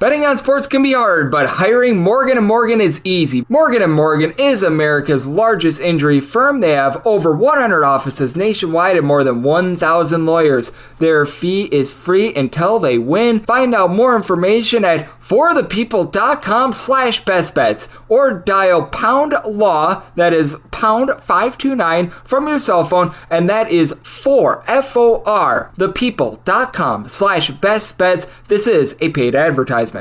Betting on sports can be hard, but hiring Morgan & Morgan is easy. Morgan & Morgan is America's largest injury firm. They have over 100 offices nationwide and more than 1,000 lawyers. Their fee is free until they win. Find out more information at forthepeople.com/bestbets or dial #law, that is #529 from your cell phone, and that is FOR, thepeople.com/bestbets. This is a paid advertisement.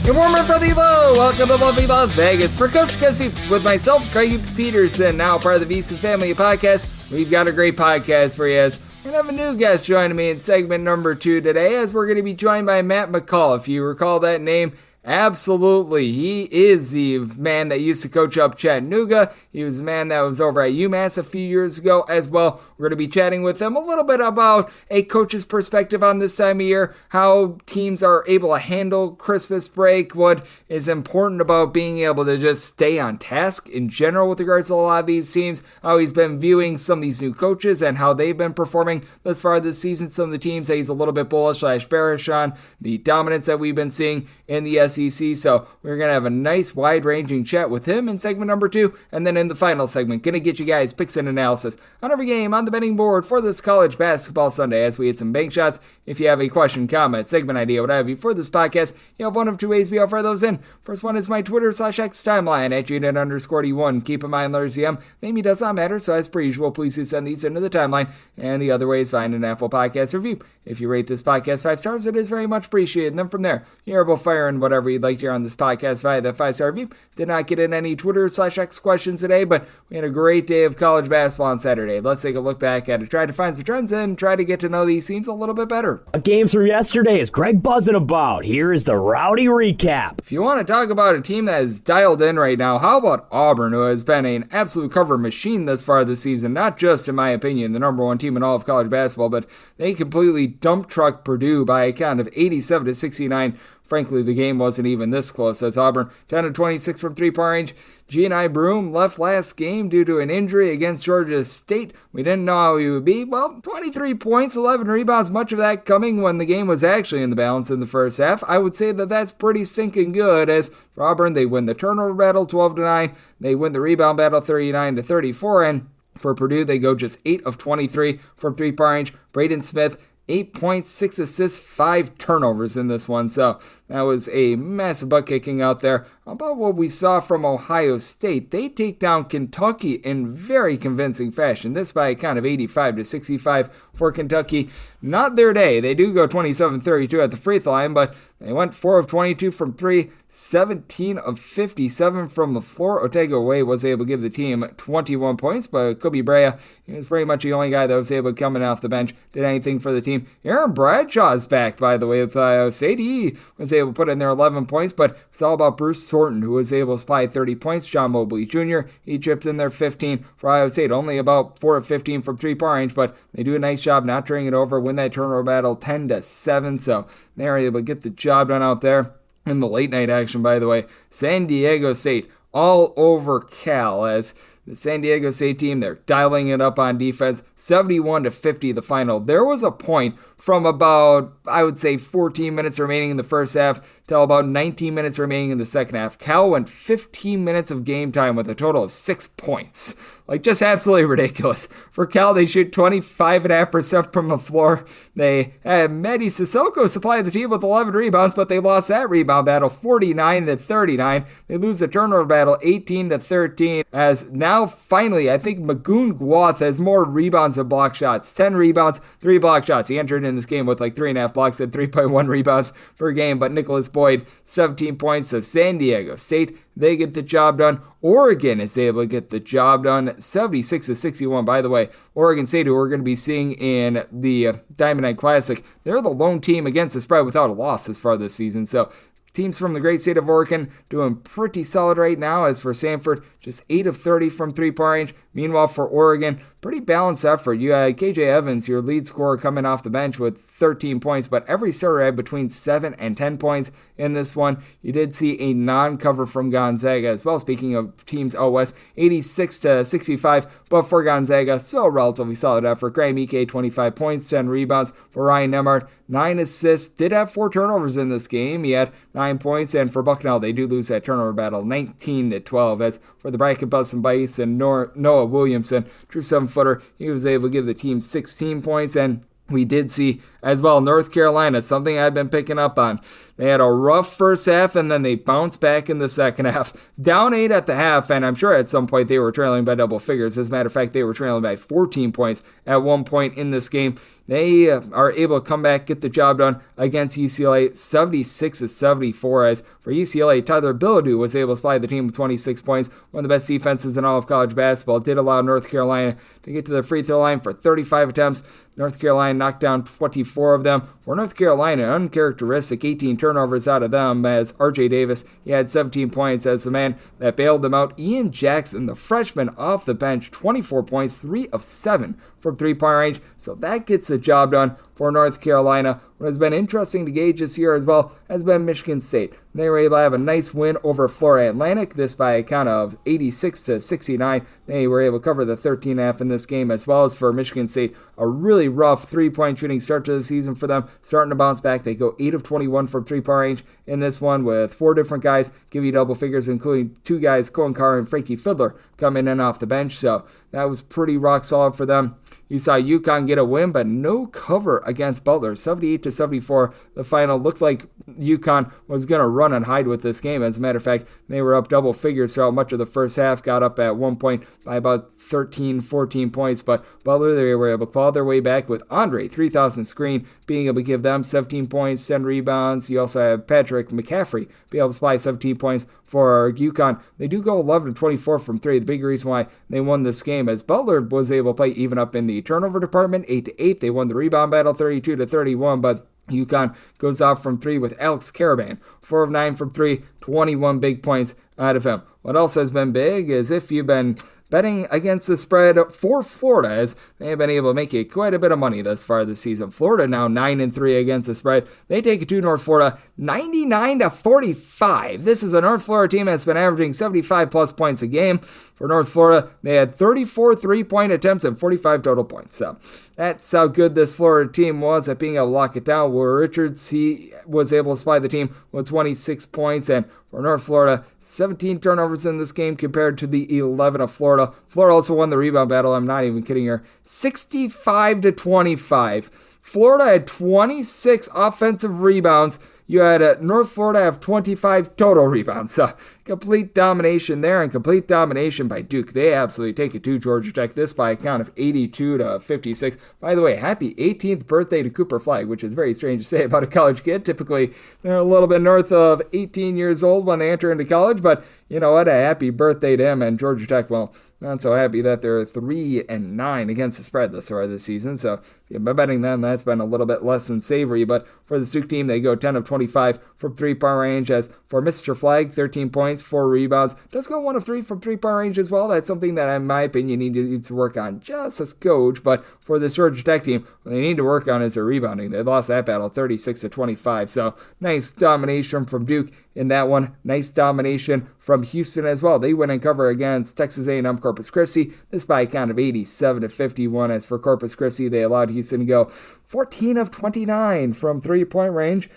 Good morning from the low. Welcome to lovely Las Vegas for Coast to Coast Hoops with myself, Craig Hoops Peterson, now part of the VC Family Podcast. We've got a great podcast for you as we're going to have a new guest joining me in segment number 2 today, as we're going to be joined by Matt McCall. If you recall that name, absolutely. He is the man that used to coach up Chattanooga. He was the man that was over at UMass a few years ago as well. We're going to be chatting with him a little bit about a coach's perspective on this time of year, how teams are able to handle Christmas break, what is important about being able to just stay on task in general with regards to a lot of these teams, how he's been viewing some of these new coaches and how they've been performing thus far this season. Some of the teams that he's a little bit bullish/bearish on, the dominance that we've been seeing in the SEC. So we're going to have a nice wide-ranging chat with him in segment number 2. And then in the final segment, going to get you guys picks and analysis on every game on the betting board for this college basketball Sunday as we hit some bank shots. If you have a question, comment, segment idea, what have you for this podcast, you have one of two ways we offer those in. First one is my Twitter/X timeline at @unit_D1. Keep in mind, letters EM. Name does not matter, so as per usual, please do send these into the timeline. And the other way is find an Apple Podcast review. If you rate this podcast 5 stars, it is very much appreciated. And then from there, you're able to fire in whatever you'd like to hear on this podcast via that 5-star review. Did not get in any Twitter/X questions today, but we had a great day of college basketball on Saturday. Let's take a look back at it, try to find some trends and try to get to know these teams a little bit better. Games from yesterday is Greg buzzing about. Here is the rowdy recap. If you want to talk about a team that is dialed in right now, how about Auburn, who has been an absolute cover machine thus far this season? Not just, in my opinion, the number one team in all of college basketball, but they completely dump truck Purdue by a count of 87-69. Frankly, the game wasn't even this close as Auburn 10-26 from three-point range. G&I Broome left last game due to an injury against Georgia State. We didn't know how he would be. Well, 23 points, 11 rebounds, much of that coming when the game was actually in the balance in the first half. I would say that that's pretty stinking good as for Auburn, they win the turnover battle 12-9. They win the rebound battle 39-34. And for Purdue, they go just 8 of 23 from three-point range. Braden Smith, 8 points, 6 assists, 5 turnovers in this one. So that was a massive butt kicking out there. About what we saw from Ohio State, they take down Kentucky in very convincing fashion. This by a count of 85-65 for Kentucky. Not their day. They do go 27-32 at the free throw line, but they went 4 of 22 from 3, 17 of 57 from the floor. Otegaway was able to give the team 21 points, but Kobe Bryant, he was pretty much the only guy that was able to come in off the bench, did anything for the team. Aaron Bradshaw's back, by the way, with Ohio State. He was able to put in their 11 points, but it's all about Bruce Thornton, who was able to supply 30 points. John Mobley Jr., he chipped in there 15 for Ohio State. Only about 4 of 15 from three-point range, but they do a nice job not turning it over, win that turnover battle 10-7, so they're able to get the job done out there. In the late night action, by the way, San Diego State all over Cal as the San Diego State team, they're dialing it up on defense, 71-50 the final. There was a point from about, I would say, 14 minutes remaining in the first half till about 19 minutes remaining in the second half. Cal went 15 minutes of game time with a total of 6 points. Like, just absolutely ridiculous. For Cal, they shoot 25.5% from the floor. They had Mehdi Sissoko supply the team with 11 rebounds, but they lost that rebound battle 49-39. They lose the turnover battle 18-13. As now, finally, I think Magoon Gwath has more rebounds than block shots. 10 rebounds, 3 block shots. He entered in this game with like 3.5 blocks and 3.1 rebounds per game, but Nicholas Boyd, 17 points. So San Diego State, they get the job done. Oregon is able to get the job done, 76-61. By the way, Oregon State, who we're going to be seeing in the Diamond Night Classic, they're the lone team against the spread without a loss as far this season. So teams from the great state of Oregon doing pretty solid right now. As for Sanford, just 8 of 30 from three-point range. Meanwhile, for Oregon, pretty balanced effort. You had KJ Evans, your lead scorer, coming off the bench with 13 points, but every starter had between 7 and 10 points in this one. You did see a non-cover from Gonzaga as well. Speaking of teams out west, 86-65, but for Gonzaga, so relatively solid effort. Graham Ike, 25 points, 10 rebounds. For Ryan Nembhard, 9 assists, did have 4 turnovers in this game. He had 9 points, and for Bucknell, they do lose that turnover battle, 19-12. As for the Bracket Bus and Bites and Noah Williamson, true 7-footer, he was able to give the team 16 points, and we did see as well North Carolina, something I've been picking up on. They had a rough first half, and then they bounced back in the second half. Down 8 at the half, and I'm sure at some point they were trailing by double figures. As a matter of fact, they were trailing by 14 points at one point in this game. They are able to come back, get the job done against UCLA, 76-74. As for UCLA, Tyler Bilodeau was able to supply the team with 26 points. One of the best defenses in all of college basketball. Did allow North Carolina to get to the free throw line for 35 attempts. North Carolina knocked down 24 of them. For North Carolina, uncharacteristic 18 turnovers out of them, as RJ Davis, he had 17 points as the man that bailed them out. Ian Jackson, the freshman off the bench, 24 points, 3 of 7 from three-point range. So that gets the job done for North Carolina. What has been interesting to gauge this year as well has been Michigan State. They were able to have a nice win over Florida Atlantic, this by a count of 86-69. They were able to cover the 13.5 in this game, as well as for Michigan State, a really rough three-point shooting start to the season for them. Starting to bounce back, they go 8 of 21 from three-point range in this one, with 4 different guys give you double figures, including 2 guys, Cohen Carr and Frankie Fiddler, coming in off the bench. So that was pretty rock solid for them. You saw UConn get a win, but no cover against Butler. 78-74. The final looked like UConn was going to run and hide with this game. As a matter of fact, they were up double figures throughout much of the first half, got up at one point by about 13, 14 points. But Butler, they were able to claw their way back with Andre, 3,000 screen, being able to give them 17 points, 10 rebounds. You also have Patrick McCaffrey be able to supply 17 points for UConn. They do go 11-24 from 3. The big reason why they won this game, as Butler was able to play even up in the turnover department, 8-8. They won the rebound battle, 32-31, but UConn goes off from 3 with Alex Caravan, 4 of 9 from 3, 21 big points out of him. What else has been big is if you've been betting against the spread for Florida, as they have been able to make you quite a bit of money thus far this season. Florida now 9-3 against the spread. They take it to North Florida 99-45. This is a North Florida team that's been averaging 75 plus points a game. For North Florida, they had 34 3-point attempts and 45 total points. So that's how good this Florida team was at being able to lock it down. Will Richards, he was able to supply the team with 26 points, and for North Florida, 17 turnovers in this game compared to the 11 of Florida. Florida also won the rebound battle. I'm not even kidding here. 65-25. Florida had 26 offensive rebounds. You had North Florida have 25 total rebounds. So complete domination there, and complete domination by Duke. They absolutely take it to Georgia Tech. This by a count of 82-56. By the way, happy 18th birthday to Cooper Flagg, which is very strange to say about a college kid. Typically, they're a little bit north of 18 years old when they enter into college, but you know what? A happy birthday to him. And Georgia Tech, well, not so happy that they're 3-9 against the spread thus far this season. So if you've been betting them, that's been a little bit less than savory. But for the Duke team, they go 10 of 25 from three-point range. As for Mr. Flagg, 13 points, 4 rebounds. Does go 1 of 3 from three-point range as well. That's something that, in my opinion, needs to work on just as coach. But for this Georgia Tech team, what they need to work on is their rebounding. They lost that battle 36-25. So nice domination from Duke in that one. Nice domination from Houston as well. They win and cover against Texas A&M Corpus Christi. This by a count of 87-51. As for Corpus Christi, they allowed Houston to go 14 of 29 from three-point range.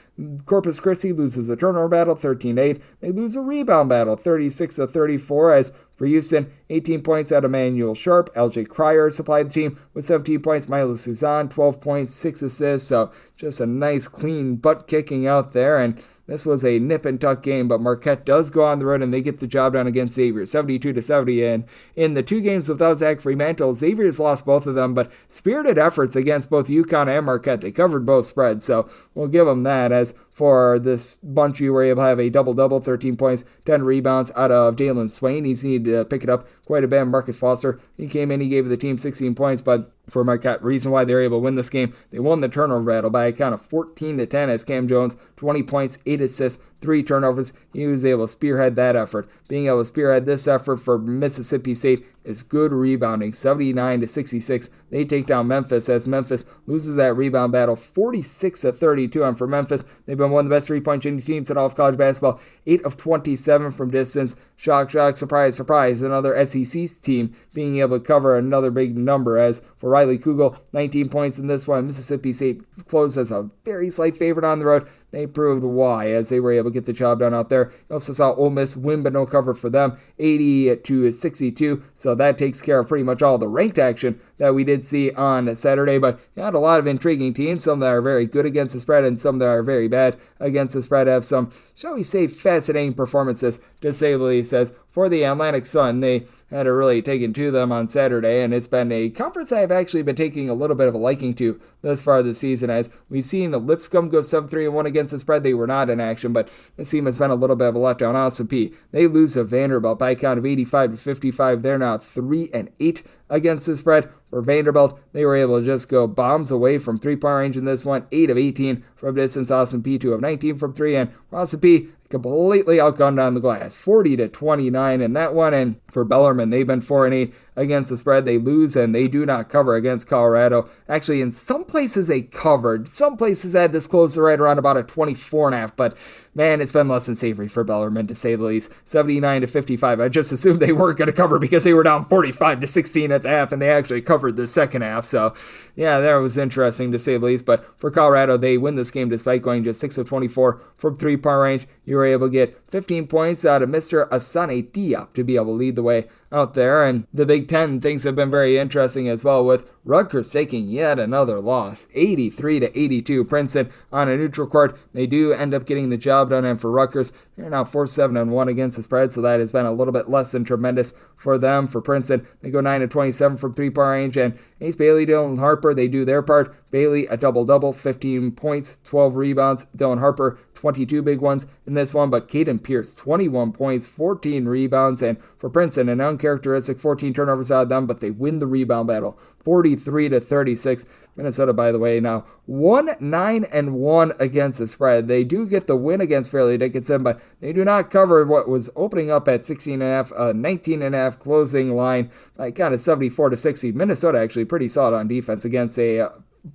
Corpus Christi loses a turnover battle, 13-8. They lose a rebound battle, 36-34. As for Houston, 18 points out of Manuel Sharp. LJ Cryer supplied the team with 17 points. Milo Suzan, 12 points, 6 assists. So just a nice, clean butt kicking out there. And this was a nip and tuck game, but Marquette does go on the road and they get the job done against Xavier, 72-70. And in the 2 games without Zach Fremantle, Xavier's lost both of them, but spirited efforts against both UConn and Marquette. They covered both spreads, so we'll give them that. As for this bunch, you were able to have a double-double, 13 points, 10 rebounds out of Jalen Swain. He's needed to pick it up quite a bit. Marcus Foster, he came in, he gave the team 16 points, but for Marquette, reason why they were able to win this game, they won the turnover battle by a count of 14-10 as Cam Jones, 20 points, 8 assists, 3 turnovers. He was able to spearhead that effort. Being able to spearhead this effort for Mississippi State is good rebounding, 79-66. They take down Memphis as Memphis loses that rebound battle, 46-32. And for Memphis, they've been one of the best three-point shooting teams in all of college basketball, 8 of 27 from distance. Shock, shock, surprise, surprise. Another SEC team being able to cover another big number as for Riley Kugel, 19 points in this one. Mississippi State closed as a very slight favorite on the road. They proved why as they were able to get the job done out there. You also saw Ole Miss win, but no cover for them, 80-62. So that takes care of pretty much all the ranked action that we did see on Saturday. But you had a lot of intriguing teams, some that are very good against the spread and some that are very bad against the spread. Have some, shall we say, fascinating performances, to say the least. As for the Atlantic Sun, they had it really taken to them on Saturday, and it's been a conference I've actually been taking a little bit of a liking to thus far this season, as we've seen Lipscomb go 7-3-1 against the spread. They were not in action, but this team has been a little bit of a letdown. Austin Peay, they lose to Vanderbilt by a count of 85-55. They're now 3-8 against the spread. For Vanderbilt, they were able to just go bombs away from three-point range in this one, 8 of 18 from distance. Austin Peay 2 of 19 from 3, and Austin Peay completely outgunned on the glass, 40-29 in that one. And for Bellarmine, they've been 4-8 against the spread. They lose and they do not cover against Colorado. Actually, in some places they covered. Some places had this close to right around about a 24.5, but man, it's been less than savory for Bellarmine, to say the least. 79-55. I just assumed they weren't going to cover because they were down 45-16 at the half, and they actually covered the second half. So yeah, that was interesting, to say the least. But for Colorado, they win this game despite going just 6 of 24 from three-point range. You were able to get 15 points out of Mr. Asane Diop to be able to lead the way out there. And the Big Ten, things have been very interesting as well, with Rutgers taking yet another loss, 83-82. Princeton on a neutral court. They do end up getting the job done, and for Rutgers, they're now 4-7-1 against the spread, so that has been a little bit less than tremendous for them. For Princeton, they go 9-27 from three-point range, and Ace Bailey, Dylan Harper, they do their part. Bailey, a double-double, 15 points, 12 rebounds. Dylan Harper, 22 big ones in this one, but Caden Pierce, 21 points, 14 rebounds, and for Princeton, an uncharacteristic 14 turnovers out of them, but they win the rebound battle, 43-36. Minnesota, by the way, now 1-9-1 against the spread. They do get the win against Fairleigh Dickinson, but they do not cover what was opening up at 16.5, 19.5 closing line by kind of 74-60. Minnesota actually pretty solid on defense against a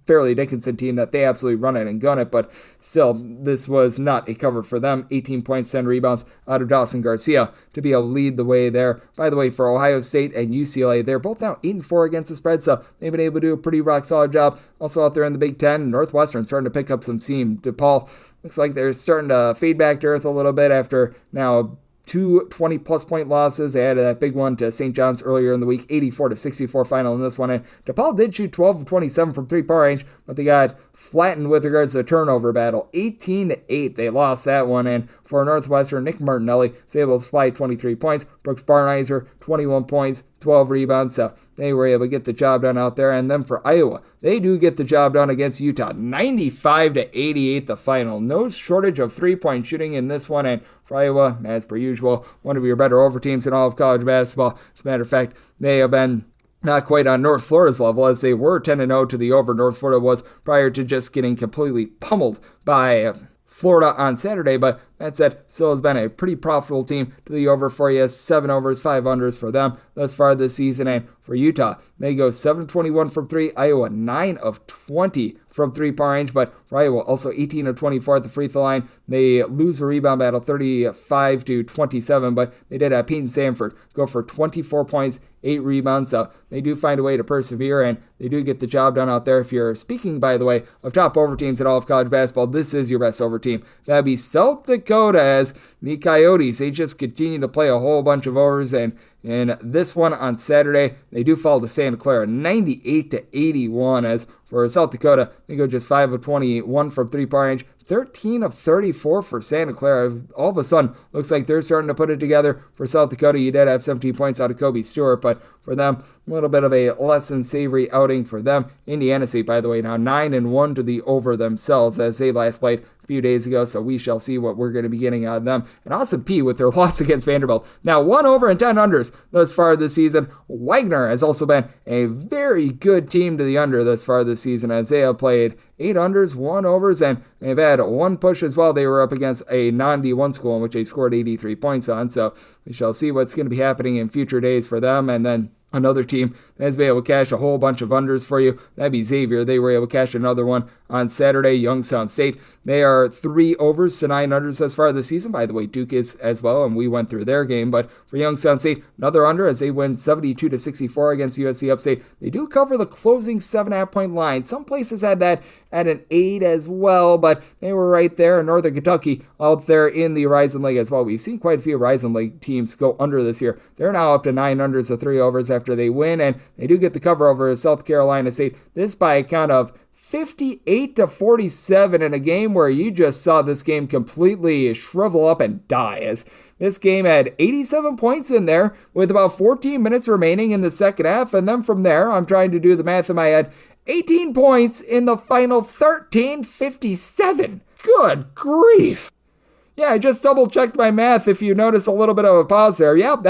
Fairleigh Dickinson team that they absolutely run it and gun it, but still, this was not a cover for them. 18 points, 10 rebounds out of Dawson Garcia to be able to lead the way there. By the way, for Ohio State and UCLA, they're both now 8-4 against the spread, so they've been able to do a pretty rock solid job. Also out there in the Big Ten, Northwestern starting to pick up some steam. DePaul looks like they're starting to fade back to earth a little bit after now 2 20-plus point losses. They had that big one to St. John's earlier in the week, 84-64 final in this one. And DePaul did shoot 12 of 27 from three-point range, but they got flattened with regards to the turnover battle, 18-8. They lost that one. And for Northwestern, Nick Martinelli was able to supply 23 points. Brooks Barnizer, 21 points, 12 rebounds, so they were able to get the job done out there. And then for Iowa, they do get the job done against Utah, 95-88 the final. No shortage of three-point shooting in this one, and for Iowa, as per usual, one of your better over teams in all of college basketball. As a matter of fact, they have been not quite on North Florida's level, as they were 10-0 to the over. North Florida was prior to just getting completely pummeled by Florida on Saturday, but that said, still has been a pretty profitable team to the over for you. 7 overs, 5 unders for them thus far this season. And for Utah, they go 7-21 from 3. Iowa, 9 of 20 from three-point range, but for Iowa, also 18 of 24 at the free throw line. They lose a rebound battle, 35-27, but they did have Peyton Sanford go for 24 points, 8 rebounds, so they do find a way to persevere, and they do get the job done out there. If you're speaking, by the way, of top over teams in all of college basketball, this is your best over team. That would be South Dakota, as the Coyotes, they just continue to play a whole bunch of overs, and in this one on Saturday, they do fall to Santa Clara, 98-81, as for South Dakota, they go just 5 of 21 from three-point range, 13 of 34 for Santa Clara. All of a sudden, looks like they're starting to put it together for South Dakota. You did have 17 points out of Kobe Stewart, but for them, a little bit of a less than savory outing for them. Indiana State, by the way, now 9-1 to the over themselves as they last played a few days ago, so we shall see what we're going to be getting out of them. And Austin Peay with their loss against Vanderbilt. Now 1 over and 10 unders thus far this season. Wagner has also been a very good team to the under thus far this season as they have played 8 unders, 1 overs, and they've had 1 push as well. They were up against a non-D1 school in which they scored 83 points on, so we shall see what's going to be happening in future days for them. And then another team that has been able to cash a whole bunch of unders for you, that'd be Xavier. They were able to cash another one on Saturday. Youngstown State, they are 3 overs to 9 unders as far this season. By the way, Duke is as well, and we went through their game. But for Youngstown State, another under as they win 72-64 against USC Upstate. They do cover the closing 7.5-point line. Some places had that at an 8 as well, but they were right there in Northern Kentucky out there in the Horizon League as well. We've seen quite a few Horizon League teams go under this year. They're now up to 9 unders to 3 overs after they win, and they do get the cover over South Carolina State. This by a count of 58-47 in a game where you just saw this game completely shrivel up and die, as this game had 87 points in there with about 14 minutes remaining in the second half, and then from there, I'm trying to do the math in my head, 18 points in the final 13-57. Good grief. Yeah, I just double-checked my math if you notice a little bit of a pause there. Yep,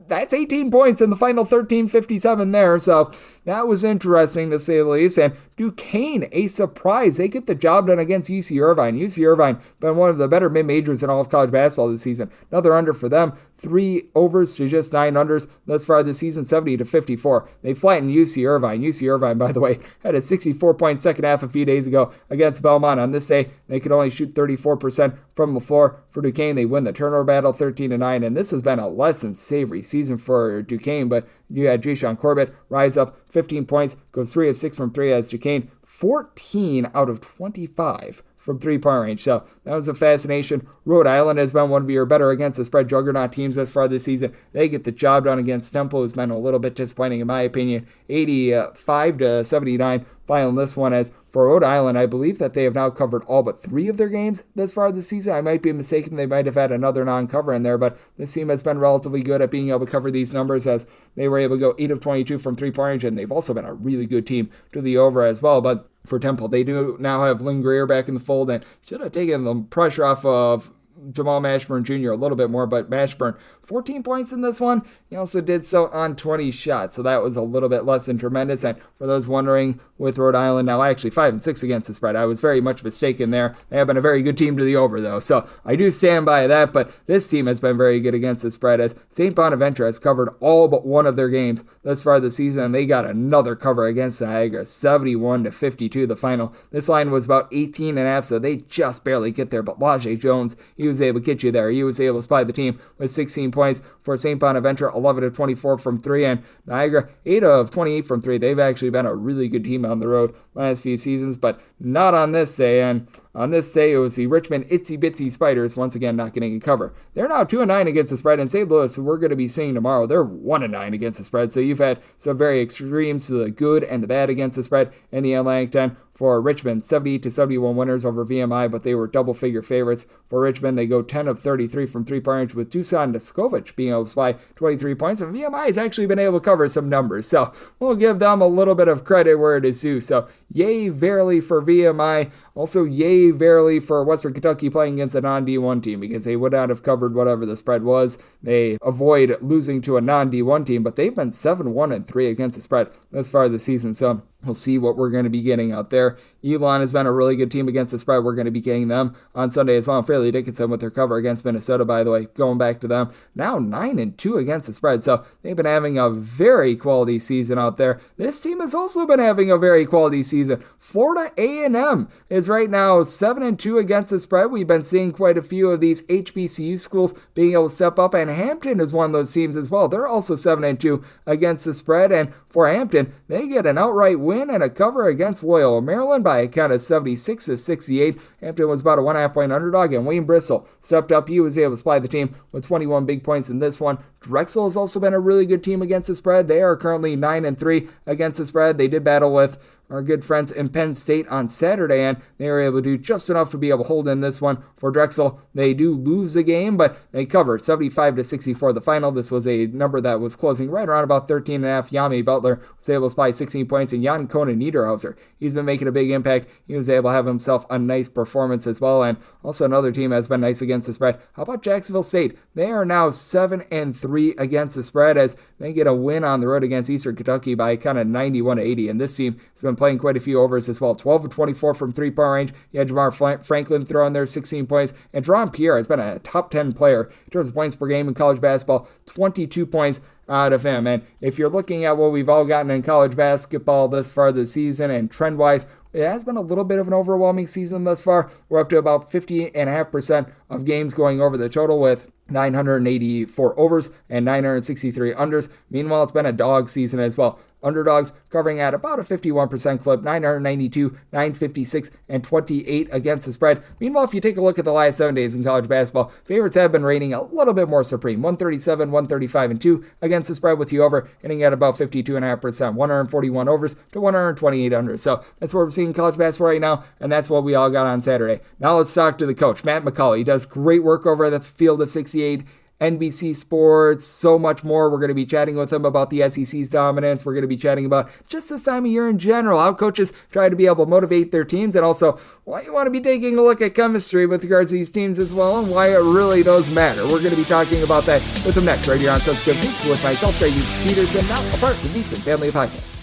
that's 18 points in the final 13-57 there, so that was interesting to say the least. And Duquesne, a surprise. They get the job done against UC Irvine. UC Irvine been one of the better mid-majors in all of college basketball this season. Another under for them. 3 overs to just 9 unders thus far this season, 70-54. They flattened UC Irvine. UC Irvine, by the way, had a 64-point second half a few days ago against Belmont. On this day, they could only shoot 34% from the floor. For Duquesne, they win the turnover battle 13-9, and this has been a less than savory season for Duquesne, but you had Jayshawn Corbett rise up 15 points, goes 3 of 6 from 3 as Duquesne 14 out of 25 from three-point range. So that was a fascination. Rhode Island has been one of your better against the spread juggernaut teams thus far this season. They get the job done against Temple, who's been a little bit disappointing in my opinion. 85-79 final in this one. As for Rhode Island, I believe that they have now covered all but 3 of their games thus far this season. I might be mistaken. They might have had another non-cover in there, but this team has been relatively good at being able to cover these numbers as they were able to go 8 of 22 from three-point range, and they've also been a really good team to the over as well. But for Temple, they do now have Lynn Greer back in the fold and should have taken the pressure off of Jamal Mashburn Jr. a little bit more, but Mashburn, 14 points in this one. He also did so on 20 shots, so that was a little bit less than tremendous. And for those wondering, with Rhode Island now actually 5-6 against the spread, I was very much mistaken there. They have been a very good team to the over, though, so I do stand by that. But this team has been very good against the spread, as St. Bonaventure has covered all but one of their games thus far this season, and they got another cover against Niagara, 71-52 the final. This line was about 18.5, so they just barely get there. But Lajay Jones, he was able to get you there. He was able to supply the team with 16 points for St. Bonaventure, 11 of 24 from 3, and Niagara, 8 of 28 from 3. They've actually been a really good team on the road last few seasons, but not on this day. And on this day, it was the Richmond Itsy Bitsy Spiders once again not getting a cover. They're now 2-9 against the spread, and St. Louis, who we're going to be seeing tomorrow, they're 1-9 against the spread. So you've had some very extremes to the good and the bad against the spread in the Atlantic 10. For Richmond, 78-71 winners over VMI, but they were double-figure favorites. For Richmond, they go 10 of 33 from three-point range, with Towson Deskovich being able to supply 23 points, and VMI has actually been able to cover some numbers, so we'll give them a little bit of credit where it is due. So yay verily for VMI, also yay verily for Western Kentucky playing against a non-D1 team, because they would not have covered whatever the spread was. They avoid losing to a non-D1 team, but they've been 7-1-3 against the spread thus far this season, so we'll see what we're going to be getting out there. Elon has been a really good team against the spread. We're going to be getting them on Sunday as well. Fairleigh Dickinson with their cover against Minnesota, by the way, going back to them. Now 9-2 against the spread, so they've been having a very quality season out there. This team has also been having a very quality season. Florida A&M is right now 7-2 against the spread. We've been seeing quite a few of these HBCU schools being able to step up, and Hampton is one of those teams as well. They're also 7-2 against the spread, and for Hampton, they get an outright win and a cover against Loyola Maryland by a count of 76-68. Hampton was about a 1.5 point underdog, and Wayne Bristol stepped up. He was able to supply the team with 21 big points in this one. Drexel has also been a really good team against the spread. They are currently 9-3 against the spread. They did battle with our good friends in Penn State on Saturday, and they were able to do just enough to be able to hold in this one. For Drexel, they do lose the game, but they covered 75-64 the final. This was a number that was closing right around about 13.5. Yami Butler was able to supply 16 points, and Jan Conan Niederhauser, he's been making a big impact. He was able to have himself a nice performance as well, and also another team has been nice against the spread. How about Jacksonville State? They are now 7-3 against the spread as they get a win on the road against Eastern Kentucky by kind of 91-80, and this team has been playing quite a few overs as well. 12-24 from three-point range. You had Jamar Franklin throwing there 16 points, and Jerron Pierre has been a top 10 player in terms of points per game in college basketball. 22 points out of him. And if you're looking at what we've all gotten in college basketball thus far this season and trend-wise, it has been a little bit of an overwhelming season thus far. We're up to about 50.5% of games going over the total with 984 overs and 963 unders. Meanwhile, it's been a dog season as well. Underdogs covering at about a 51% clip, 992, 956, and 28 against the spread. Meanwhile, if you take a look at the last 7 days in college basketball, favorites have been rating a little bit more supreme. 137, 135, and 2 against the spread, with the over hitting at about 52.5%, 141 overs to 128 unders. So that's what we're seeing in college basketball right now, and that's what we all got on Saturday. Now let's talk to the coach, Matt McCall. He does great work over at the Field of 68. NBC Sports, so much more. We're going to be chatting with him about the SEC's dominance. We're going to be chatting about just this time of year in general, how coaches try to be able to motivate their teams, and also why you want to be taking a look at chemistry with regards to these teams as well, and why it really does matter. We're going to be talking about that with him next, right here on Coast to Coast Hoops with myself, Greg Peterson, now a part of the VSiN Family Podcast.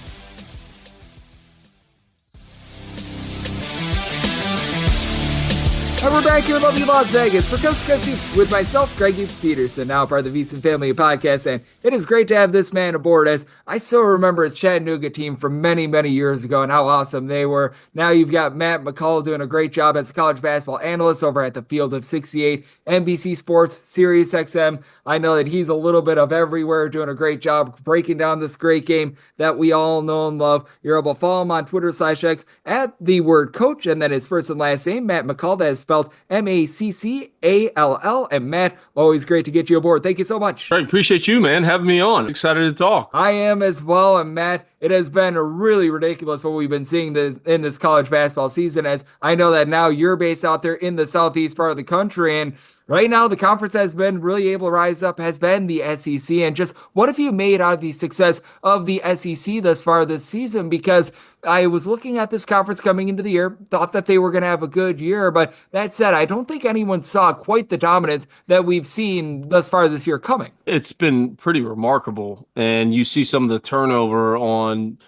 And we're back here in lovely Las Vegas for Coast to Coast Hoops with myself, Greg Peterson, now part of the VSiN Family Podcast, and it is great to have this man aboard, as I still remember his Chattanooga team from many, many years ago and how awesome they were. Now you've got Matt McCall doing a great job as a college basketball analyst over at the Field of 68, NBC Sports, Sirius XM. I know that he's a little bit of everywhere, doing a great job breaking down this great game that we all know and love. You're able to follow him on Twitter/X at the word coach, and then his first and last name, Matt McCall, that is spelled MACCALL. And Matt, always great to get you aboard. Thank you so much. I appreciate you, man, having me on. Excited to talk. I am as well, and Matt, it has been really ridiculous what we've been seeing in this college basketball season, as I know that now you're based out there in the southeast part of the country, and right now the conference has been really able to rise up, has been the SEC. And just what have you made out of the success of the SEC thus far this season? Because I was looking at this conference coming into the year, thought that they were going to have a good year, but that said, I don't think anyone saw quite the dominance that we've seen thus far this year coming. It's been pretty remarkable, and you see some of the turnover on,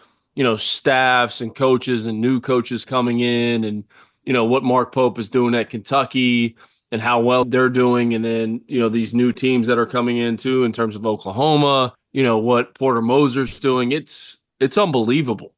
staffs and coaches and new coaches coming in, and, what Mark Pope is doing at Kentucky and how well they're doing. And then, these new teams that are coming in too, in terms of Oklahoma, what Porter Moser's doing. It's unbelievable.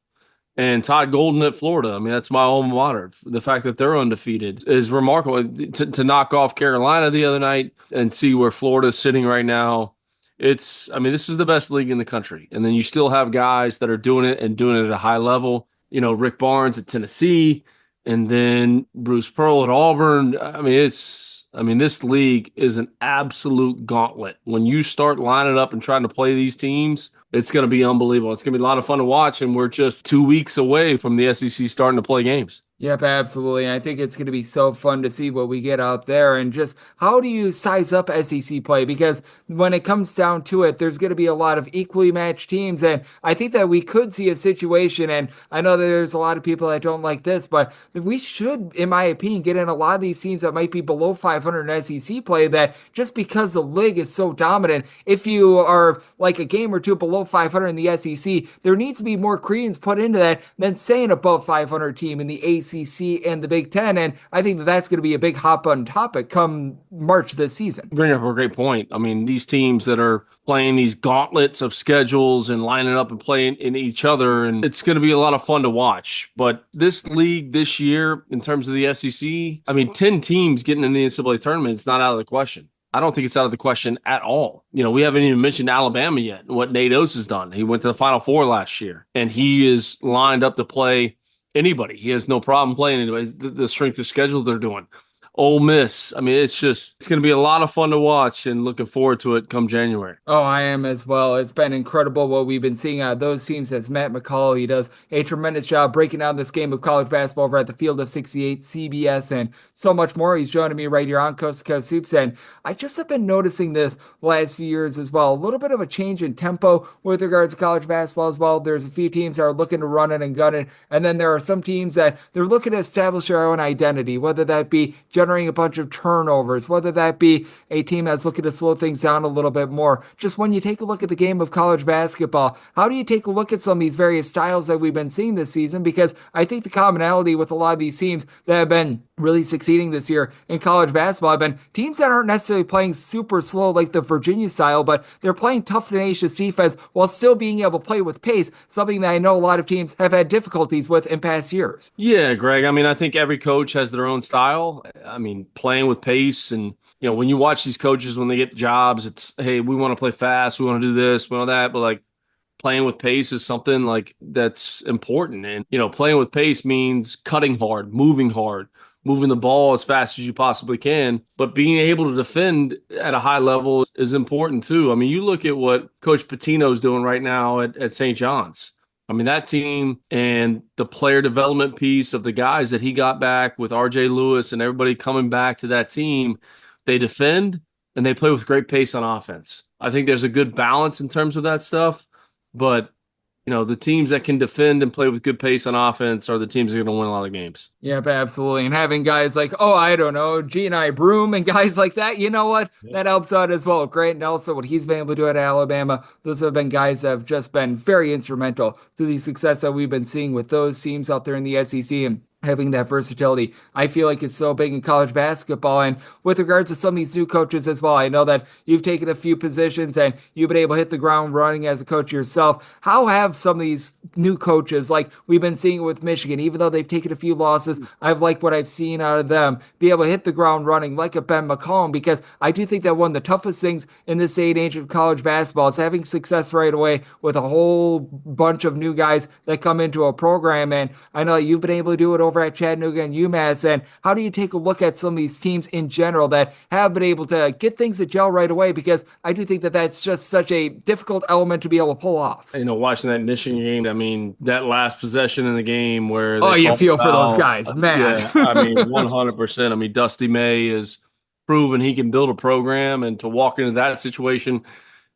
And Todd Golden at Florida, I mean, that's my alma mater. The fact that they're undefeated is remarkable. To knock off Carolina the other night and see where Florida's sitting right now, this is the best league in the country. And then you still have guys that are doing it and doing it at a high level. Rick Barnes at Tennessee, and then Bruce Pearl at Auburn. This league is an absolute gauntlet. When you start lining up and trying to play these teams, it's going to be unbelievable. It's going to be a lot of fun to watch, and we're just 2 weeks away from the SEC starting to play games. Yep, absolutely. I think it's going to be so fun to see what we get out there, and just how do you size up SEC play? Because when it comes down to it, there's going to be a lot of equally matched teams, and I think that we could see a situation, and I know that there's a lot of people that don't like this, but we should, in my opinion, get in a lot of these teams that might be below 500 in SEC play, that just because the league is so dominant, if you are like a game or two below 500 in the SEC, there needs to be more credence put into that than, say, an above 500 team in the ACC and the Big Ten, and I think that that's going to be a big hot-button topic come March this season. Bring up a great point. I mean, these teams that are playing these gauntlets of schedules and lining up and playing in each other, and it's going to be a lot of fun to watch. But this league this year, in terms of the SEC, 10 teams getting in the NCAA tournament, it's not out of the question. I don't think it's out of the question at all. We haven't even mentioned Alabama yet, what Nate Oates has done. He went to the Final Four last year, and he is lined up to play anybody. He has no problem playing anybody. The strength of schedule they're doing. Ole Miss. I mean, it's going to be a lot of fun to watch and looking forward to it come January. Oh, I am as well. It's been incredible what we've been seeing out of those teams as Matt McCall. He does a tremendous job breaking down this game of college basketball over at the Field of 68 CBS and so much more. He's joining me right here on Coast to Coast Hoops. And I just have been noticing this last few years as well. A little bit of a change in tempo with regards to college basketball as well. There's a few teams that are looking to run it and gun it. And then there are some teams that they're looking to establish their own identity, whether that be generating a bunch of turnovers, whether that be a team that's looking to slow things down a little bit more. Just when you take a look at the game of college basketball, how do you take a look at some of these various styles that we've been seeing this season? Because I think the commonality with a lot of these teams that have been really succeeding this year in college basketball have been teams that aren't necessarily playing super slow like the Virginia style, but they're playing tough, tenacious defense while still being able to play with pace, something that I know a lot of teams have had difficulties with in past years. Yeah, Greg. I mean, I think every coach has their own style. I mean, playing with pace and when you watch these coaches, when they get jobs, it's, hey, we want to play fast. We want to do this, we want that. But like playing with pace is something like that's important. And, playing with pace means cutting hard, moving the ball as fast as you possibly can. But being able to defend at a high level is important too. I mean, you look at what Coach Pitino's doing right now at St. John's. I mean, that team and the player development piece of the guys that he got back with RJ Lewis and everybody coming back to that team, they defend and they play with great pace on offense. I think there's a good balance in terms of that stuff, but the teams that can defend and play with good pace on offense are the teams that are going to win a lot of games. Yep, absolutely. And having guys like, I don't know, G&I Broom and guys like that, you know what? Yep. That helps out as well. Grant Nelson, what he's been able to do at Alabama, those have been guys that have just been very instrumental to the success that we've been seeing with those teams out there in the SEC. And having that versatility, I feel like it's so big in college basketball. And with regards to some of these new coaches as well, I know that you've taken a few positions and you've been able to hit the ground running as a coach yourself. How have some of these new coaches, like we've been seeing with Michigan, even though they've taken a few losses, I've liked what I've seen out of them, be able to hit the ground running like a Ben McCall, because I do think that one of the toughest things in this day and age of college basketball is having success right away with a whole bunch of new guys that come into a program. And I know that you've been able to do it over at Chattanooga and UMass. And how do you take a look at some of these teams in general that have been able to get things to gel right away? Because I do think that that's just such a difficult element to be able to pull off. Watching that Michigan game, I mean, that last possession in the game where you feel for those guys, man. Yeah, I mean, 100%. I mean, Dusty May has proven he can build a program, and to walk into that situation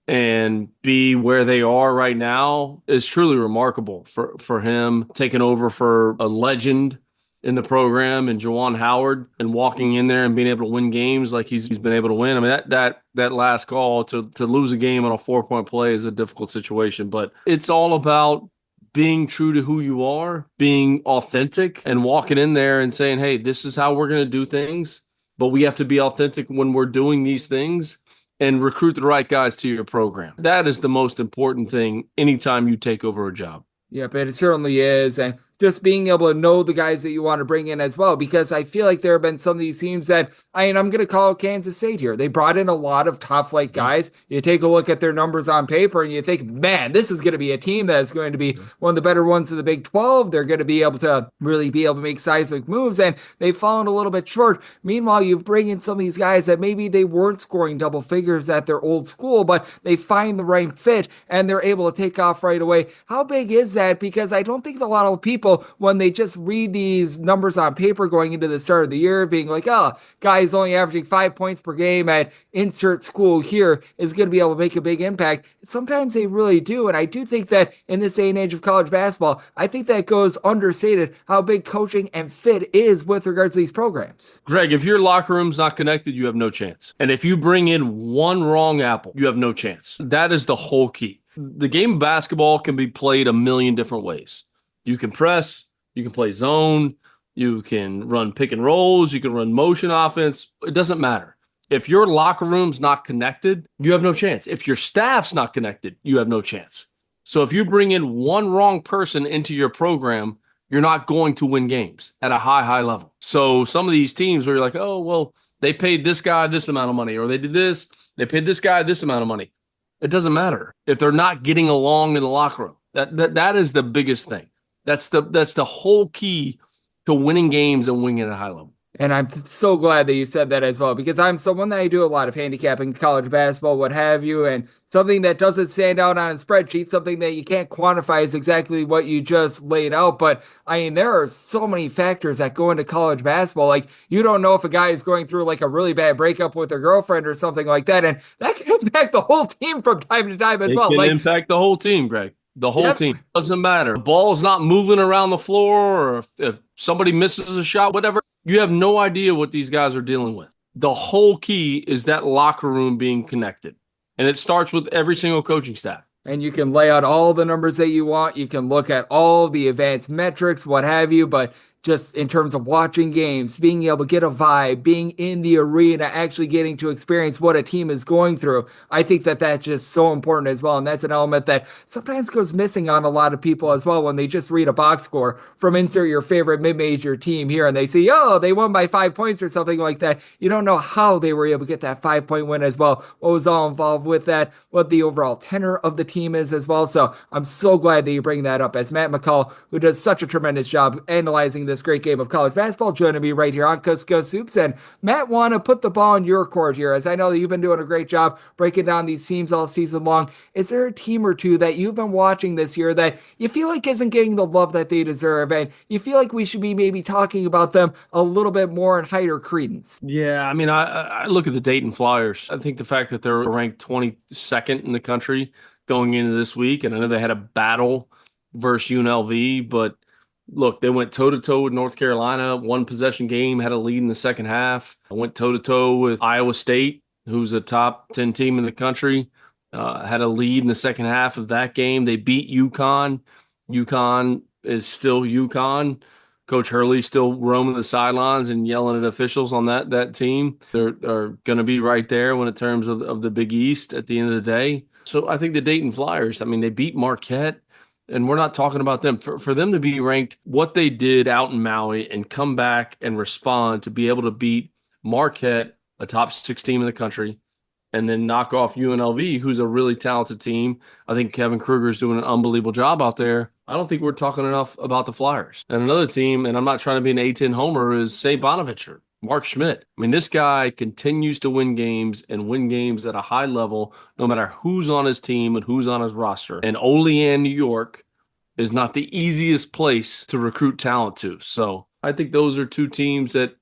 and be where they are right now is truly remarkable for him, taking over for a legend in the program and Juwan Howard, and walking in there and being able to win games like he's been able to win. I mean, that last call to lose a game on a 4-point play is a difficult situation, but it's all about being true to who you are, being authentic, and walking in there and saying, hey, this is how we're going to do things, but we have to be authentic when we're doing these things, and recruit the right guys to your program. That is the most important thing anytime you take over a job. Yep, it certainly is. And just being able to know the guys that you want to bring in as well, because I feel like there have been some of these teams that, I'm going to call Kansas State here. They brought in a lot of top flight guys. You take a look at their numbers on paper and you think, man, this is going to be a team that's going to be one of the better ones in the Big 12. They're going to be able to really be able to make seismic moves, and they've fallen a little bit short. Meanwhile, you bring in some of these guys that maybe they weren't scoring double figures at their old school, but they find the right fit and they're able to take off right away. How big is that? Because I don't think a lot of people, when they just read these numbers on paper going into the start of the year, being like, guy's only averaging 5 points per game at insert school here, is going to be able to make a big impact. Sometimes they really do. And I do think that in this day and age of college basketball, I think that goes understated how big coaching and fit is with regards to these programs. Greg, if your locker room's not connected, you have no chance. And if you bring in one wrong apple, you have no chance. That is the whole key. The game of basketball can be played a million different ways. You can press, you can play zone, you can run pick and rolls, you can run motion offense. It doesn't matter. If your locker room's not connected, you have no chance. If your staff's not connected, you have no chance. So if you bring in one wrong person into your program, you're not going to win games at a high level. So some of these teams where you're like, oh, well, they paid this guy this amount of money, or they did this, they paid this guy this amount of money. It doesn't matter if they're not getting along in the locker room. That is the biggest thing. That's the whole key to winning games and winning at a high level. And I'm so glad that you said that as well, because I'm someone that I do a lot of handicapping, college basketball, what have you, and something that doesn't stand out on a spreadsheet, something that you can't quantify is exactly what you just laid out. But I mean, there are so many factors that go into college basketball. Like, you don't know if a guy is going through like a really bad breakup with their girlfriend or something like that, and that can impact the whole team from time to time as It well. can Like, impact the whole team, Greg. The whole yep. team. Doesn't matter. The ball's not moving around the floor, or if somebody misses a shot, whatever. You have no idea what these guys are dealing with. The whole key is that locker room being connected. And it starts with every single coaching staff. And you can lay out all the numbers that you want. You can look at all the advanced metrics, what have you. But just in terms of watching games, being able to get a vibe, being in the arena, actually getting to experience what a team is going through, I think that that's just so important as well. And that's an element that sometimes goes missing on a lot of people as well when they just read a box score from insert your favorite mid-major team here and they say, oh, they won by 5 points or something like that. You don't know how they were able to get that 5-point win as well, what was all involved with that, what the overall tenor of the team is as well. So I'm so glad that you bring that up, as Matt McCall, who does such a tremendous job analyzing this great game of college basketball, joining me right here on Coast to Coast Hoops. And Matt, want to put the ball in your court here, as I know that you've been doing a great job breaking down these teams all season long. Is there a team or two that you've been watching this year that you feel like isn't getting the love that they deserve, and you feel like we should be maybe talking about them a little bit more in higher credence? Yeah, I mean, I look at the Dayton Flyers. I think the fact that they're ranked 22nd in the country going into this week, and I know they had a battle versus UNLV, but look, they went toe-to-toe with North Carolina, one possession game, had a lead in the second half. I went toe-to-toe with Iowa State, who's a top 10 team in the country, had a lead in the second half of that game. They beat UConn. UConn is still UConn. Coach Hurley's still roaming the sidelines and yelling at officials on that team. They're going to be right there when in terms of the Big East at the end of the day. So I think the Dayton Flyers, I mean, they beat Marquette, and we're not talking about them. For them to be ranked, what they did out in Maui and come back and respond to be able to beat Marquette, a top 6 team in the country, and then knock off UNLV, who's a really talented team. I think Kevin Kruger is doing an unbelievable job out there. I don't think we're talking enough about the Flyers. And another team, and I'm not trying to be an A-10 homer, is St. Bonaventure, Mark Schmidt. I mean, this guy continues to win games and win games at a high level, no matter who's on his team and who's on his roster. And Olean, New York, is not the easiest place to recruit talent to. So I think those are two teams that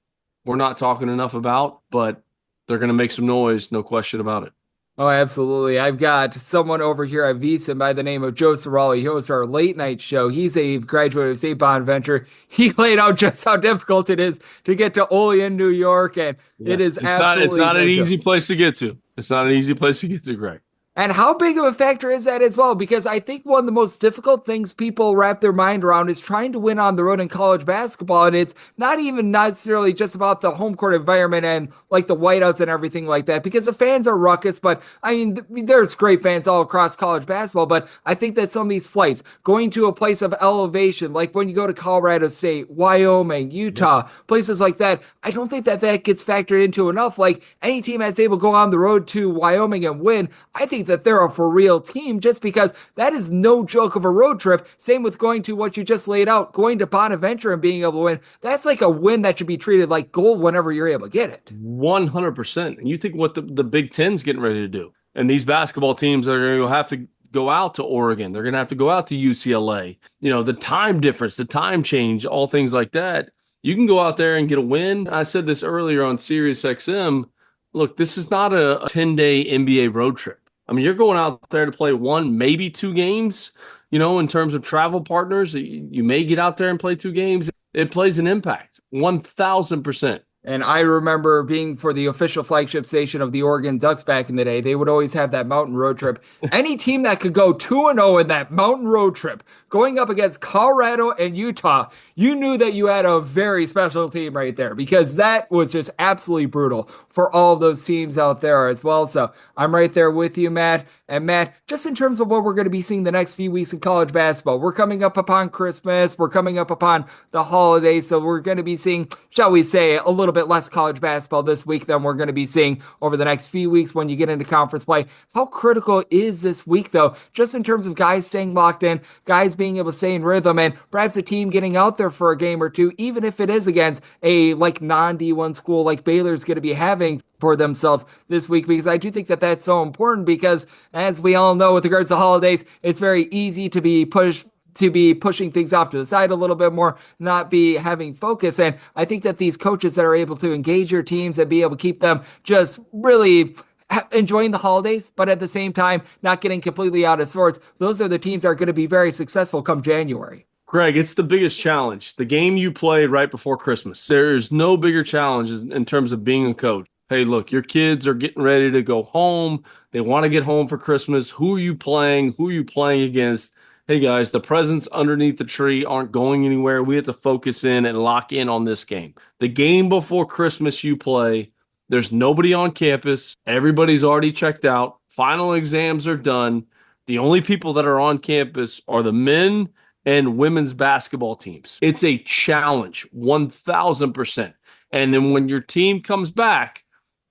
we're not talking enough about, but they're going to make some noise, no question about it. Oh, absolutely. I've got someone over here at VSiN by the name of Joe Cirelli. He hosts our late night show. He's a graduate of St. Bonaventure. He laid out just how difficult it is to get to Olean, New York, and it is absolutely it's not an easy place to get to. It's not an easy place to get to, Greg. And how big of a factor is that as well? Because I think one of the most difficult things people wrap their mind around is trying to win on the road in college basketball. And it's not even necessarily just about the home court environment and like the whiteouts and everything like that, because the fans are ruckus. But I mean, there's great fans all across college basketball. But I think that some of these flights, going to a place of elevation, like when you go to Colorado State, Wyoming, Utah, places like that, I don't think that gets factored into enough. Like any team that's able to go on the road to Wyoming and win, I think that they're a for real team, just because that is no joke of a road trip. Same with going to what you just laid out, going to Bonaventure and being able to win. That's like a win that should be treated like gold whenever you're able to get it. 100%. And you think what the Big Ten's getting ready to do. And these basketball teams are going to have to go out to Oregon. They're going to have to go out to UCLA. You know, the time difference, the time change, all things like that. You can go out there and get a win. I said this earlier on Sirius XM. Look, this is not a 10-day NBA road trip. I mean, you're going out there to play 1, maybe 2 games, you know, in terms of travel partners. You may get out there and play 2 games. It plays an impact, 1,000%. And I remember being for the official flagship station of the Oregon Ducks back in the day. They would always have that mountain road trip. Any team that could go 2-0 in that mountain road trip, going up against Colorado and Utah, you knew that you had a very special team right there, because that was just absolutely brutal for all of those teams out there as well. So I'm right there with you, Matt. And Matt, just in terms of what we're going to be seeing the next few weeks in college basketball, we're coming up upon Christmas. We're coming up upon the holidays. So we're going to be seeing, shall we say, a little little bit less college basketball this week than we're going to be seeing over the next few weeks when you get into conference play. How critical is this week, though, just in terms of guys staying locked in, guys being able to stay in rhythm, and perhaps a team getting out there for a game or two, even if it is against a non-D1 school like Baylor's going to be having for themselves this week, because I do think that that's so important, because as we all know with regards to holidays, it's very easy to be pushing things off to the side a little bit more, not be having focus. And I think that these coaches that are able to engage your teams and be able to keep them just really enjoying the holidays, but at the same time, not getting completely out of sorts, those are the teams that are going to be very successful come January. Greg, it's the biggest challenge. The game you played right before Christmas. There's no bigger challenge in terms of being a coach. Hey, look, your kids are getting ready to go home. They want to get home for Christmas. Who are you playing? Who are you playing against? Hey, guys, the presents underneath the tree aren't going anywhere. We have to focus in and lock in on this game. The game before Christmas you play, there's nobody on campus. Everybody's already checked out. Final exams are done. The only people that are on campus are the men and women's basketball teams. It's a challenge, 1,000%. And then when your team comes back,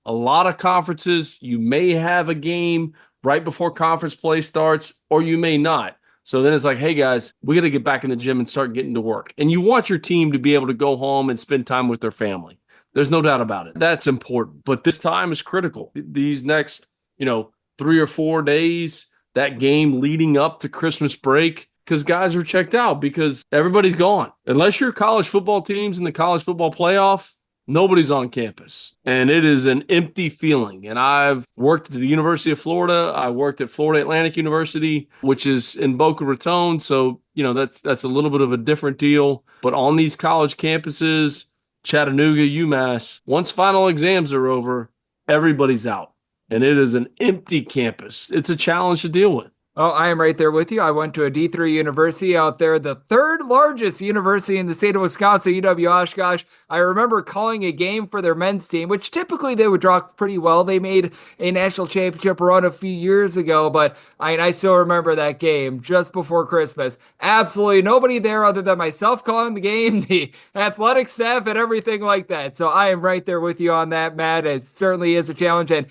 a lot of conferences, you may have a game right before conference play starts, or you may not. So then it's like, hey, guys, we got to get back in the gym and start getting to work. And you want your team to be able to go home and spend time with their family. There's no doubt about it. That's important. But this time is critical. These next, 3 or 4 days, that game leading up to Christmas break, because guys are checked out because everybody's gone. Unless your college football team's in the college football playoff, nobody's on campus. And it is an empty feeling. And I've worked at the University of Florida. I worked at Florida Atlantic University, which is in Boca Raton. So, that's a little bit of a different deal. But on these college campuses, Chattanooga, UMass, once final exams are over, everybody's out. And it is an empty campus. It's a challenge to deal with. Oh, I am right there with you. I went to a D3 university out there, the third largest university in the state of Wisconsin, UW-Oshkosh. I remember calling a game for their men's team, which typically they would draw pretty well. They made a national championship run a few years ago, but I still remember that game just before Christmas. Absolutely nobody there other than myself calling the game, the athletic staff, and everything like that. So I am right there with you on that, Matt. It certainly is a challenge, and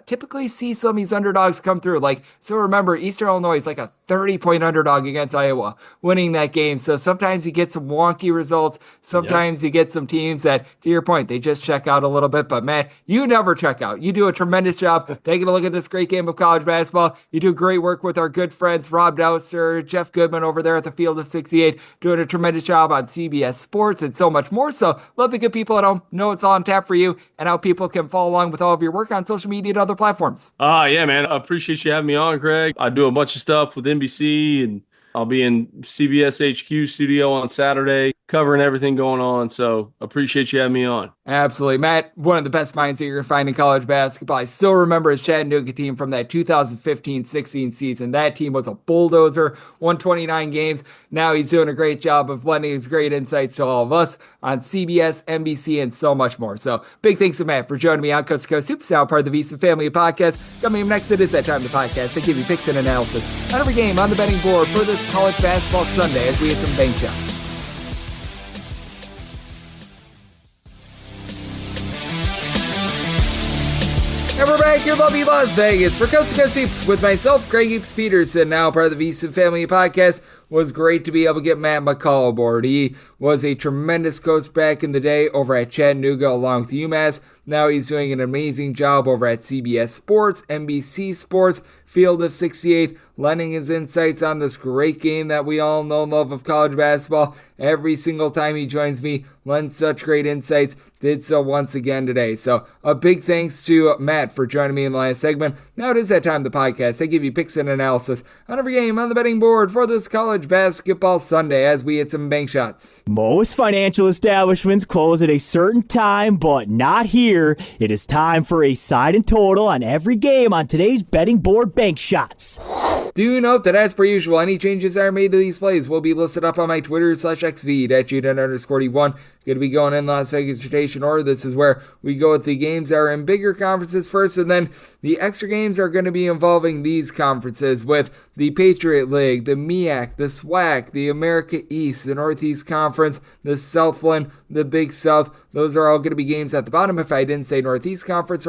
typically see some of these underdogs come through. So remember, Eastern Illinois is like a 30-point underdog against Iowa, winning that game. So sometimes you get some wonky results. Sometimes you get some teams that, to your point, they just check out a little bit. But, Matt, you never check out. You do a tremendous job taking a look at this great game of college basketball. You do great work with our good friends, Rob Douster, Jeff Goodman over there at the Field of 68, doing a tremendous job on CBS Sports and so much more. So love the good people at home. Know it's all on tap for you and how people can follow along with all of your work on social media and other platforms. Yeah, man. I appreciate you having me on, Greg. I do a bunch of stuff with NBC, and I'll be in CBS HQ studio on Saturday covering everything going on. So appreciate you having me on. Absolutely. Matt, one of the best minds that you're going to find in college basketball. I still remember his Chattanooga team from that 2015-16 season. That team was a bulldozer, won 29 games. Now he's doing a great job of lending his great insights to all of us on CBS, NBC, and so much more. So big thanks to Matt for joining me on Coast to Coast Hoops, now part of the VSiN family of podcasts. Coming up next, it is that time of the podcast to give you picks and analysis on every game on the betting board for this college basketball Sunday as we hit some bank shots. And we're back here in lovely Las Vegas for Coast to Coast Hoops with myself, Greg Hoops Peterson, now part of the VSiN family podcast. Was great to be able to get Matt McCall aboard. He was a tremendous coach back in the day over at Chattanooga along with UMass. Now he's doing an amazing job over at CBS Sports, NBC Sports, Field of 68, lending his insights on this great game that we all know and love of college basketball. Every single time he joins me, lends such great insights. Did so once again today. So a big thanks to Matt for joining me in the last segment. Now it is that time of the podcast. I give you picks and analysis on every game on the betting board for this college basketball Sunday as we hit some bank shots. Most financial establishments close at a certain time, but not here. It is time for a side and total on every game on today's betting board bank shots. Do note that as per usual, any changes that are made to these plays will be listed up on my Twitter /X feed at Juden_D1. going to be going in Las Vegas rotation order. This is where we go with the games that are in bigger conferences first, and then the extra games are going to be involving these conferences with the Patriot League, the MEAC, the SWAC, the America East, the Northeast Conference, the Southland, the Big South. Those are all going to be games at the bottom. If I didn't say Northeast Conference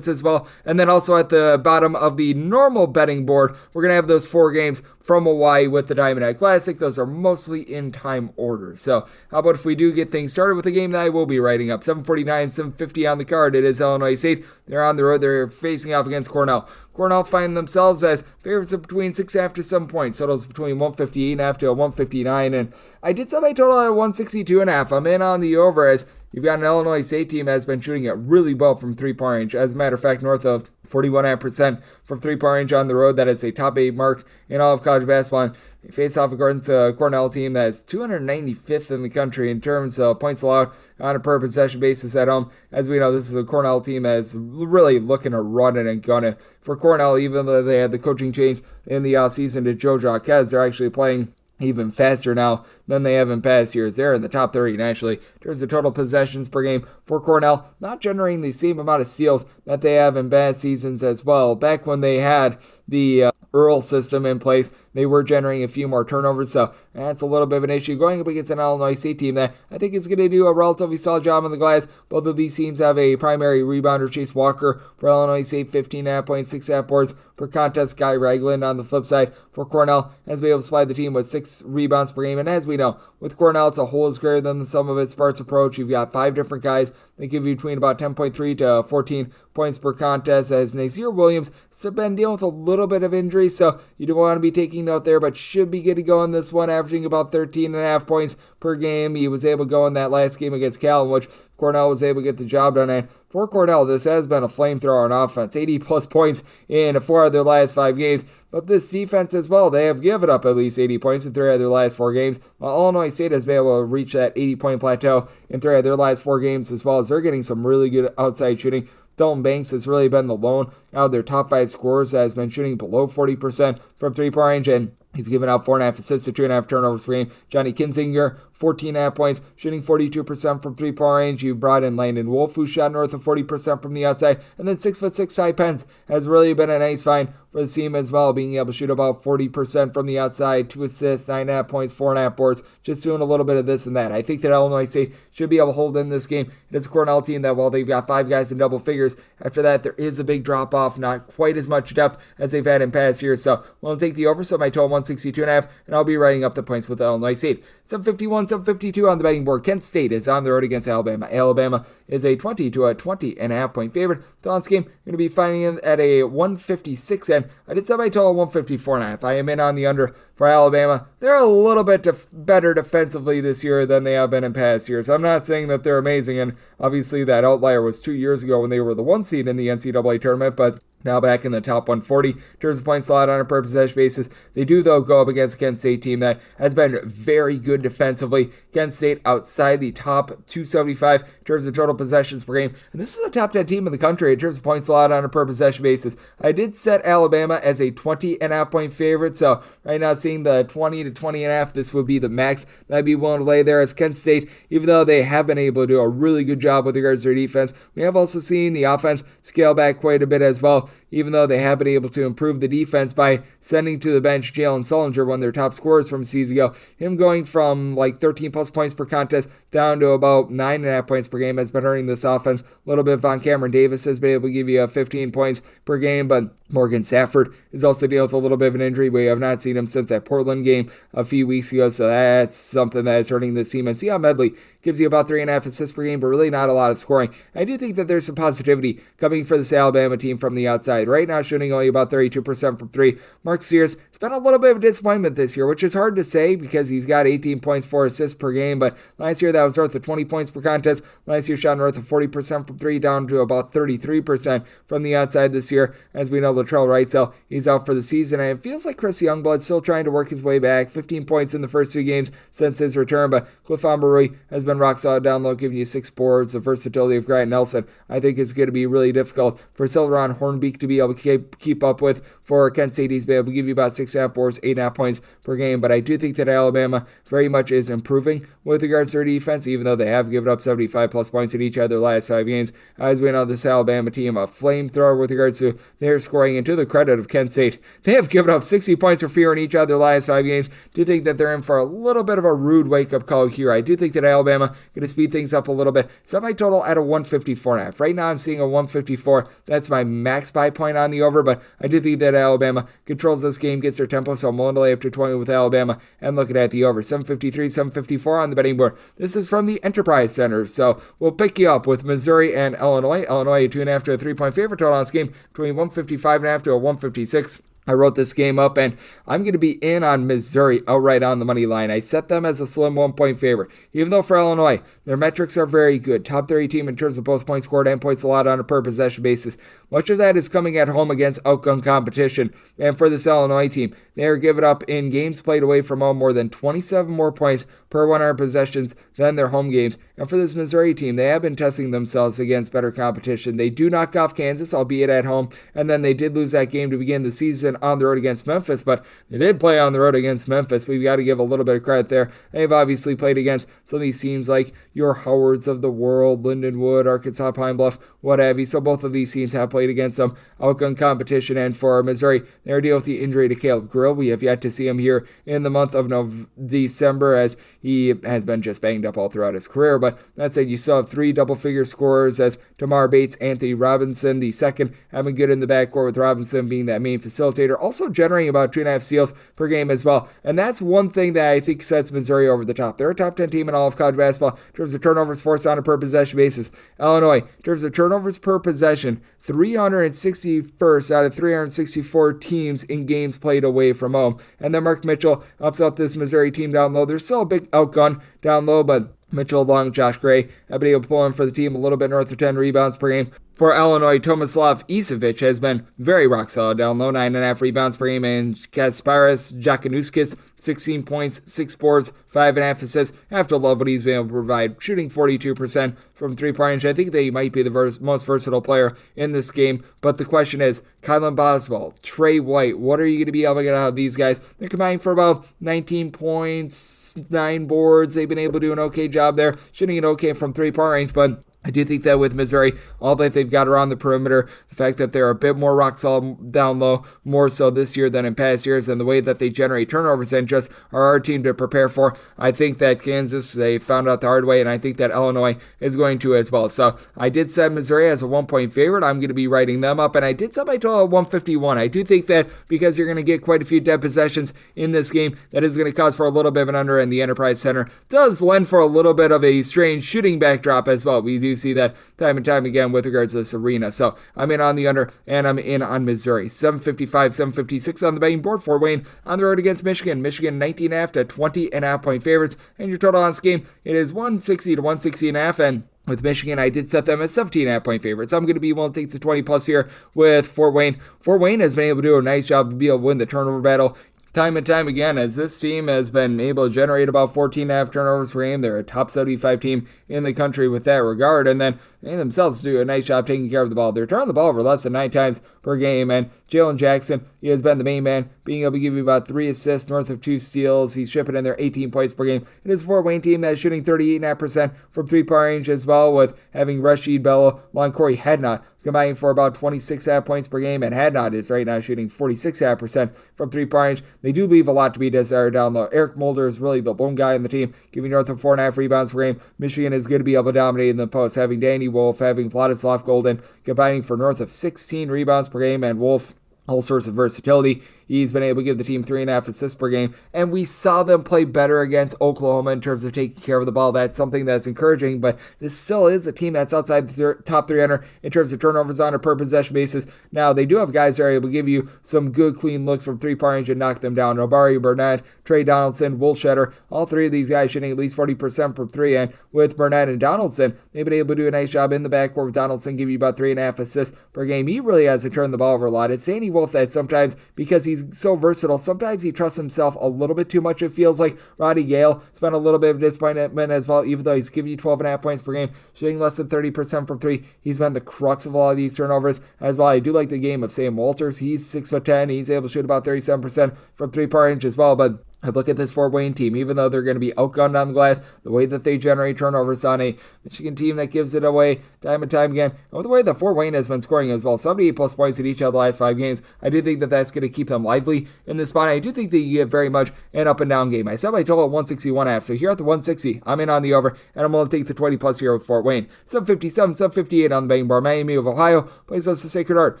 as well. And then also at the bottom of the normal betting board, we're going to have those 4 games from Hawaii with the Diamond Eye Classic. Those are mostly in time order. So how about if we do get things started with a game that I will be writing up? 7:49, 7:50 on the card. It is Illinois State. They're on the road. They're facing off against Cornell. Cornell find themselves as favorites of between 6.5 to 7 points. Totals between 158.5 to 159. And I did set my total at 162.5. I'm in on the over as you've got an Illinois State team that has been shooting it really well from three-point range. As a matter of fact, north of 41.5% from three-point range on the road. That is a top 8 mark in all of college basketball. And they face off against a Cornell team that is 295th in the country in terms of points allowed on a per possession basis at home. As we know, this is a Cornell team that is really looking to run it and gun it. For Cornell, even though they had the coaching change in the offseason to Joe Jacques, they're actually playing even faster now than they have in past years. They're in the top 30 nationally in terms of total possessions per game for Cornell, not generating the same amount of steals that they have in past seasons as well. Back when they had the Earl system in place, they were generating a few more turnovers, so that's a little bit of an issue going up against an Illinois State team that I think is going to do a relatively solid job on the glass. Both of these teams have a primary rebounder, Chase Walker, for Illinois State, 15.5 points, 6.5 boards per contest. Guy Ragland on the flip side for Cornell has been able to supply the team with 6 rebounds per game, and as we know, with Cornell, it's a whole is greater than the sum of its parts approach. You've got 5 different guys that give you between about 10.3 to 14 points per contest, as Nazir Williams has been dealing with a little bit of injury, so you don't want to be taking note there, but should be good to go in this one, averaging about 13.5 points per game. He was able to go in that last game against Cal, in which Cornell was able to get the job done. And for Cornell, this has been a flamethrower on offense. 80-plus points in 4 of their last 5 games. But this defense as well, they have given up at least 80 points in 3 of their last 4 games, while Illinois State has been able to reach that 80-point plateau in 3 of their last 4 games as well, as they're getting some really good outside shooting. Dalton Banks has really been the lone out of their top 5 scorers that has been shooting below 40% from three-point range, and he's given out 4.5 assists to 2.5 turnovers per game. Johnny Kinzinger, 14.5 points, shooting 42% from three-point range. You brought in Landon Wolf, who shot north of 40% from the outside, and then 6'6" Ty Pence has really been a nice find for the team as well, being able to shoot about 40% from the outside, 2 assists, 9.5 points, 4.5 boards, just doing a little bit of this and that. I think that Illinois State should be able to hold in this game. It is a Cornell team that, while they've got 5 guys in double figures, after that there is a big drop-off, not quite as much depth as they've had in past years. So we'll take the over, so my total 162.5, and I'll be writing up the points with Illinois State. 7:51, 7:52 on the betting board. Kent State is on the road against Alabama. Alabama is a 20 to a 20.5 point favorite. This game, you're going to be finding it at a 156, and I did set my total 154.5. I am in on the under for Alabama. They're a little bit better defensively this year than they have been in past years. I'm not saying that they're amazing, and obviously that outlier was 2 years ago when they were the 1 seed in the NCAA tournament, but now back in the top 140 in terms of points allowed on a per possession basis. They do, though, go up against a Kent State team that has been very good defensively. Kent State outside the top 275 in terms of total possessions per game. And this is a top 10 team in the country in terms of points allowed on a per possession basis. I did set Alabama as a 20.5 point favorite, so right now seeing the 20 to 20.5, this would be the max that I'd be willing to lay there, as Kent State, even though they have been able to do a really good job with regards to their defense, we have also seen the offense scale back quite a bit as well, even though they have been able to improve the defense by sending to the bench Jalen Sullinger, one of their top scorers from a season ago. Him going from like 13 plus points per contest down to about 9.5 points per game has been hurting this offense a little bit. Von Cameron Davis has been able to give you 15 points per game, but Morgan Safford is also dealing with a little bit of an injury. We have not seen him since that Portland game a few weeks ago, so that's something that is hurting this team. And Sion Medley gives you about 3.5 assists per game, but really not a lot of scoring. I do think that there's some positivity coming for this Alabama team from the outside. Right now, shooting only about 32% from 3. Mark Sears, it's been a little bit of a disappointment this year, which is hard to say because he's got 18 points, 4 assists per game, but last year that was north of 20 points per contest. Last year shot north of 40% from 3, down to about 33% from the outside this year. As we know, Latrell Wrightsell, he's out for the season, and it feels like Chris Youngblood's still trying to work his way back. 15 points in the first 2 games since his return, but Cliff Amberui has been rock solid down low, giving you 6 boards. The versatility of Grant Nelson, I think, is going to be really difficult for Celeron Hornbeak to be be able to keep up with. For Kent State, he's been able to give you about 6.5 boards, 8.5 points per game. But I do think that Alabama very much is improving with regards to their defense, even though they have given up 75-plus points in each of their last 5 games. As we know, this Alabama team, a flamethrower with regards to their scoring. And to the credit of Kent State, they have given up 60 points or fewer in each of their last 5 games. Do think that they're in for a little bit of a rude wake-up call here. I do think that Alabama going to speed things up a little bit. Set my total at a 154.5. Right now I'm seeing a 154. That's my max buy point on the over, but I do think that Alabama controls this game, gets their tempo, so I'm willing to lay up to 20 with Alabama and looking at the over. 753, 754 on the betting board. This is from the Enterprise Center, so we'll pick you up with Missouri and Illinois. Illinois a 2.5 to a 3-point favorite total on this game between 155.5 to a 156. I wrote this game up, and I'm going to be in on Missouri outright on the money line. I set them as a slim 1-point favorite. Even though for Illinois, their metrics are very good. Top 30 team in terms of both points scored and points allowed on a per possession basis. Much of that is coming at home against outgun competition. And for this Illinois team, they are giving up in games played away from home more than 27 more points per 100 possessions than their home games. And for this Missouri team, they have been testing themselves against better competition. They do knock off Kansas, albeit at home, and then they did lose that game to begin the season on the road against Memphis, but they did play on the road against Memphis. We've got to give a little bit of credit there. They've obviously played against some of these teams like your Howards of the world, Lindenwood, Arkansas Pine Bluff, what have you. So both of these teams have played against some outgun competition, and for Missouri, they're dealing with the injury to Caleb Grill. We have yet to see him here in the month of December, as he has been just banged up all throughout his career. But that said, you still have 3 double-figure scorers as Tamar Bates, Anthony Robinson, the second, having good in the backcourt with Robinson being that main facilitator, also generating about 2.5 steals per game as well. And that's one thing that I think sets Missouri over the top. They're a top 10 team in all of college basketball in terms of turnovers forced on a per possession basis. Illinois, in terms of turnovers per possession, 361st out of 364 teams in games played away from home. And then Mark Mitchell ups out this Missouri team down low. There's still a big outgun down low, but Mitchell along Josh Gray have been able to pull in for the team a little bit north of 10 rebounds per game. For Illinois, Tomislav Isevic has been very rock solid down low, 9.5 rebounds per game, and Kasparis Jakanuskis, 16 points, 6 boards, 5.5 assists. I have to love what he's been able to provide, shooting 42% from three-point range. I think that he might be the most versatile player in this game, but the question is, Kylan Boswell, Trey White, what are you going to be able to get out of these guys? They're combining for about 19 points, 9 boards. They've been able to do an okay job there, shooting it okay from three-point range, but I do think that with Missouri, all that they've got around the perimeter, the fact that they're a bit more rock solid down low, more so this year than in past years, and the way that they generate turnovers and just are our team to prepare for, I think that Kansas, they found out the hard way, and I think that Illinois is going to as well. So I did set Missouri as a 1-point favorite. I'm going to be writing them up, and I did set my total at 151. I do think that because you're going to get quite a few dead possessions in this game, that is going to cause for a little bit of an under, and the Enterprise Center does lend for a little bit of a strange shooting backdrop as well. We do see that time and time again with regards to this arena. So I'm in on the under, and I'm in on Missouri. 755, 756 on the betting board. Fort Wayne on the road against Michigan. Michigan 19.5 to 20.5 point favorites. And your total on this game, it is 160 to 160.5. And with Michigan, I did set them at 17.5 point favorites. I'm going to be willing to take the 20 plus here with Fort Wayne. Fort Wayne has been able to do a nice job to be able to win the turnover battle time and time again, as this team has been able to generate about 14.5 turnovers per game. They're a top 75 team in the country with that regard, and then they themselves do a nice job taking care of the ball. They're turning the ball over less than 9 times per game, and Jalen Jackson, he has been the main man, being able to give you about 3 assists, north of 2 steals. He's shipping in there 18 points per game. It is a Fort Wayne team that is shooting 38.5% from three-point range as well, with having Rashid Bello, along Corey Hadnot, combining for about 26.5 points per game, and Hadnot is right now shooting 46.5% from three-point range. They do leave a lot to be desired down low. Eric Mulder is really the lone guy on the team, giving north of 4.5 rebounds per game. Michigan is going to be able to dominate in the post, having Danny Wolf, having Vladislav Golden, combining for north of 16 rebounds per game, and Wolf, all sorts of versatility. He's been able to give the team 3.5 assists per game, and we saw them play better against Oklahoma in terms of taking care of the ball. That's something that's encouraging, but this still is a team that's outside the top 300 in terms of turnovers on a per possession basis. Now, they do have guys that are able to give you some good, clean looks from three-point range and knock them down. Obari Burnett, Trey Donaldson, Woolshetter, all three of these guys shooting at least 40% from three, and with Burnett and Donaldson, they've been able to do a nice job in the backcourt with Donaldson, give you about 3.5 assists per game. He really hasn't turned the ball over a lot. It's Danny Wolf that sometimes, because he's he's so versatile, sometimes he trusts himself a little bit too much, it feels like. Roddy Gale has been a little bit of a disappointment as well, even though he's giving you 12.5 points per game, shooting less than 30% from three. He's been the crux of all of these turnovers as well. I do like the game of Sam Walters. He's 6'10". He's able to shoot about 37% from three-point range as well, but I look at this Fort Wayne team, even though they're going to be outgunned on the glass, the way that they generate turnovers on a Michigan team that gives it away time and time again, and with the way that Fort Wayne has been scoring as well, 78-plus points in each of the last 5 games, I do think that that's going to keep them lively in this spot. I do think that you get very much an up-and-down game. I set my total at 161.5, so here at the 160, I'm in on the over, and I'm going to take the 20-plus here with Fort Wayne. 757, 758 on the betting board. Miami of Ohio plays us to Sacred Heart.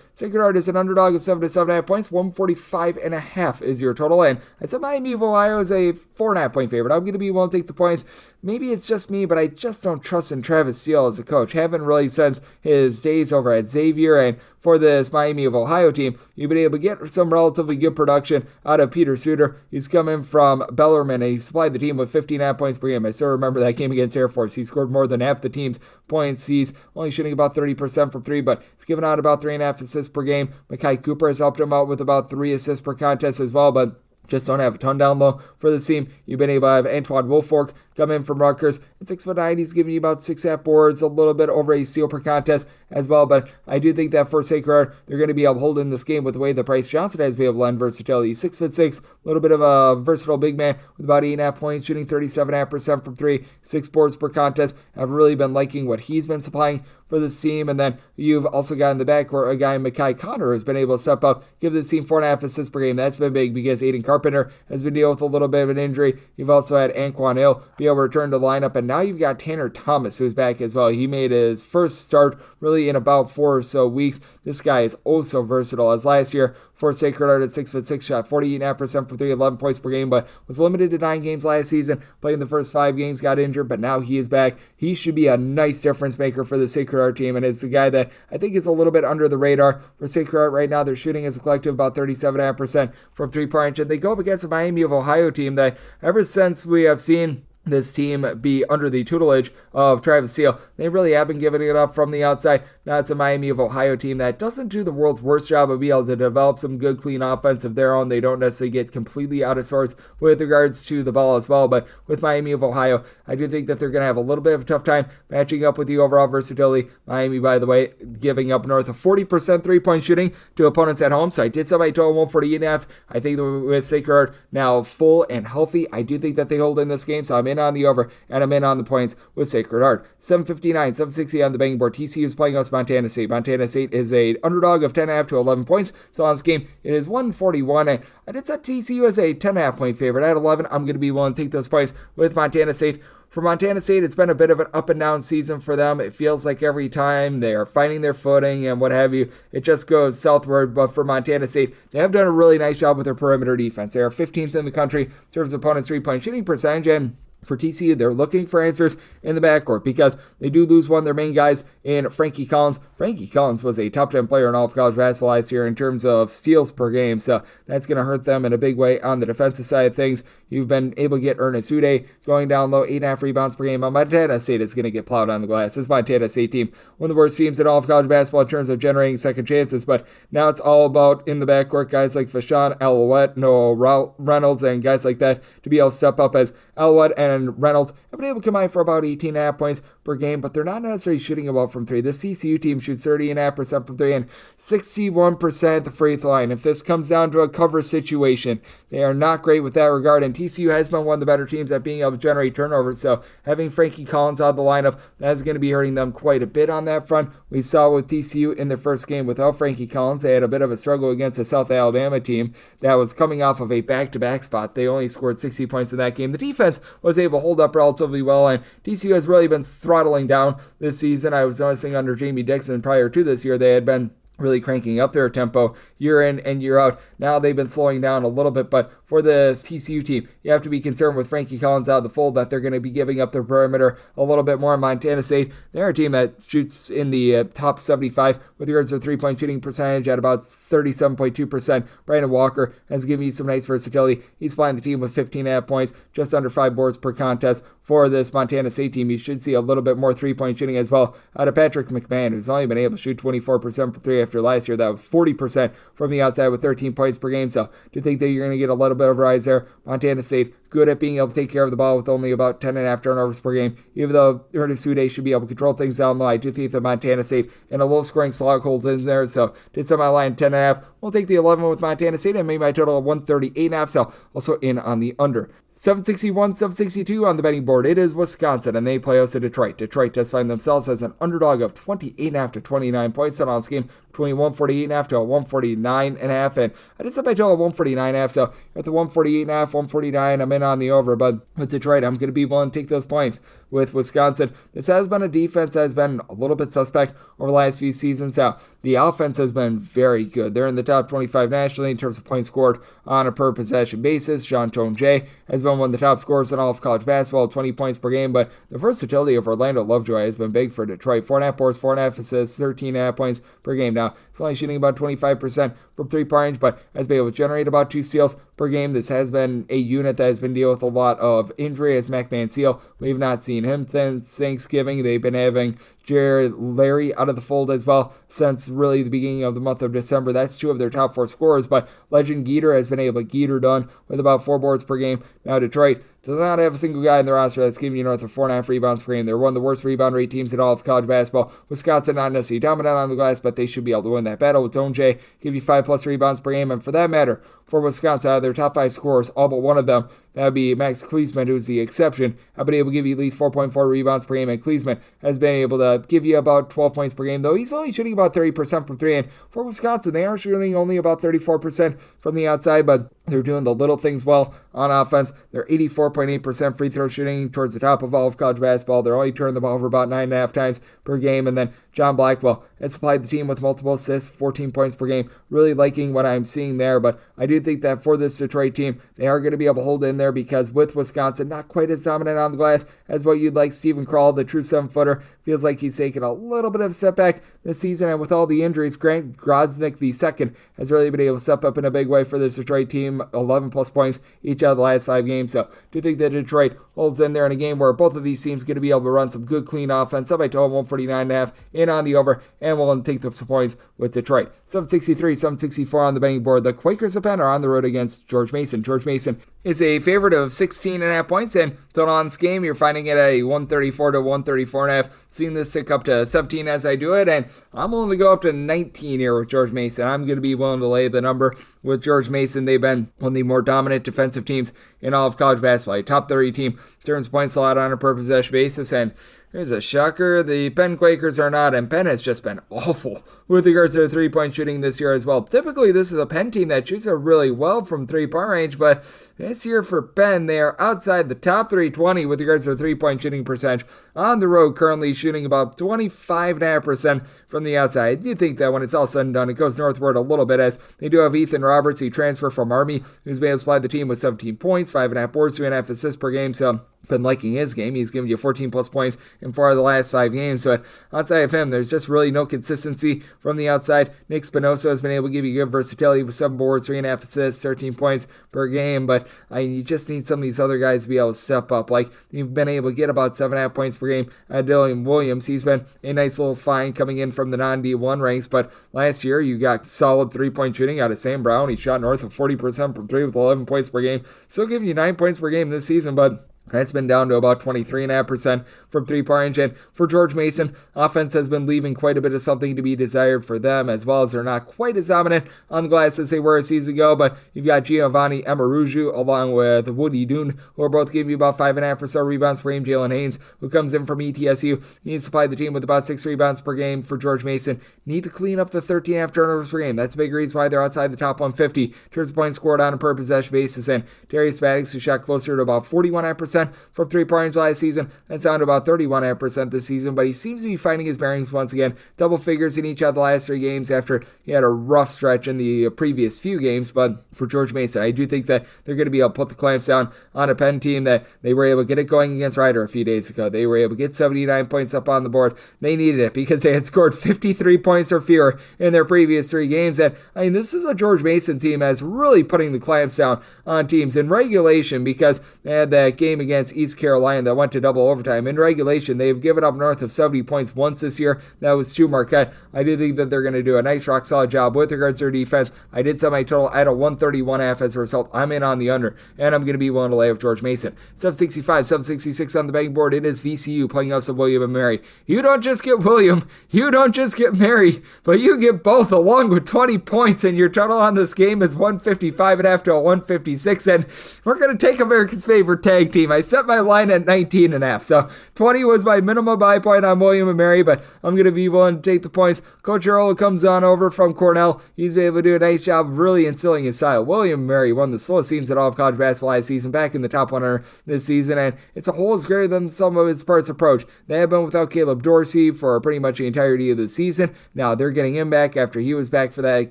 Sacred Heart is an underdog of 7 to 7.5 points, 145.5 is your total, and I said Miami of Ohio is a 4.5 point favorite. I'm going to be willing to take the points. Maybe it's just me, but I just don't trust in Travis Steele as a coach. Haven't really since his days over at Xavier, and for this Miami of Ohio team, you've been able to get some relatively good production out of Peter Suter. He's coming from Bellarmine, and he supplied the team with 15.5 points per game. I still remember that game against Air Force. He scored more than half the team's points. He's only shooting about 30% from three, but he's given out about 3.5 assists per game. Makai Cooper has helped him out with about 3 assists per contest as well, but just don't have a ton down low for the team. You've been able to have Antoine Woolfolk come in from Rutgers. At 6'9", he's giving you about 6.5 boards, a little bit over a steal per contest as well. But I do think that for Sacred Heart, they're going to be able to hold in this game with the way that Bryce Johnson has been able to lend versatility. 6'6", a little bit of a versatile big man with about 8.5 points, shooting 37.5% from three, 6 boards per contest. I've really been liking what he's been supplying for this team. And then you've also got in the back where a guy, Makai Connor, has been able to step up, give this team 4.5 assists per game. That's been big because Aiden Carpenter has been dealing with a little bit of an injury. You've also had Anquan Hill be able to return to the lineup, and now you've got Tanner Thomas, who's back as well. He made his first start really in about 4 or so weeks. This guy is oh so versatile, as last year for Sacred Heart at 6'6", shot 48.5% from three, 11 points per game, but was limited to 9 games last season. Playing the first 5 games, got injured, but now he is back. He should be a nice difference maker for the Sacred Heart team, and it's a guy that I think is a little bit under the radar for Sacred Heart right now. They're shooting as a collective about 37.5% from three-point range, and they go up against a Miami of Ohio team that ever since we have seen this team be under the tutelage of Travis Steele, they really have been giving it up from the outside. Now it's a Miami of Ohio team that doesn't do the world's worst job of being able to develop some good, clean offense of their own. They don't necessarily get completely out of sorts with regards to the ball as well, but with Miami of Ohio, I do think that they're going to have a little bit of a tough time matching up with the overall versatility. Miami, by the way, giving up north of 40% three-point shooting to opponents at home, so I did set my total 148.5. I think that with Sacred Heart now full and healthy, I do think that they hold in this game, so I'm in on the over, and I'm in on the points with Sacred Heart. 759, 760 on the betting board. TCU is playing us Montana State. Montana State is a underdog of 10.5 to 11 points. So on this game, it is 141. And I did set TCU as a 10.5 point favorite. At 11, I'm going to be willing to take those points with Montana State. For Montana State, it's been a bit of an up and down season for them. It feels like every time they are finding their footing and what have you, it just goes southward. But for Montana State, they have done a really nice job with their perimeter defense. They are 15th in the country in terms of opponents' three-point shooting percentage, and for TCU, they're looking for answers in the backcourt because they do lose one of their main guys in Frankie Collins. Frankie Collins was a top 10 player in all of college basketball last year in terms of steals per game, so that's going to hurt them in a big way on the defensive side of things. You've been able to get Ernest Uday going down low, 8.5 rebounds per game. Montana State is going to get plowed on the glass. This Montana State team, one of the worst teams in all of college basketball in terms of generating second chances, but now it's all about in the backcourt, guys like Fashawn Alouette, Noah Reynolds, and guys like that to be able to step up, as Alouette and Reynolds have been able to combine for about 18.5 points per game, but they're not necessarily shooting well from three. This TCU team shoots 30.5% from three and 61% at the free throw line. If this comes down to a cover situation, they are not great with that regard, and TCU has been one of the better teams at being able to generate turnovers, so having Frankie Collins out of the lineup, that is going to be hurting them quite a bit on that front. We saw with TCU in their first game without Frankie Collins, they had a bit of a struggle against a South Alabama team that was coming off of a back-to-back spot. They only scored 60 points in that game. The defense was able to hold up relatively well, and TCU has really been throttling down this season. I was noticing under Jamie Dixon prior to this year, they had been really cranking up their tempo year in and year out. Now they've been slowing down a little bit, but for the TCU team, you have to be concerned with Frankie Collins out of the fold that they're going to be giving up their perimeter a little bit more. Montana State, they're a team that shoots in the top 75 with regards to three-point shooting percentage at about 37.2%. Brandon Walker has given you some nice versatility. He's flying the team with 15.5 points, just under 5 boards per contest. For this Montana State team, you should see a little bit more three-point shooting as well out of Patrick McMahon, who's only been able to shoot 24% from three after last year. That was 40% from the outside with 13 points per game. So do you think that you're going to get a little bit of a rise there? Montana State, good at being able to take care of the ball with only about 10.5 turnovers per game. Even though Ernest Uday should be able to control things down low, I do think that Montana State in a low-scoring slog holds in there. So did some line 10.5. We'll take the 11 with Montana State and made my total of 138.5. So also in on the under. 761, 762 on the betting board. It is Wisconsin, and they play us at Detroit. Detroit does find themselves as an underdog of 28.5 to 29 points. So on this game between 148.5 to 149.5, and I did set my total of 149.5. So at the 148.5, 149, I'm in on the over. But with Detroit, I'm going to be willing to take those points. With Wisconsin, this has been a defense that has been a little bit suspect over the last few seasons. Now, the offense has been very good. They're in the top 25 nationally in terms of points scored on a per possession basis. Jean Tonje has been one of the top scorers in all of college basketball, 20 points per game. But the versatility of Orlando Lovejoy has been big for Detroit. 4.5 boards, 4.5 assists, 13.5 points per game. Now, it's only shooting about 25% from three-point range, but has been able to generate about 2 steals per game. This has been a unit that has been dealing with a lot of injury as Mac Mansell. We've not seen him since Thanksgiving. They've been having Jared Larry out of the fold as well since really the beginning of the month of December. That's 2 of their top 4 scorers, but Legend Geeter has been able to Geeter done with about 4 boards per game. Now Detroit does not have a single guy in the roster that's giving you north of 4.5 rebounds per game. They're one of the worst rebound rate teams in all of college basketball. Wisconsin not necessarily dominant on the glass, but they should be able to win that battle with Tonje, give you 5+ rebounds per game. And for that matter, for Wisconsin, out of their top 5 scorers, all but one of them, that would be Max Kleesman, who's the exception, have been able to give you at least 4.4 rebounds per game, and Kleesman has been able to give you about 12 points per game, though he's only shooting about 30% from 3, and for Wisconsin, they are shooting only about 34% from the outside, but they're doing the little things well on offense. They're 84.8% free throw shooting towards the top of all of college basketball. They're only turning the ball over about 9.5 times per game, and then John Blackwell has supplied the team with multiple assists, 14 points per game. Really liking what I'm seeing there, but I do think that for this Detroit team, they are going to be able to hold in there because with Wisconsin, not quite as dominant on the glass as what you'd like. Stephen Kral, the true 7-footer, feels like he's taken a little bit of a setback this season, and with all the injuries, Grant Grodznik II has really been able to step up in a big way for this Detroit team, 11+ points each out of the last 5 games. So do you think that Detroit holds in there in a game where both of these teams are going to be able to run some good, clean offense? Up by total 149.5 in on the over, and we'll take the points with Detroit. 763, 764 on the betting board. The Quakers of Penn are on the road against George Mason. George Mason is a favorite of 16.5 points, and total on this game, you're finding it at a 134 to 134.5. Seeing this tick up to 17 as I do it, and I'm willing to go up to 19 here with George Mason. I'm going to be willing to lay the number with George Mason. They've been one of the more dominant defensive teams in all of college basketball. A top 30 team turns points allowed on a per possession basis, and here's a shocker. The Penn Quakers are not, and Penn has just been awful with regards to their three-point shooting this year as well. Typically, this is a Penn team that shoots really well from three-point range, but this year for Penn, they are outside the top 320 with regards to their three-point shooting percentage. On the road, currently shooting about 25.5% from the outside. I do think that when it's all said and done, it goes northward a little bit, as they do have Ethan Roberts, he transferred from Army, who's been able to supply the team with 17 points, 5.5 boards, 3.5 assists per game, so been liking his game. He's given you 14+ points in 4 of the last 5 games. But outside of him, there's just really no consistency from the outside. Nick Spinoza has been able to give you good versatility with 7 boards, 3.5 assists, 13 points per game. But you just need some of these other guys to be able to step up. Like, you've been able to get about 7.5 points per game at Dylan Williams. He's been a nice little find coming in from the non-D1 ranks. But last year, you got solid 3-point shooting out of Sam Brown. He shot north of 40% from 3 with 11 points per game. Still giving you 9 points per game this season, but that's been down to about 23.5% from 3-point range. And for George Mason, offense has been leaving quite a bit of something to be desired for them, as well as they're not quite as dominant on the glass as they were a season ago. But you've got Giovanni Amaruju along with Woody Dune, who are both giving you about 5.5 or so rebounds per game. Jalen Haynes, who comes in from ETSU, needs to supply the team with about 6 rebounds per game. For George Mason, need to clean up the 13.5 turnovers per game. That's a big reason why they're outside the top 150 in terms of points scored on a per possession basis. And Darius Maddox, who shot closer to about 41.5% 34% from three-point range last season. That's down to about 31.5% this season, but he seems to be finding his bearings once again. Double figures in each of the last 3 games after he had a rough stretch in the previous few games. But for George Mason, I do think that they're going to be able to put the clamps down on a Penn team that they were able to get it going against Rider a few days ago. They were able to get 79 points up on the board. They needed it because they had scored 53 points or fewer in their previous 3 games. And I mean, this is a George Mason team that's really putting the clamps down on teams in regulation, because they had that game against East Carolina that went to double overtime. In regulation, they've given up north of 70 points once this year. That was to Marquette. I do think that they're going to do a nice rock solid job with regards to their defense. I did set my total at a 131.5 as a result. I'm in on the under, and I'm going to be willing to lay with George Mason. 765, 766 on the betting board. It is VCU playing us of William and Mary. You don't just get William, you don't just get Mary, but you get both along with 20 points, and your total on this game is 155.5 to a 156, and we're going to take America's favorite tag team. I set my line at 19.5, so 20 was my minimum buy point on William and Mary, but I'm going to be willing to take the points. Coach Earl comes on over from Cornell. He's been able to do a nice job of really instilling his style. William and Mary, one of the slowest teams in all of college basketball last season, back in the top 100 this season, and it's a whole is greater than some of its parts approach. They have been without Caleb Dorsey for pretty much the entirety of the season. Now they're getting him back after he was back for that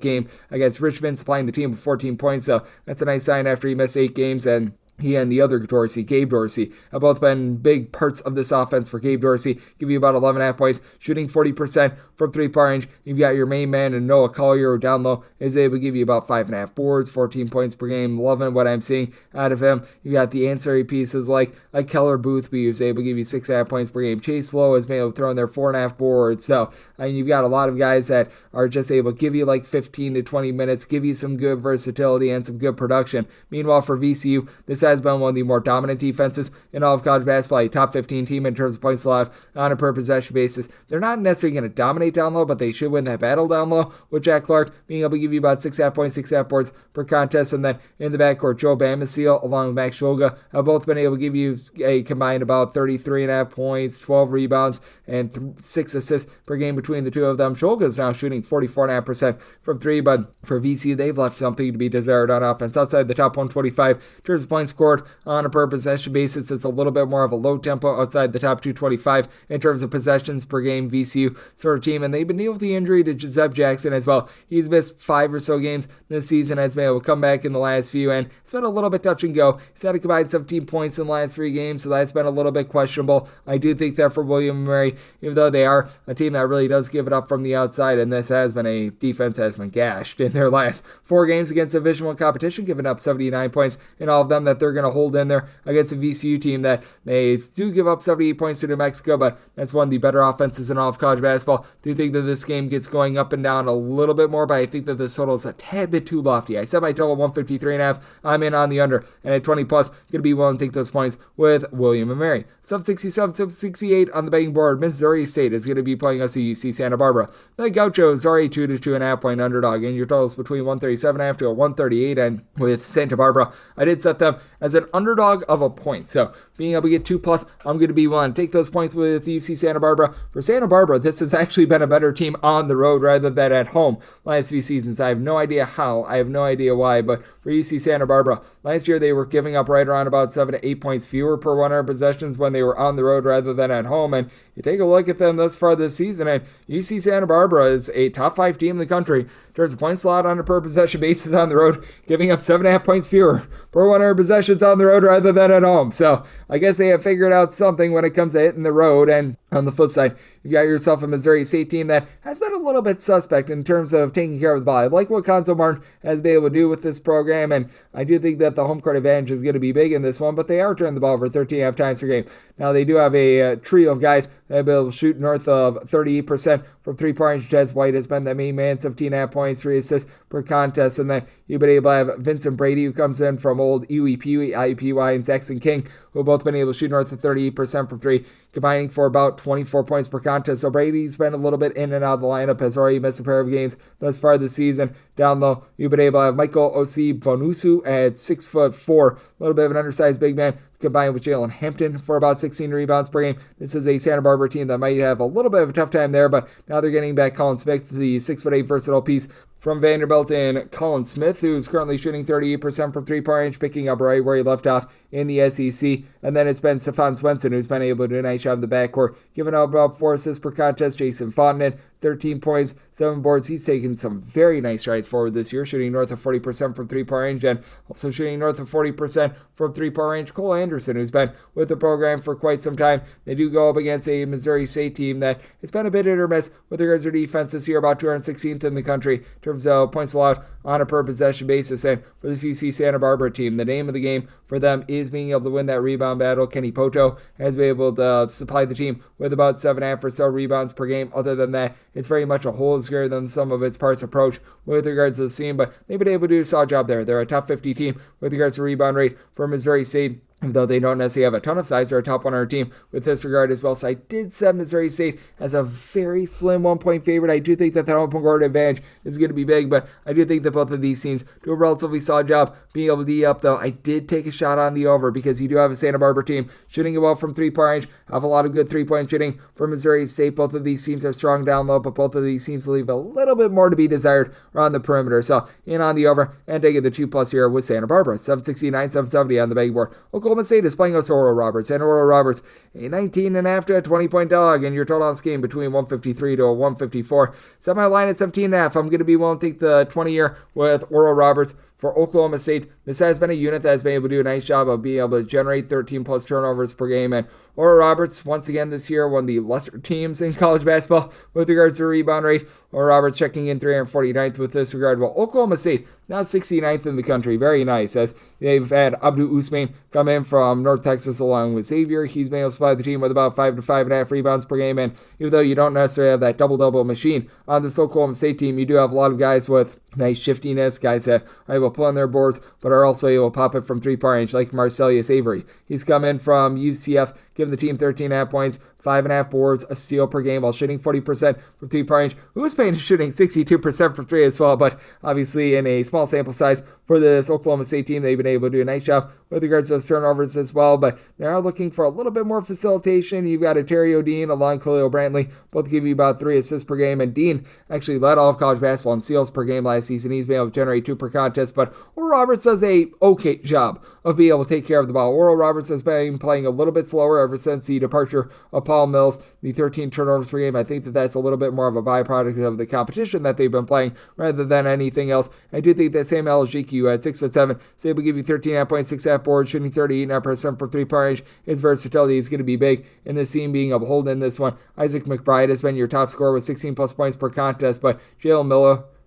game against Richmond, supplying the team with 14 points, so that's a nice sign after he missed 8 games. And he and the other Dorsey, Gabe Dorsey, have both been big parts of this offense for Gabe Dorsey. Give you about 11.5 points, shooting 40% from three-point range. You've got your main man and Noah Collier, who down low is able to give you about 5.5 boards, 14 points per game. Loving what I'm seeing out of him. You've got the ancillary pieces like Keller Boothby, who's able to give you 6.5 points per game. Chase Lowe has been able to throw in their 4.5 boards. So, I mean, you've got a lot of guys that are just able to give you like 15 to 20 minutes, give you some good versatility and some good production. Meanwhile, for VCU, this has been one of the more dominant defenses in all of college basketball, a top 15 team in terms of points allowed on a per possession basis. They're not necessarily going to dominate down low, but they should win that battle down low, with Jack Clark being able to give you about 6.5 points, 6.5 boards per contest. And then in the backcourt, Joe Bamasiel along with Max Shulga have both been able to give you a combined about 33.5 points, 12 rebounds, and 6 assists per game between the two of them. Shulga is now shooting 44.5% from 3, but for VCU, they've left something to be desired on offense. Outside the top 125 in terms of points scored on a per possession basis, it's a little bit more of a low tempo outside the top 225 in terms of possessions per game. VCU sort of team, and they've been dealing with the injury to Zeb Jackson as well. He's missed 5 or so games this season, has been able to come back in the last few, and it's been a little bit touch and go. He's had a combined 17 points in the last 3 games, so that's been a little bit questionable. I do think that for William and Mary, even though they are a team that really does give it up from the outside, and this has been a defense that has been gashed in their last 4 games against Division I competition, giving up 79 points in all of them, that they're going to hold in there against a VCU team that they do give up 78 points to New Mexico, but that's one of the better offenses in all of college basketball. Do think that this game gets going up and down a little bit more, but I think that this total is a tad bit too lofty. I set my total 153.5. I'm in on the under, and at 20 plus, going to be willing to take those points with William and Mary. 767, 768 on the betting board. Missouri State is going to be playing us at UC Santa Barbara. The Gauchos are a 2 to 2.5 point underdog, and your total is between 137.5 to a 138. And with Santa Barbara, I did set them as an underdog of a point. So being able to get 2 plus, I'm going to be willing to take those points with UC Santa Barbara. For Santa Barbara, this has actually been a better team on the road rather than at home last few seasons. I have no idea how. I have no idea why, but for UC Santa Barbara, last year they were giving up right around about 7 to 8 points fewer per 100 possessions when they were on the road rather than at home. And you take a look at them thus far this season, and UC Santa Barbara is a top 5 team in the country in terms of points allowed on a per possession basis on the road, giving up 7.5 points fewer per 100 possessions on the road rather than at home. So I guess they have figured out something when it comes to hitting the road. And on the flip side, you've got yourself a Missouri State team that has been a little bit suspect in terms of taking care of the ball. I like what Conzo Martin has been able to do with this program, and I do think that the home court advantage is going to be big in this one, but they are turning the ball over 13.5 times per game. Now, they do have a trio of guys that have been able to shoot north of 38% from 3-point range. Jez White has been the main man, 17.5 points, 3 assists per contest, and then you've been able to have Vincent Brady, who comes in from old UEP, IUPUI, and Saxon King, who have both been able to shoot north of 38% from 3, combining for about 24 points per contest. So Brady's been a little bit in and out of the lineup, has already missed a pair of games thus far this season. Down low, you've been able to have Michael Osi Bonusu at 6'4", a little bit of an undersized big man, combined with Jalen Hampton for about 16 rebounds per game. This is a Santa Barbara team that might have a little bit of a tough time there, but now they're getting back Colin Smith, the 6'8" versatile piece from Vanderbilt, and Colin Smith, who's currently shooting 38% from 3-point range, picking up right where he left off in the SEC. And then it's been Stephon Swenson who's been able to do a nice job in the backcourt, giving up about 4 assists per contest. Jason Fontenot, 13 points, 7 boards. He's taken some very nice strides forward this year, shooting north of 40% from three-point range and also shooting north of 40% from three-point range. Cole Anderson, who's been with the program for quite some time. They do go up against a Missouri State team that it's been a bit hit or miss with regards to their defense this year, about 216th in the country in terms of points allowed on a per possession basis. And for this UC Santa Barbara team, the name of the game for them is being able to win that rebound battle. Kenny Poto has been able to supply the team with about 7.5 or so rebounds per game. Other than that, it's very much a whole greater than some of its parts approach with regards to the team, but they've been able to do a solid job there. They're a top 50 team with regards to rebound rate for Missouri State. Though they don't necessarily have a ton of size, they're a top 100 team with this regard as well. So I did set Missouri State as a very slim 1-point favorite. I do think that home court advantage is going to be big, but I do think that both of these teams do a relatively solid job being able to D up, though. I did take a shot on the over because you do have a Santa Barbara team shooting well from three-point range, have a lot of good three-point shooting for Missouri State. Both of these teams have strong down low, but both of these teams leave a little bit more to be desired around the perimeter. So in on the over and taking the 2+ here with Santa Barbara. 769, 770 on the betting board. Oklahoma State is playing us Oral Roberts, and Oral Roberts a 19.5 to a 20-point dog, and your total on this game between 153 to a 154. Set my line at 17.5. I'm going to be willing to take the 20 here with Oral Roberts. For Oklahoma State, this has been a unit that has been able to do a nice job of being able to generate 13 plus turnovers per game. And Oral Roberts, once again this year, one of the lesser teams in college basketball with regards to rebound rate. Oral Roberts checking in 349th with this regard. Well, Oklahoma State now 69th in the country. Very nice, as they've had Abdu Usman come in from North Texas along with Xavier. He's been able to supply the team with about 5 to 5.5 rebounds per game. And even though you don't necessarily have that double-double machine on this Oklahoma State team, you do have a lot of guys with nice shiftiness, guys that are able to pull on their boards, but are also able to pop it from three-point range, like Marcellus Avery. He's come in from UCF, giving the team 13.5 points, 5.5 boards, a steal per game while shooting 40% from three-point range. Usman is shooting 62% from three as well, but obviously in a small sample size for this Oklahoma State team, they've been able to do a nice job with regards to those turnovers as well, but they are looking for a little bit more facilitation. You've got a Terry O'Dean along Khalil Brantley, both give you about 3 assists per game, and Dean actually led all of college basketball in steals per game last season. He's been able to generate 2 per contest, but Oral Roberts does a okay job of being able to take care of the ball. Oral Roberts has been playing a little bit slower ever since the departure of Paul Mills, the 13 turnovers per game. I think that that's a little bit more of a byproduct of the competition that they've been playing rather than anything else. I do think that Sam Elajiku at 6'7" is able to give you 13.5 points, 6.5 boards, shooting 38.5% from three-point range. His versatility is going to be big in this team being able to hold in this one. Isaac McBride has been your top scorer with 16 plus points per contest, but Jalen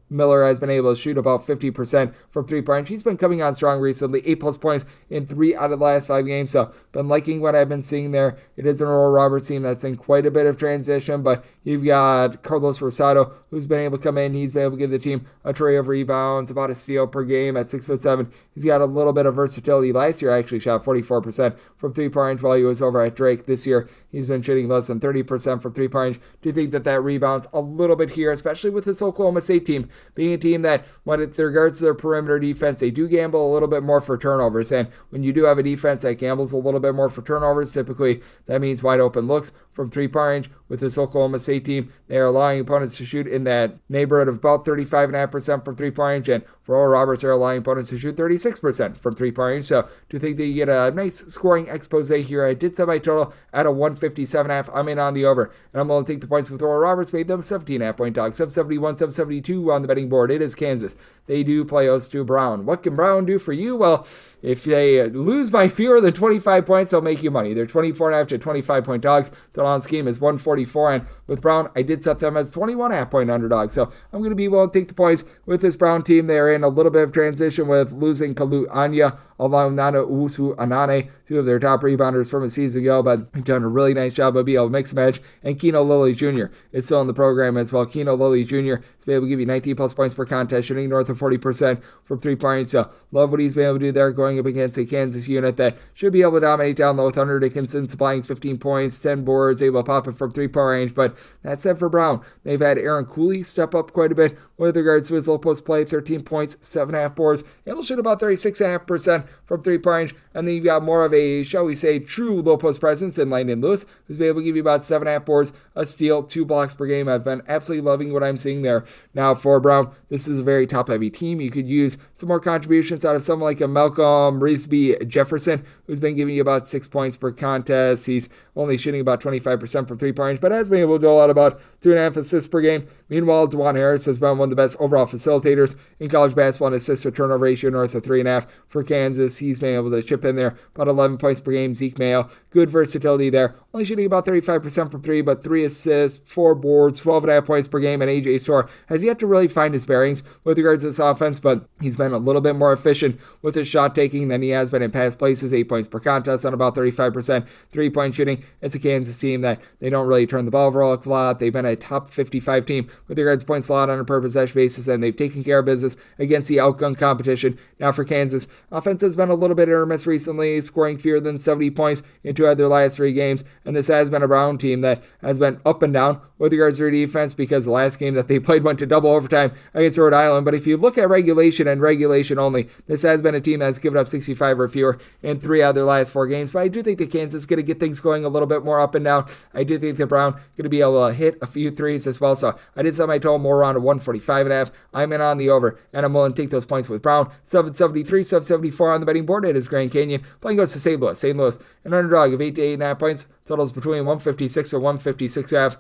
Miller has been able to shoot about 50% from three-point. He's been coming on strong recently, 8 plus points in 3 out of the last 5 games, so been liking what I've been seeing there. It is an Oral Roberts team that's in quite a bit of transition, but you've got Carlos Rosado, who's been able to come in. He's been able to give the team a tray of rebounds, about a steal per game at 6'7". He's got a little bit of versatility. Last year, I actually shot 44% from three-point range while he was over at Drake. This year, he's been shooting less than 30% from three-point range. Do you think that rebounds a little bit here, especially with this Oklahoma State team being a team that, when it regards to their perimeter defense, they do gamble a little bit more for turnovers. And when you do have a defense that gambles a little bit more for turnovers, typically that means wide open looks from three-point range. With this Oklahoma State team, they are allowing opponents to shoot in that neighborhood of about 35.5% from three-point range, and for Oral Roberts, they're allowing opponents to shoot 36% from three-point range. So, do you think that you get a nice scoring expose here? I did set my total at a 157.5. I'm in on the over, and I'm going to take the points with Oral Roberts. Made them 17.5-point dogs, 771, 772 on the betting board. It is Kansas. They do play host to Brown. What can Brown do for you? Well, if they lose by fewer than 25 points, they'll make you money. They're 24.5 to 25-point dogs. The on scheme is 144, and with Brown, I did set them as 21.5-point underdogs. So I'm going to be willing to take the points with this Brown team. They are in a little bit of transition with losing Kalu Anya, along with Nana Usu Anane, 2 of their top rebounders from a season ago, but they've done a really nice job of being able to mix and match. And Keno Lilly Jr. is still in the program as well. Keno Lilly Jr. is able to give you 19 plus points per contest, shooting north of 40% from three-point. So love what he's been able to do there, going up against a Kansas unit that should be able to dominate down low with Hunter Dickinson supplying 15 points, 10 boards, able to pop it from three-point range. But that said, for Brown, they've had Aaron Cooley step up quite a bit with regards to his low post play, 13 points, 7.5 boards, able to shoot about 36.5% from three-point range. And then you've got more of a, shall we say, true low post presence in Landon Lewis, who's been able to give you about 7.5 boards, a steal, 2 blocks per game. I've been absolutely loving what I'm seeing there. Now for Brown, this is a very top-heavy team. You could use some more contributions out of someone like a Malcolm Risby Jefferson, who's been giving you about 6 points per contest. He's only shooting about 25% from three-point range, but has been able to do a lot, about 2.5 assists per game. Meanwhile, DeJuan Harris has been one of the best overall facilitators in college basketball, and assist to turnover ratio north of 3.5 for Kansas. He's been able to chip in there about 11 points per game. Zeke Mayo, good versatility there. Only shooting about 35% from three, but 3 assists, 4 boards, 12.5 points per game. And AJ Storr has yet to really find his bearings with regards to this offense, but he's been a little bit more efficient with his shot taking than he has been in past places. 8 points per contest on about 35% three-point shooting. It's a Kansas team that they don't really turn the ball over a lot. They've been a top 55 team with regards to points allowed on a per possession basis, and they've taken care of business against the outgunned competition. Now for Kansas, offense has been a little bit hit or miss recently, scoring fewer than 70 points in 2 of their last 3 games, and this has been a Brown team that has been up and down with regards to their defense, because the last game that they played went to double overtime against Rhode Island. But if you look at regulation and regulation only, this has been a team that's given up 65 or fewer in 3 out of their last 4 games. But I do think that Kansas is going to get things going a little bit more up and down. I do think that Brown going to be able to hit a few threes as well. So I did set my total more around a 145.5. I'm in on the over, and I'm willing to take those points with Brown. 773, 774 on the betting board. It is Grand Canyon. Playing goes to St. Louis. St. Louis, an underdog of 8 to 8.5 points. Totals between 156 and 156.5.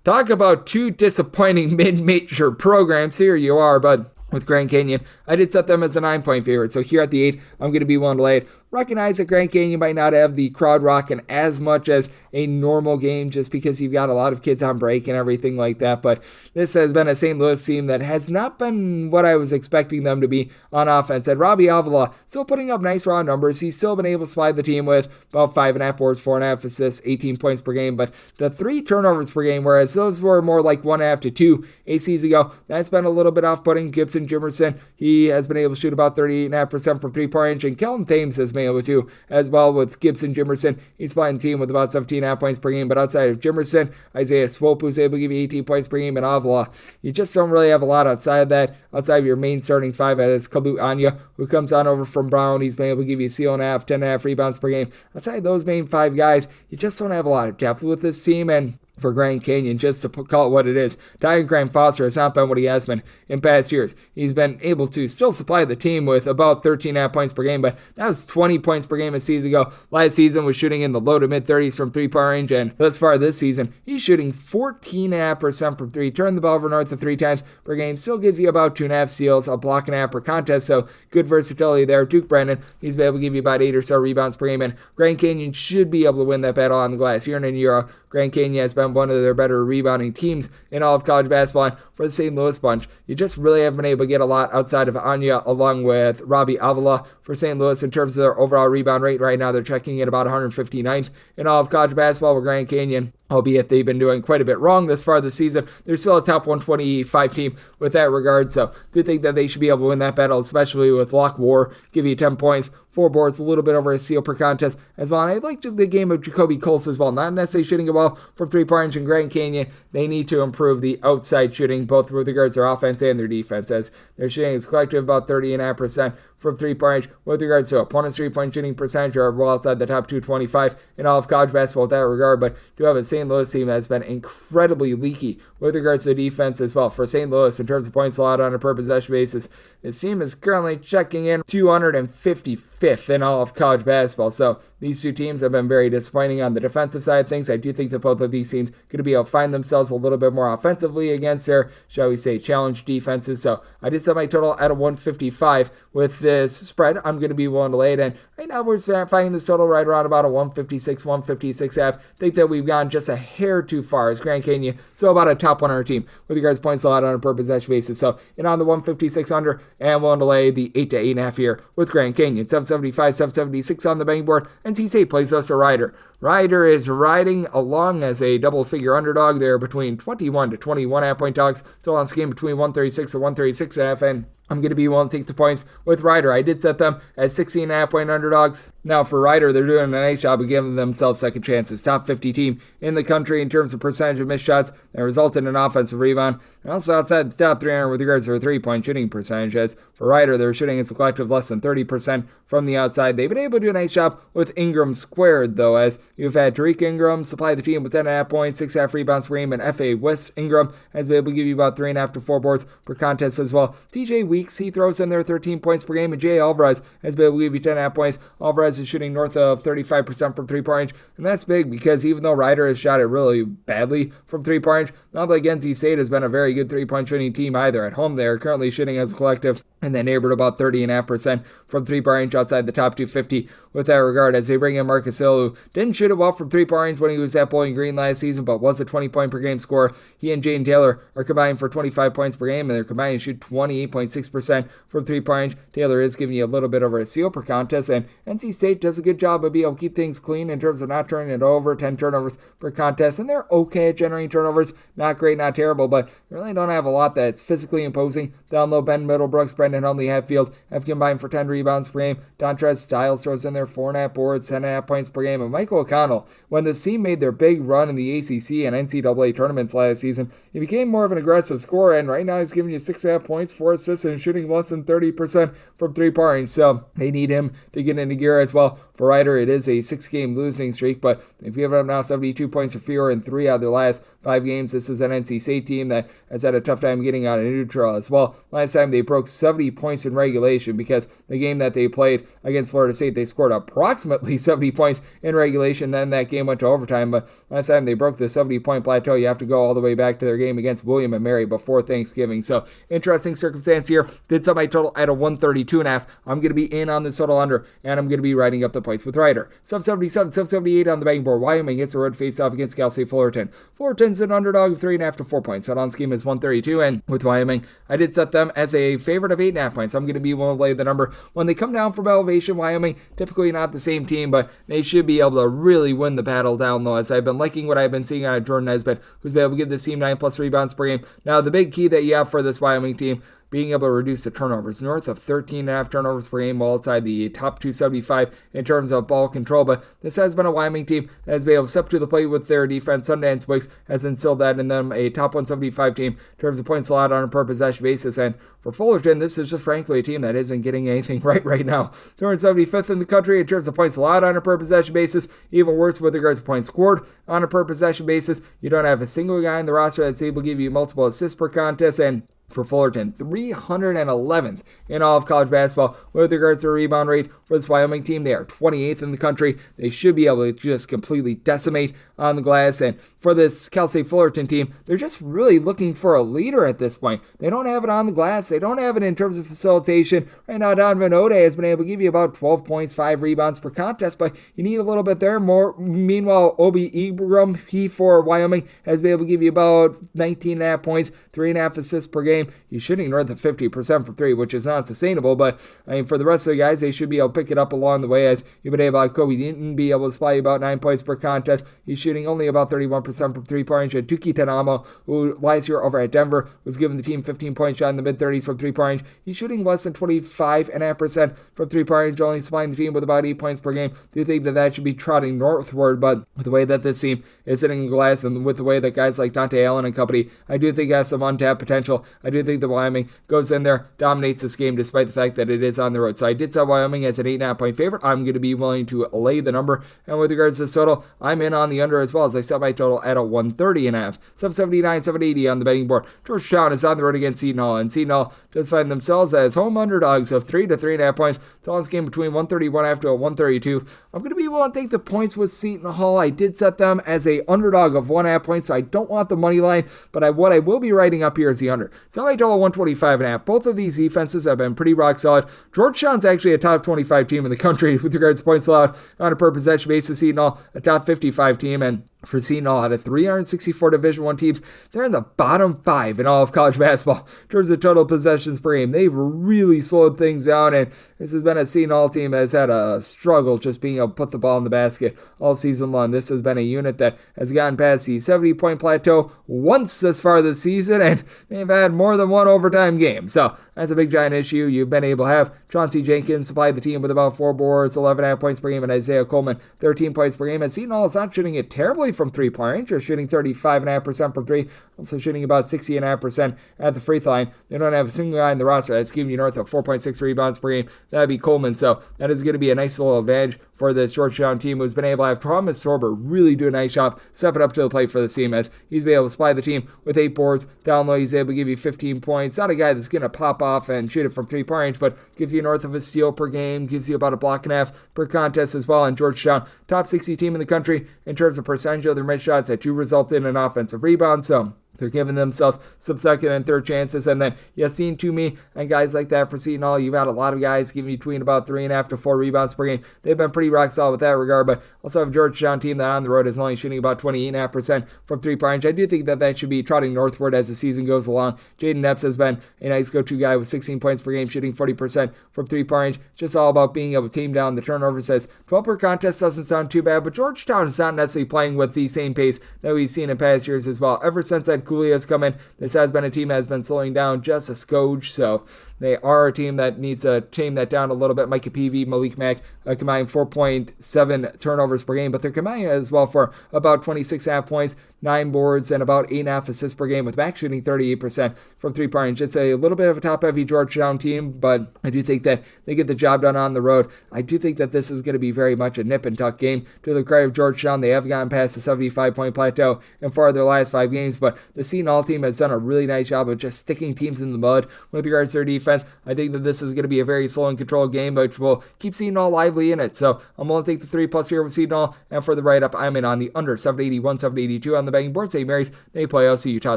Talk about 2 disappointing mid-major programs. Here you are, but with Grand Canyon, I did set them as a 9-point favorite. So here at the 8, I'm going to be willing to lay it. Recognize that Grand Canyon might not have the crowd rocking as much as a normal game, just because you've got a lot of kids on break and everything like that. But this has been a St. Louis team that has not been what I was expecting them to be on offense. And Robbie Avila still putting up nice raw numbers. He's still been able to supply the team with about 5.5 boards, 4.5 assists, 18 points per game. But the 3 turnovers per game, whereas those were more like 1.5 to 2 ACs ago, that's been a little bit off-putting. Gibson Jimerson, he has been able to shoot about 38.5% from three-point range, and Kellen Thames has been able to as well with Gibson Jimerson. He's playing the team with about 17.5 points per game, but outside of Jimerson, Isaiah Swope, who's able to give you 18 points per game, and Avila, you just don't really have a lot outside of that. Outside of your main starting 5, as Kalu Anya, who comes on over from Brown. He's been able to give you 7.5, 10.5 rebounds per game. Outside of those main 5 guys, you just don't have a lot of depth with this team. And for Grand Canyon, just to call it what it is, Diane Graham Foster has not been what he has been in past years. He's been able to still supply the team with about 13.5 points per game, but that was 20 points per game a season ago. Last season was shooting in the low to mid 30s from three-point range, and thus far this season, he's shooting 14.5% from 3. Turned the ball over north of 3 times per game. Still gives you about 2.5 steals, a block and a half per contest, so good versatility there. Duke Brandon, he's been able to give you about 8 or so rebounds per game, and Grand Canyon should be able to win that battle on the glass. Year in and year out, Grand Canyon has been one of their better rebounding teams in all of college basketball. And for the St. Louis bunch, you just really haven't been able to get a lot outside of Anya along with Robbie Avila for St. Louis in terms of their overall rebound rate. Right now, they're checking at about 159th in all of college basketball, with Grand Canyon, albeit they've been doing quite a bit wrong this far this season, they're still a top 125 team with that regard. So do think that they should be able to win that battle, especially with Locke War, give you 10 points, 4 boards, a little bit over a steal per contest as well. And I like the game of Jacoby Coles as well. Not necessarily shooting a ball from three-point range in Grand Canyon. They need to improve the outside shooting, both with regards to their offense and their defense, as their shooting is collective about 30.5% from three-point range. With regards to opponents' three-point shooting percentage, are well outside the top 225 in all of college basketball with that regard, but do have a St. Louis team that has been incredibly leaky with regards to the defense as well. For St. Louis, in terms of points allowed on a per possession basis, this team is currently checking in 255th in all of college basketball. So these 2 teams have been very disappointing on the defensive side of things. I do think that both of these teams are going to be able to find themselves a little bit more offensively against their, shall we say, challenge defenses. So I did set my total at a 155 with this spread. I'm going to be willing to lay it in. Right now, we're finding this total right around about a 156, 156.5. Think that we've gone just a hair too far as Grand Canyon. So about a top 100 team with regards to points allowed on a per possession basis. So in on the 156 under, and willing to lay the 8 to 8.5 here with Grand Canyon. 775, 776 on the betting board. NC State plays us a rider. Ryder is riding along as a double-figure underdog. They're between 21 to 21.5 point dogs. Total on this game between 136 and 136.5, and I'm going to be willing to take the points with Ryder. I did set them at 16.5 point underdogs. Now for Ryder, they're doing a nice job of giving themselves second chances. Top 50 team in the country in terms of percentage of missed shots that result in an offensive rebound. And also outside the top 300 with regards to their three-point shooting percentages. For Ryder, they're shooting as a collective less than 30% from the outside. They've been able to do a nice job with Ingram squared, though, as you've had Tariq Ingram supply the team with 10.5 points, 6.5 rebounds per game, and F.A. West Ingram has been able to give you about 3.5 to 4 boards per contest as well. TJ weeks. He throws in there 13 points per game, and Jay Alvarez has been able to give you 10.5 points. Alvarez is shooting north of 35% from three-point range, and that's big because even though Ryder has shot it really badly from three-point range, not like NC State has been a very good three-point shooting team either. At home, they're currently shooting as a collective in that neighborhood about 30.5% from three-point range outside the top 250 with that regard, as they bring in Marcus Hill, who didn't shoot it well from three-point range when he was at Bowling Green last season, but was a 20-point per game scorer. He and Jaden Taylor are combined for 25 points per game, and they're combined to shoot 28.6% from three-point range. Taylor is giving you a little bit over a steal per contest, and NC State does a good job of being able to keep things clean in terms of not turning it over, 10 turnovers per contest, and they're okay at generating turnovers. Not great, not terrible, but they really don't have a lot that's physically imposing. Down low, Ben Middlebrooks, Brendan Huntley, Hatfield have combined for 10 rebounds per game. Dontrez Styles throws in there 4.5 boards, 10.5 points per game. And Michael O'Connell, when this team made their big run in the ACC and NCAA tournaments last season, he became more of an aggressive scorer, and right now he's giving you 6.5 points, 4 assists, and shooting less than 30% from three-point range. So they need him to get into gear as well. For Ryder, it is a 6-game losing streak, but they've given up now 72 points or fewer in 3 out of their last 5 games. This is an NC State team that has had a tough time getting out of neutral as well. Last time they broke 70 points in regulation, because the game that they played against Florida State, they scored approximately 70 points in regulation. Then that game went to overtime, but last time they broke the 70-point plateau, you have to go all the way back to their game against William and Mary before Thanksgiving. So interesting circumstance here. Did set my total at a 132.5. I'm going to be in on this total under, and I'm going to be writing up the points with Ryder. Sub 77, sub 78 on the betting board. Wyoming gets a road face-off against Cal State Fullerton. Fullerton's an underdog of 3.5 to 4 points. That on scheme is 132, and with Wyoming, I did set them as a favorite of 8.5 points. I'm going to be willing to lay the number. When they come down from elevation, Wyoming, typically not the same team, but they should be able to really win the battle down low, as I've been liking what I've been seeing out of Jordan Nesbitt, who's been able to give this team 9+ rebounds per game. Now, the big key that you have for this Wyoming team, being able to reduce the turnovers, north of 13.5 turnovers per game, while outside the top 275 in terms of ball control. But this has been a Wyoming team that has been able to step to the plate with their defense. Sundance Wicks has instilled that in them, a top 175 team in terms of points allowed on a per possession basis. And for Fullerton, this is just frankly a team that isn't getting anything right now. 275th in the country in terms of points allowed on a per possession basis. Even worse with regards to points scored on a per possession basis. You don't have a single guy in the roster that's able to give you multiple assists per contest. And for Fullerton, 311th in all of college basketball with regards to rebound rate. For this Wyoming team, they are 28th in the country. They should be able to just completely decimate on the glass. And for this Cal State Fullerton team, they're just really looking for a leader at this point. They don't have it on the glass. They don't have it in terms of facilitation. Right now, Donovan Ode has been able to give you about 12 points, 5 rebounds per contest, but you need a little bit there. More. Meanwhile, Obi Ibram, he for Wyoming, has been able to give you about 19.5 points, 3.5 assists per game. He's shooting north of 50% from 3, which is not sustainable, but I mean, for the rest of the guys, they should be able to pick it up along the way, as you've been able to Kobe Deaton be able to supply you about 9 points per contest. He's shooting only about 31% from 3-point range. Tuki Tanamo, who last year over at Denver was giving the team 15-point shot in the mid-30s from 3-point range. He's shooting less than 25.5% from 3-point range, only supplying the team with about 8 points per game. Do you think that should be trotting northward? But with the way that this team is sitting in glass, and with the way that guys like Dante Allen and company, I do think have some untapped potential. I do think that Wyoming goes in there, dominates this game despite the fact that it is on the road. So I did set Wyoming as an 8.5 point favorite. I'm going to be willing to lay the number. And with regards to the total, I'm in on the under as well, as I set my total at a 130.5. 779, 780 on the betting board. Georgetown is on the road against Seton Hall, and Seton Hall does find themselves as home underdogs of 3 to 3.5 points. Total's game between 131.5 to a 132. I'm going to be willing to take the points with Seton Hall. I did set them as a underdog of 1.5 points, so I don't want the money line, but what I will be writing up here is the under. So my total 125.5. Both of these defenses have been pretty rock solid. Georgetown's actually a top 25 team in the country with regards to points allowed on a per possession basis. Seton Hall, a top 55 team, and for Seton Hall, out of 364 Division I teams, they're in the bottom 5 in all of college basketball in terms of total possessions per game. They've really slowed things down, and this has been a Seton Hall team that has had a struggle just being able to put the ball in the basket all season long. This has been a unit that has gotten past the 70-point plateau once this far this season, and they've had more than one overtime game. So that's a big, giant issue. You've been able to have Chauncey Jenkins supply the team with about 4 boards, 11.5 points per game, and Isaiah Coleman 13 points per game. And Seton Hall is not shooting it terribly from 3-point range. They're shooting 35.5% from 3, also shooting about 60.5% at the free throw line. They don't have a single only guy in the roster that's giving you north of 4.6 rebounds per game. That'd be Coleman. So that is going to be a nice little advantage for this Georgetown team, who's been able to have Thomas Sorber really do a nice job stepping up to the plate for the team, as he's been able to supply the team with 8 boards. Down low, he's able to give you 15 points. Not a guy that's going to pop off and shoot it from 3-point range, but gives you north of a steal per game, gives you about a block and a half per contest as well. And Georgetown, top 60 team in the country in terms of percentage of their missed shots that do result in an offensive rebound. So they're giving themselves some second and third chances. And then Yassine Toomey and guys like that for Seton. You've had a lot of guys giving you between about 3.5 to 4 rebounds per game. They've been pretty rock solid with that regard. But also have a Georgetown team that on the road is only shooting about 28.5% from 3-point range. I do think that should be trotting northward as the season goes along. Jaden Epps has been a nice go-to guy with 16 points per game, shooting 40% from 3-point range. Just all about being able to tame down the turnovers. As 12 per contest doesn't sound too bad, but Georgetown is not necessarily playing with the same pace that we've seen in past years as well. Ever since Ed Cooley has come in, this has been a team that has been slowing down just a skoge, so they are a team that needs to tame that down a little bit. Micah Peavy, Malik Mack combined 4.7 turnovers per game, but they're combining as well for about 26.5 points, 9 boards, and about 8.5 assists per game, with Mack shooting 38% from 3-point range. It's a little bit of a top-heavy Georgetown team, but I do think that they get the job done on the road. I do think that this is going to be very much a nip-and-tuck game. To the credit of Georgetown, they have gotten past the 75-point plateau in 4 of their last 5 games, but the Seton team has done a really nice job of just sticking teams in the mud with regards to their defense. I think that this is going to be a very slow and controlled game, which will keep Seton lively in it. So I'm going to take the 3+ here with Seton, and for the write-up, I'm in on the under 781, 782 on the betting board. St. Mary's, they play LC Utah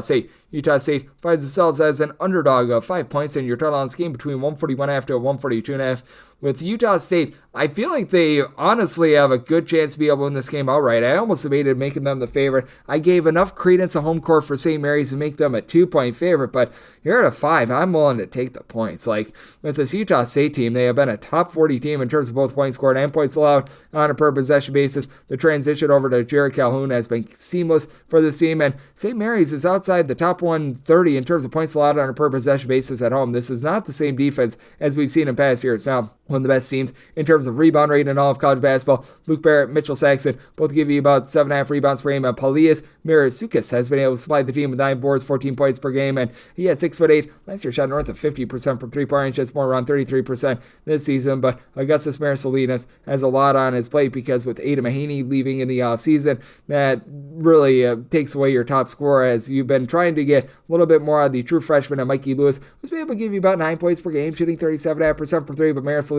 State. Utah State finds themselves as an underdog of 5 points, and your total on this game between 141.5 to 142.5. With Utah State, I feel like they honestly have a good chance to be able to win this game outright. I almost debated making them the favorite. I gave enough credence to home court for St. Mary's to make them a 2-point favorite, but here at a 5, I'm willing to take the points. Like, with this Utah State team, they have been a top 40 team in terms of both points scored and points allowed on a per possession basis. The transition over to Jared Calhoun has been seamless for this team, and St. Mary's is outside the top 130 in terms of points allowed on a per possession basis at home. This is not the same defense as we've seen in past years. Now, one of the best teams in terms of rebound rate in all of college basketball. Luke Barrett, Mitchell Saxon both give you about 7.5 rebounds per game. And Paulias Mirasukis has been able to supply the team with 9 boards, 14 points per game, and he had 6'8". Last year shot north of 50% from 3-point range. That's more around 33% this season. But Augustus Marasolinas has a lot on his plate, because with Ada Mahaney leaving in the offseason, that really takes away your top scorer, as you've been trying to get a little bit more out of the true freshman and Mikey Lewis, who's been able to give you about 9 points per game, shooting 37.5% from 3, but Marasolinas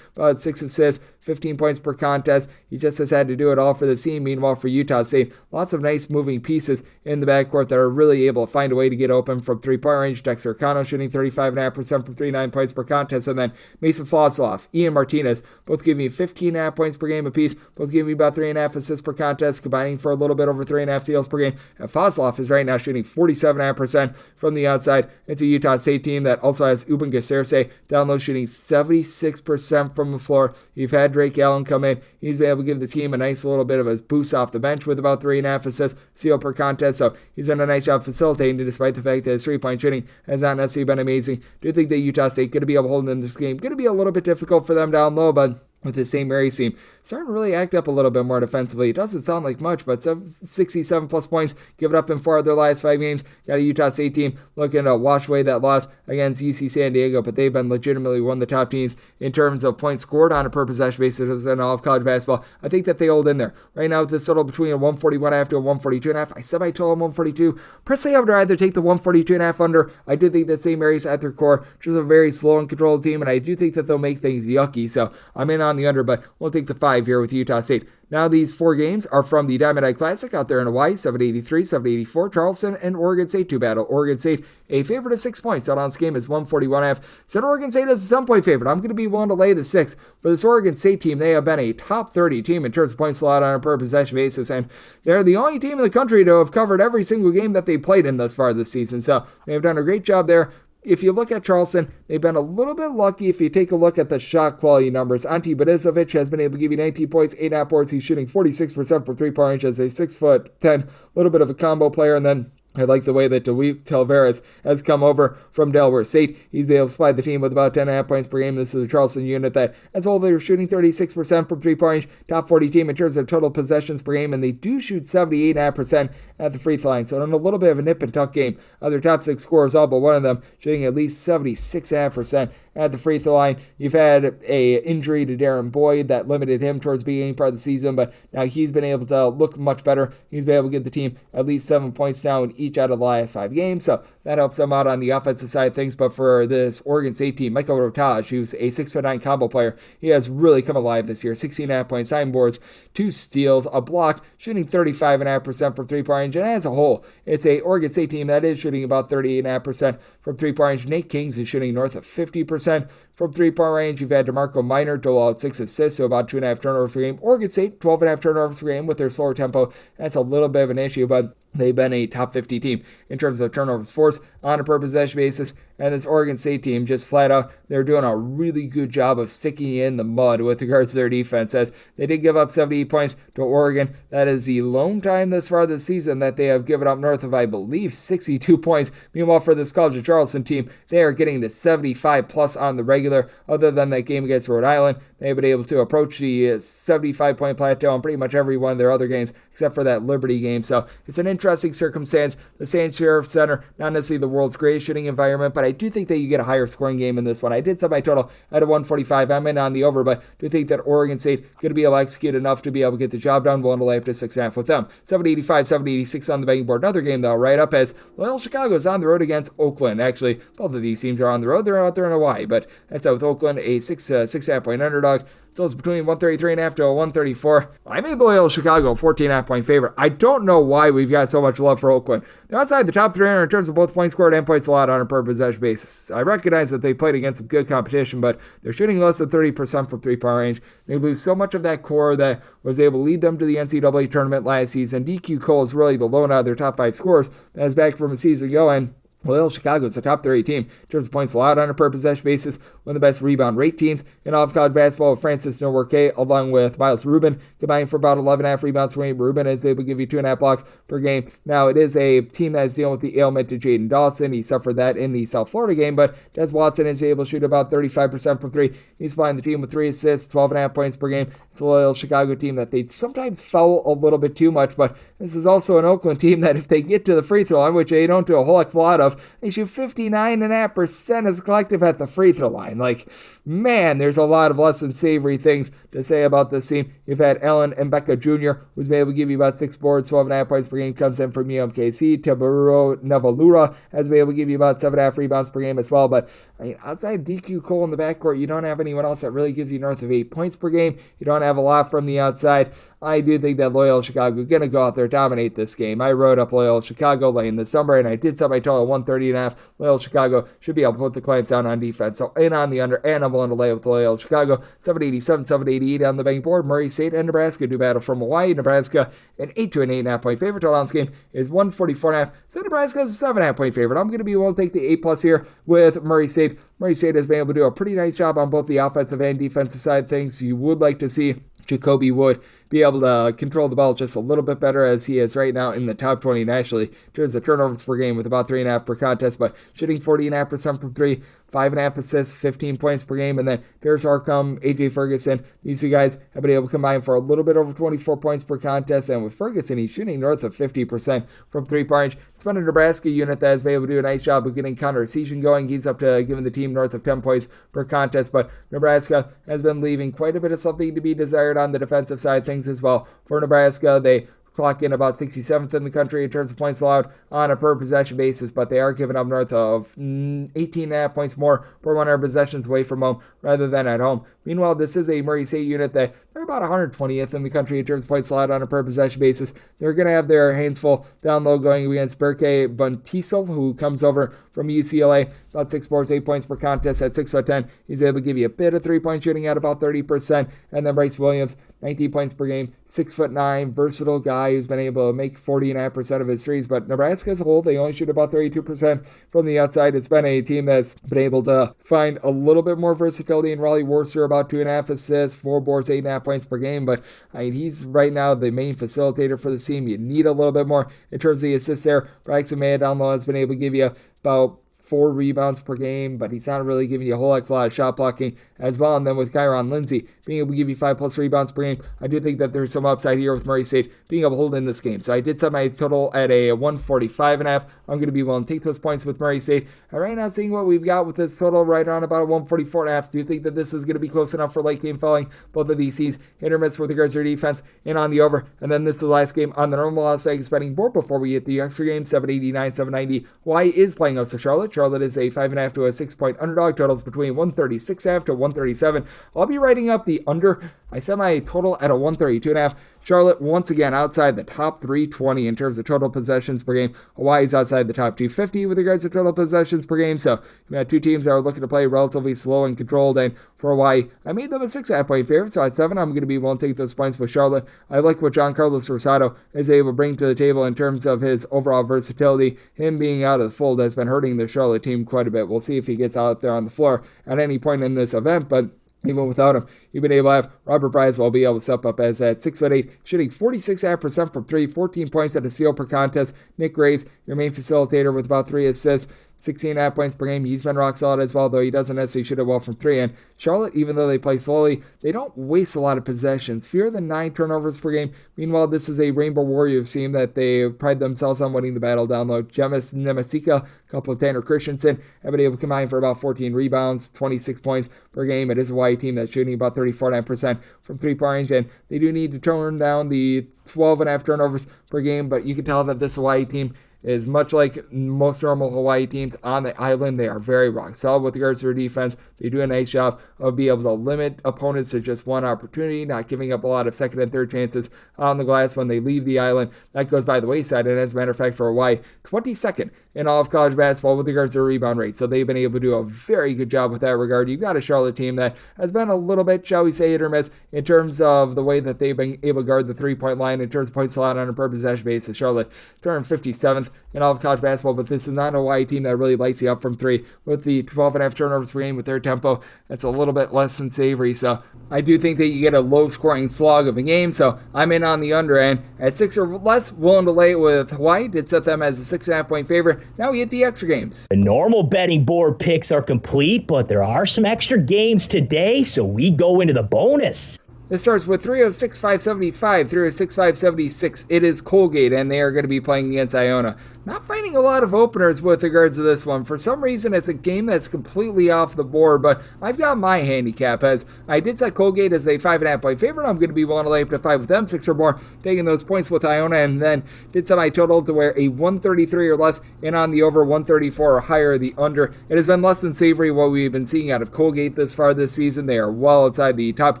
about 6 assists, 15 points per contest. He just has had to do it all for the team. Meanwhile, for Utah State, lots of nice moving pieces in the backcourt that are really able to find a way to get open from 3-point range. Dexter Cano shooting 35.5% from 3, 9 points per contest. And then Mason Flosloff, Ian Martinez, both giving you 15.5 points per game apiece, both giving you about 3.5 assists per contest, combining for a little bit over 3.5 steals per game. And Flosloff is right now shooting 47.5% from the outside. It's a Utah State team that also has Uben Gaserse down low, shooting 76% from the floor. You've had Drake Allen come in. He's been able to give the team a nice little bit of a boost off the bench with about 3.5 assists, steal per contest. So he's done a nice job facilitating, despite the fact that his 3-point shooting has not necessarily been amazing. Do you think that Utah State going to be able to hold in this game? Going to be a little bit difficult for them down low, but with the St. Mary's team starting to really act up a little bit more defensively. It doesn't sound like much, but 67 plus points given up in 4 of their last 5 games. Got a Utah State team looking to wash away that loss against UC San Diego, but they've been legitimately one of the top teams in terms of points scored on a per possession basis in all of college basketball. I think that they hold in there. Right now, with this total between a 141.5 to a 142.5, I said my total 142. Personally, I would rather take the 142.5 under. I do think that St. Mary's at their core just a very slow and controlled team, and I do think that they'll make things yucky. So I'm in on the under, but we'll take the 5 here with Utah State. Now these 4 games are from the Diamond Eye Classic out there in Hawaii, 783, 784, Charleston, and Oregon State to battle. Oregon State, a favorite of 6 points. Out on this game is 141.5. Said Oregon State is a 7-point favorite. I'm going to be willing to lay the 6. For this Oregon State team, they have been a top 30 team in terms of points allowed on a per possession basis, and they're the only team in the country to have covered every single game that they played in thus far this season. So they've done a great job there. If you look at Charleston, they've been a little bit lucky if you take a look at the shot quality numbers. Ante Bedizovic has been able to give you 19 points, 8.5 boards. He's shooting 46% from 3-point range as a 6'10", little bit of a combo player. And then I like the way that DeWitt Tavares has come over from Delaware State. He's been able to supply the team with about 10.5 points per game. This is a Charleston unit that, as a whole, they're shooting 36% from three-point range, top 40 team in terms of total possessions per game, and they do shoot 78.5% at the free throw line. So in a little bit of a nip and tuck game, their top 6 scorers, all but one of them, shooting at least 76.5% at the free throw line. You've had a injury to Darren Boyd that limited him towards the beginning part of the season, but now he's been able to look much better. He's been able to get the team at least 7 points now in each out of the last 5 games, so that helps them out on the offensive side of things. But for this Oregon State team, Michael Rotage, who's a 6'9" combo player, he has really come alive this year. 16.5 points, 9 boards, 2 steals, a block, shooting 35.5% from three-point range. And as a whole, it's a Oregon State team that is shooting about 38.5% from three-point range. Nate Kings is shooting north of 50% from three-point range. You've had DeMarco Minor dole out 6 assists, so about 2.5 turnovers per game. Oregon State, 12.5 turnovers per game with their slower tempo. That's a little bit of an issue, but they've been a top 50 team in terms of turnovers forced on a per possession basis. And this Oregon State team, just flat out, they're doing a really good job of sticking in the mud with regards to their defense, as they did give up 78 points to Oregon. That is the lone time this far this season that they have given up north of, I believe, 62 points. Meanwhile, for this College of Charleston team, they are getting to 75 plus on the regular. Other than that game against Rhode Island, they've been able to approach the 75-point plateau in pretty much every one of their other games, except for that Liberty game. So it's an interesting circumstance. The St. Sheriff Center, not necessarily the world's greatest shooting environment, but I do think that you get a higher scoring game in this one. I did set my total at a 145. I'm in on the over, but do think that Oregon State going to be able to execute enough to be able to get the job done. Willing to lay up to 6.5 with them. 785, 786 on the betting board. Another game, though, right up as Loyola Chicago is on the road against Oakland. Actually, both of these teams are on the road. They're out there in Hawaii, but that's out with Oakland, a 6.5 point underdog. So it's between 133.5 to a 134. I made Loyola Chicago a 14.5 point favorite. I don't know why we've got so much love for Oakland. They're outside the top 300 in terms of both points scored and points allowed on a per possession basis. I recognize that they played against some good competition, but they're shooting less than 30% from three-point range. They lose so much of that core that was able to lead them to the NCAA tournament last season. DQ Cole is really the lone out of their top 5 scorers that is back from a season ago, and Loyola Chicago is a top 30 team in terms of points allowed on a per possession basis, one of the best rebound rate teams in all of college basketball, with Francis Nowakye along with Miles Rubin combining for about 11.5 rebounds per game. Rubin is able to give you 2.5 blocks per game. Now, it is a team that is dealing with the ailment to Jaden Dawson. He suffered that in the South Florida game, but Des Watson is able to shoot about 35% from 3. He's flying the team with 3 assists, 12.5 points per game. It's a Loyola Chicago team that they sometimes foul a little bit too much, but this is also an Oakland team that if they get to the free throw line, which they don't do a whole heck of a lot of, they shoot 59.5% as a collective at the free throw line. Like, man, there's a lot of less than savory things to say about this team. You've had Ellen Mbeka Jr., who's been able to give you about 6 boards, 12.5 points per game, comes in from UMKC. Taburo Navalura has been able to give you about 7.5 rebounds per game as well. But I mean, outside DQ Cole in the backcourt, you don't have anyone else that really gives you north of 8 points per game. You don't have a lot from the outside. I do think that Loyola Chicago is going to go out there, dominate this game. I wrote up Loyola Chicago late in the summer, and I did set my total at 130.5. Loyola Chicago should be able to put the clamps down on defense. So in on the under, and I'm willing to lay with Loyola Chicago. 787, 788 on the betting board. Murray State and Nebraska do battle from Hawaii. Nebraska an 8 to an 8.5 point favorite. Total on this game is 144.5. So Nebraska is a 7.5 point favorite. I'm going to be willing to take the 8 plus here with Murray State. Murray State has been able to do a pretty nice job on both the offensive and defensive side of things. You would like to see Jacoby Wood be able to control the ball just a little bit better, as he is right now in the top 20 nationally in terms of turnovers per game with about 3.5 per contest, but shooting 40.5% from 3, 5.5 assists, 15 points per game. And then Pierce Arcum, AJ Ferguson, these 2 guys have been able to combine for a little bit over 24 points per contest. And with Ferguson, he's shooting north of 50% from 3-point range. It's been a Nebraska unit that has been able to do a nice job of getting Connor Seton going. He's up to giving the team north of 10 points per contest, but Nebraska has been leaving quite a bit of something to be desired on the defensive side of things as well. For Nebraska, they clock in about 67th in the country in terms of points allowed on a per possession basis, but they are giving up north of 18.5 points more per 100 possessions away from home rather than at home. Meanwhile, this is a Murray State unit that they're about 120th in the country in terms of points allowed on a per possession basis. They're going to have their hands full down low going against Berke Buntisel, who comes over from UCLA. About 6 boards, 8 points per contest at 6'10". He's able to give you a bit of 3-point shooting at about 30%. And then Bryce Williams, 19 points per game, 6'9", versatile guy who's been able to make 40.5% of his threes. But Nebraska as a whole, they only shoot about 32% from the outside. It's been a team that's been able to find a little bit more versatility in Raleigh Worcester about about 2.5 assists, 4 boards, 8.5 points per game, but he's right now the main facilitator for the team. You need a little bit more in terms of the assists there. Braxton Maya down low has been able to give you about 4 rebounds per game, but he's not really giving you a whole heck of a lot of shot blocking as well. And then with Kyron Lindsey being able to give you 5+ rebounds per game, I do think that there's some upside here with Murray State being able to hold in this game. So I did set my total at a 145.5. I'm going to be willing to take those points with Murray State. And right now, seeing what we've got with this total right around about a 144.5, do you think that this is going to be close enough for late game following? Both of these teams hit or miss with regards to their defense and on the over. And then this is the last game on the normal Las Vegas betting board before we hit the extra game, 789, 790. Hawaii is playing us to Charlotte. Charlotte is a 5.5 to a 6-point underdog. Totals between 136.5 to 137. I'll be writing up the under. I set my total at a 132.5. Charlotte, once again, outside the top 320 in terms of total possessions per game. Hawaii's outside the top 250 with regards to total possessions per game. So you got two teams that are looking to play relatively slow and controlled. And for Hawaii, I made them a 6.5 point favorite. So at 7, I'm going to be willing to take those points with Charlotte. I like what John Carlos Rosado is able to bring to the table in terms of his overall versatility. Him being out of the fold has been hurting the Charlotte team quite a bit. We'll see if he gets out there on the floor at any point in this event. But even without him, you've been able to have Robert Braswell be able to step up as at 6'8", shooting 46.5% from 3, 14 points at a steal per contest. Nick Graves, your main facilitator with about 3 assists, 16.5 points per game. He's been rock solid as well, though he doesn't necessarily shoot it well from 3. And Charlotte, even though they play slowly, they don't waste a lot of possessions. Fewer than 9 turnovers per game. Meanwhile, this is a Rainbow Warriors team that they pride themselves on winning the battle down low. Jemis Nemasika, a couple of Tanner Christensen, have been able to combine for about 14 rebounds, 26 points per game. It is a Hawaii team that's shooting about 34.9% from 3-point range, and they do need to turn down the 12.5 turnovers per game, but you can tell that this Hawaii team is much like most normal Hawaii teams on the island. They are very rock solid with regards to their defense. They do a nice job of being able to limit opponents to just one opportunity, not giving up a lot of second and third chances on the glass when they leave the island. That goes by the wayside, and as a matter of fact, for Hawaii, 22nd in all of college basketball with regards to their rebound rate. So they've been able to do a very good job with that regard. You've got a Charlotte team that has been a little bit, shall we say, hit or miss in terms of the way that they've been able to guard the 3-point line in terms of points allowed on a per possession basis. Charlotte turned 57th in all of college basketball, but this is not a Hawaii team that really lights you up from 3 with the 12.5 turnovers per game with their tempo. That's a little bit less than savory. So I do think that you get a low-scoring slog of a game. So I'm in on the under end at 6 or less, willing to lay it with Hawaii. Did set them as a 6.5 point favorite. Now we hit the extra games. The normal betting board picks are complete, but there are some extra games today, so we go into the bonus. This starts with 306-575, 306-576. It is Colgate, and they are going to be playing against Iona. Not finding a lot of openers with regards to this one. For some reason, it's a game that's completely off the board, but I've got my handicap as I did set Colgate as a 5.5 point favorite. I'm going to be willing to lay up to 5 with them, 6 or more, taking those points with Iona, and then did set my total to where a 133 or less, and on the over 134 or higher, the under. It has been less than savory what we've been seeing out of Colgate this far this season. They are well outside the top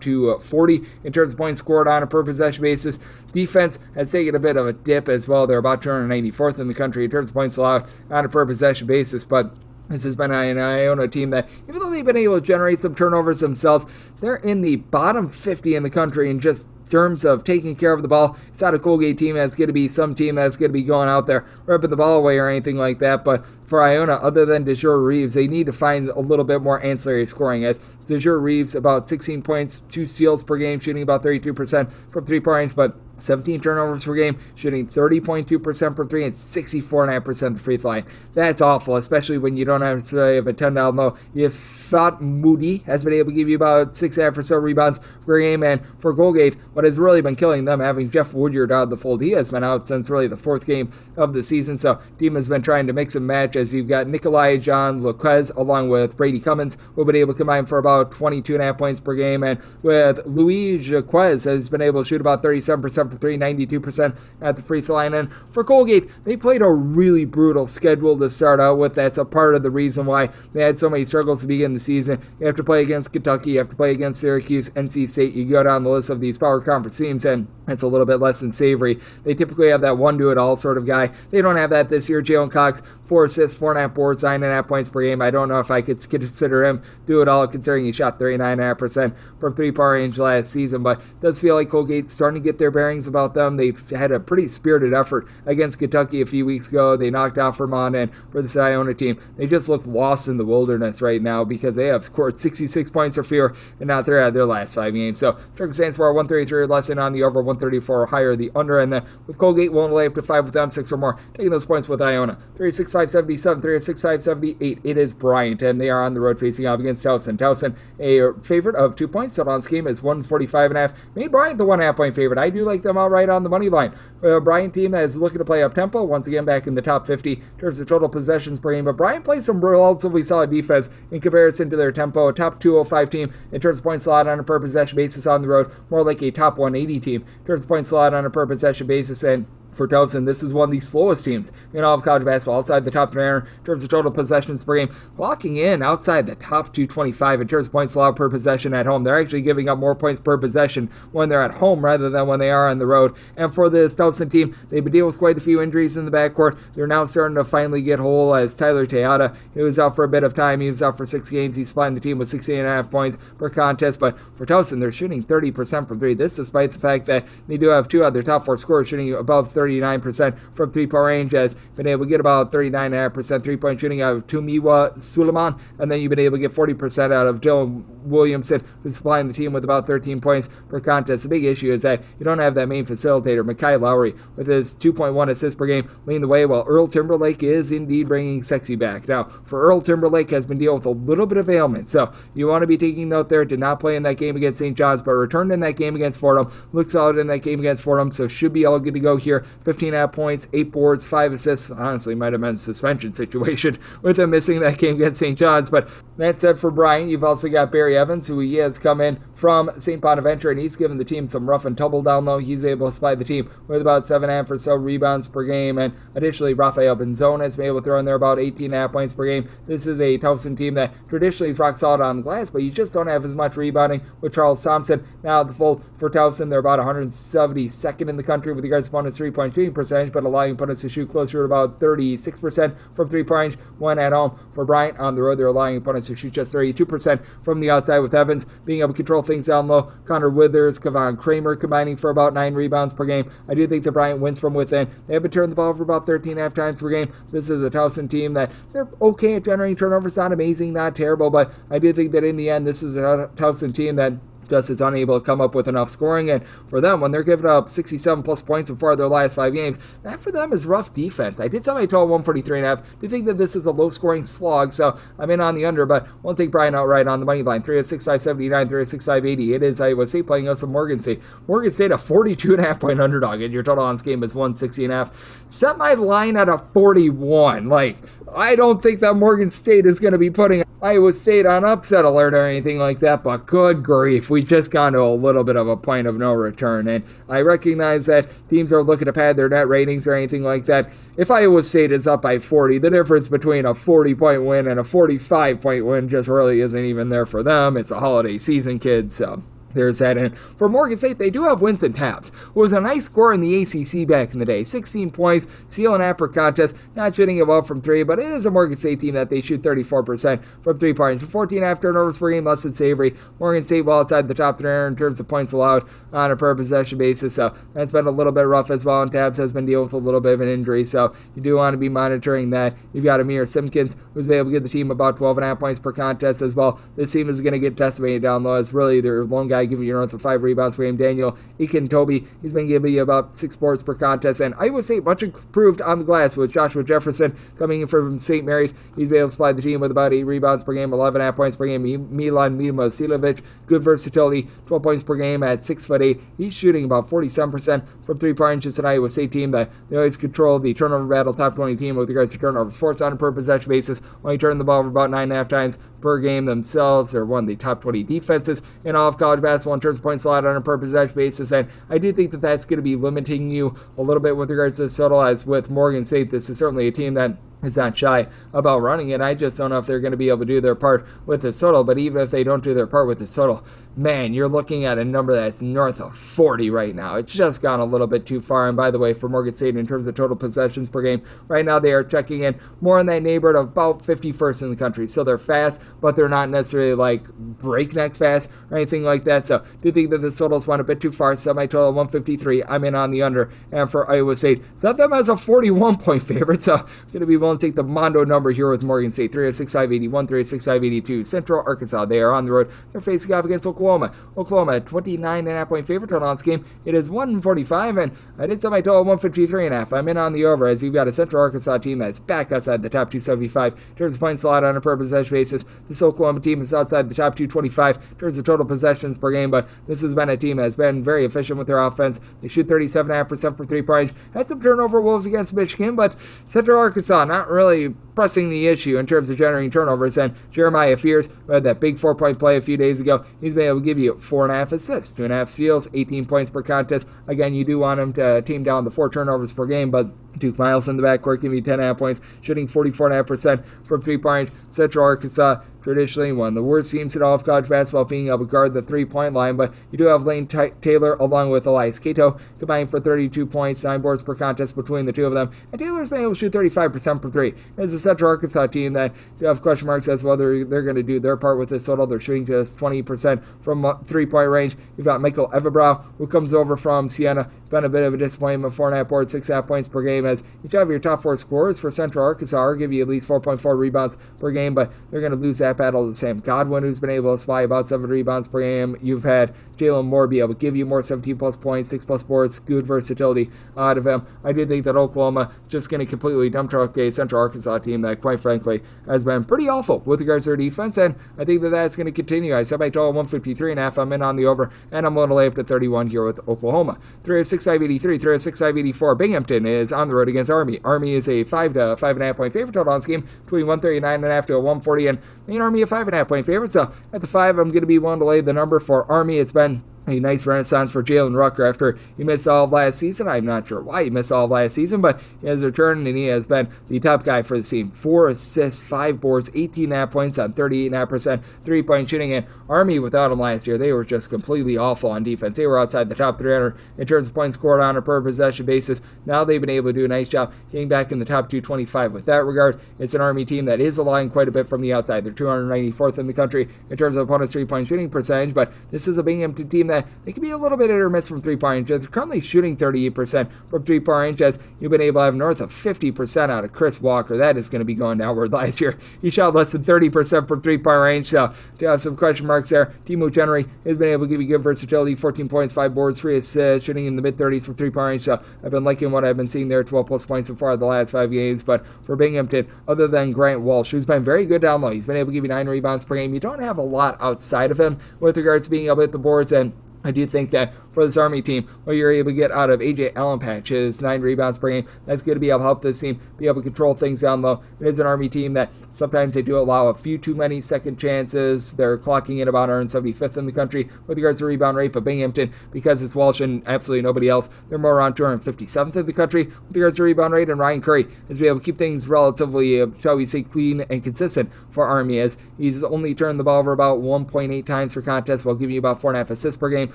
240 in terms of points scored on a per possession basis. Defense has taken a bit of a dip as well. They're about 294th in the country in terms of points allowed on a per possession basis, but this has been an Iona team that, even though they've been able to generate some turnovers themselves, they're in the bottom 50 in the country in just terms of taking care of the ball. It's not a Colgate team that's going to be some team that's going to be going out there ripping the ball away or anything like that. But for Iona, other than DeJure Reeves, they need to find a little bit more ancillary scoring, as DeJure Reeves about 16 points, 2 steals per game, shooting about 32% from 3-point range, but 17 turnovers per game, shooting 30.2% from 3 and 64.5% the free throw line. That's awful, especially when you don't have a 10 down low. If Fat Moody has been able to give you about 6.5 or so rebounds per game, and for Colgate, what has really been killing them, having Jeff Woodyard out of the fold, he has been out since really the 4th game of the season, so team has been trying to mix and match, as you've got Nikolai John Lequez along with Brady Cummins, who have been able to combine for about 22.5 points per game, and with Luis Jaquez has been able to shoot about 37% for 3, 92% at the free throw line. And for Colgate, they played a really brutal schedule to start out with. That's a part of the reason why they had so many struggles to begin the season. You have to play against Kentucky, you have to play against Syracuse, NC State. You go down the list of these power conference teams, and it's a little bit less than savory. They typically have that one do-it-all sort of guy. They don't have that this year. Jalen Cox, 4 assists, 4.5 boards, 9.5 points per game. I don't know if I could consider him do-it-all, considering he shot 39.5% from 3-point range last season, but it does feel like Colgate's starting to get their bearings things about them. They've had a pretty spirited effort against Kentucky a few weeks ago. They knocked off Vermont, and for this Iona team, they just look lost in the wilderness right now because they have scored 66 points or fewer and not their last 5 games. So circumstance for 133 or less and on the over, 134 or higher the under, and then with Colgate won't lay up to 5 with them, 6 or more, taking those points with Iona. 36-5-77, 36-5-78, it is Bryant, and they are on the road facing off against Towson. Towson, a favorite of 2 points, total on scheme is 145.5. Made Bryant the 1.5 point favorite. I do like them outright on the money line. A Bryant team that is looking to play up tempo, once again back in the top 50 in terms of total possessions per game, but Bryant plays some relatively solid defense in comparison to their tempo. A top 205 team in terms of points allowed on a per possession basis on the road, more like a top 180 team in terms of points allowed on a per possession basis, and for Towson, this is one of the slowest teams in all of college basketball, outside the top 300 in terms of total possessions per game, clocking in outside the top 225 in terms of points allowed per possession at home. They're actually giving up more points per possession when they're at home rather than when they are on the road. And for this Towson team, they've been dealing with quite a few injuries in the backcourt. They're now starting to finally get whole, as Tyler Teata, he was out for a bit of time. He was out for 6 games. He's supplying the team with 16.5 points per contest. But for Towson, they're shooting 30% from 3. This despite the fact that they do have 2 of their top 4 scorers shooting above 39% from 3-point range, has been able to get about 39.5% 3-point shooting out of Tumiwa Suleiman, and then you've been able to get 40% out of Dylan Williamson, who's supplying the team with about 13 points per contest. The big issue is that you don't have that main facilitator, Mekhi Lowry, with his 2.1 assists per game, leading the way, while Earl Timberlake is indeed bringing sexy back. Now, for Earl, Timberlake has been dealing with a little bit of ailment, so you want to be taking note there. Did not play in that game against St. John's, but returned in that game against Fordham. Looked solid in that game against Fordham, so should be all good to go here. 15.5 points, 8 boards, 5 assists. Honestly, might have been a suspension situation with him missing that game against St. John's. But that said, for Bryant, you've also got Barry Evans, who he has come in from St. Bonaventure, and he's given the team some rough and tumble down low. He's able to supply the team with about 7.5 or so rebounds per game, and additionally, Rafael Benzona has been able to throw in there about 18.5 points per game. This is a Towson team that traditionally is rock solid on the glass, but you just don't have as much rebounding with Charles Thompson. Now, the full for Towson, they're about 172nd in the country with regards to opponents' 3-point shooting percentage, but allowing opponents to shoot closer to about 36% from 3-point range when at home. For Bryant, on the road, they're allowing opponents to shoot just 32% from the outside, with Evans being able to control things down low. Connor Withers, Kevon Kramer combining for about 9 rebounds per game. I do think that Bryant wins from within. They have been turning the ball over about 13.5 times per game. This is a Towson team that they're okay at generating turnovers, not amazing, not terrible, but I do think that in the end, this is a Towson team that just is unable to come up with enough scoring. And for them, when they're giving up 67 plus points in 4 of their last 5 games, that for them is rough defense. I did somebody total 143.5. Do think that this is a low scoring slog, so I'm in on the under, but won't take Bryant outright on the money line. 306.579, 306.580. It is Iowa State playing us with Morgan State. Morgan State a 42.5 point underdog, and your total on this game is 160.5. Set my line at a 41. Like, I don't think that Morgan State is going to be putting Iowa State on upset alert or anything like that, but good grief, we just gone to a little bit of a point of no return, and I recognize that teams are looking to pad their net ratings or anything like that. If Iowa State is up by 40, the difference between a 40-point win and a 45-point win just really isn't even there for them. It's a holiday season, kids, so there's that. And for Morgan State, they do have Winston Tabbs, who was a nice scorer in the ACC back in the day. 16 points, stealing half per contest, not shooting it well from 3, but it is a Morgan State team that they shoot 34% from 3-point range. 14 half turnovers per game, less than Savory. Morgan State well outside the top 300 in terms of points allowed on a per possession basis, so that's been a little bit rough as well, and Tabbs has been dealing with a little bit of an injury, so you do want to be monitoring that. You've got Amir Simpkins, who's been able to give the team about 12.5 points per contest as well. This team is going to get decimated down low, as really their lone guy giving you north of 5 rebounds per game. Daniel Ikentobi, he's been giving you about 6 boards per contest, and Iowa State much improved on the glass with Joshua Jefferson coming in from St. Mary's. He's been able to supply the team with about 8 rebounds per game, 11.5 points per game. Milan Milosilovic, good versatility, 12 points per game at 6'8". He's shooting about 47% from 3-point range. It's an Iowa State team that they always control the turnover battle, top 20 team with regards to turnovers. Forced on a per possession basis, only turn the ball over about 9.5 times per game themselves. They're one of the top 20 defenses in all of college basketball in terms of points allowed on a per possession basis, and I do think that that's going to be limiting you a little bit with regards to this total, as with Morgan State, this is certainly a team that is not shy about running it. I just don't know if they're going to be able to do their part with this total. But even if they don't do their part with this total, man, you're looking at a number that's north of 40 right now. It's just gone a little bit too far. And by the way, for Morgan State, in terms of total possessions per game, right now they are checking in more in that neighborhood of about 51st in the country. So they're fast, but they're not necessarily like breakneck fast or anything like that. So do you think that this total's went a bit too far? Semi-total 153. I'm in on the under. And for Iowa State, set them as a 41-point favorite. So going to be willing to take the Mondo number here with Morgan State. 306-581, 306-582. Central Arkansas, they are on the road. They're facing off against Oklahoma. Oklahoma, a 29.5-point favorite. Total on this game, it is 145, and I did set my total 153.5. I'm in on the over, as you've got a Central Arkansas team that's back outside the top 275 in terms of points allowed on a per possession basis. This Oklahoma team is outside the top 225 in terms of total possessions per game, but this has been a team that has been very efficient with their offense. They shoot 37.5% for three-point range. Had some turnover wolves against Michigan, but Central Arkansas not really pressing the issue in terms of generating turnovers. And Jeremiah Fears, who had that big 4-point play a few days ago, he's been able to give you 4.5 assists, 2.5 steals, 18 points per contest. Again, you do want him to team down the 4 turnovers per game, but Duke Miles in the backcourt giving you 10.5 points, shooting 44.5% from three-point range. Central Arkansas, traditionally one of the worst teams in all of college basketball, being able to guard the three-point line, but you do have Lane Taylor along with Elias Cato combining for 32 points, 9 boards per contest between the two of them, and Taylor's been able to shoot 35% from three. There's a Central Arkansas team that you have question marks as whether they're going to do their part with this total. They're shooting just 20% from three-point range. You've got Michael Everbrow, who comes over from Siena, been a bit of a disappointment, 4.5 boards, 6.5 points per game, as each of your top 4 scorers for Central Arkansas will give you at least 4.4 rebounds per game, but they're going to lose that battle to Sam Godwin, who's been able to supply about 7 rebounds per game. You've had Jalen Moore be able to give you more 17-plus points, 6-plus boards, good versatility out of him. I do think that Oklahoma just going to completely dump truck a Central Arkansas team that, quite frankly, has been pretty awful with regards to their defense, and I think that that's going to continue. I set my total 153.5. I'm in on the over, and I'm going to lay up to 31 here with Oklahoma. 306-583, 306-584. Binghamton is on the road against Army. Army is a 5 to 5.5 point favorite. Total on this game between 139.5 to 140, and Army a 5.5 point favorite. So at the 5, I'm going to be willing to lay the number for Army. It's been a nice renaissance for Jalen Rucker after he missed all of last season. I'm not sure why he missed all of last season, but he has returned and he has been the top guy for the team. 4 assists, 5 boards, 18.5 points on 38.5% three-point shooting. And Army, without him last year, they were just completely awful on defense. They were outside the top 300 in terms of points scored on a per possession basis. Now they've been able to do a nice job getting back in the top 225. With that regard, it's an Army team that is aligned quite a bit from the outside. They're 294th in the country in terms of opponent's three-point shooting percentage, but this is a Binghamton team that they can be a little bit hit or miss from three-point range. They're currently shooting 38% from three-point range, as you've been able to have north of 50% out of Chris Walker. That is going to be going downward last year. He shot less than 30% from three-point range, so to have some question marks there. Timo Chenery has been able to give you good versatility, 14 points, 5 boards, 3 assists, shooting in the mid-30s from three-point range, so I've been liking what I've been seeing there, 12-plus points so far the last 5 games. But for Binghamton, other than Grant Walsh, who's been very good down low, he's been able to give you 9 rebounds per game. You don't have a lot outside of him with regards to being able to hit the boards, and I do think that for this Army team, what you're able to get out of A.J. Allenpatch, his 9 rebounds per game, that's going to be able to help this team be able to control things down low. It is an Army team that sometimes they do allow a few too many second chances. They're clocking in about 175th in the country with regards to rebound rate, but Binghamton, because it's Walsh and absolutely nobody else, they're more around 257th in the country with regards to rebound rate, and Ryan Curry has been able to keep things relatively, shall we say, clean and consistent for Army, as he's only turned the ball over about 1.8 times per contest while giving you about 4.5 assists per game.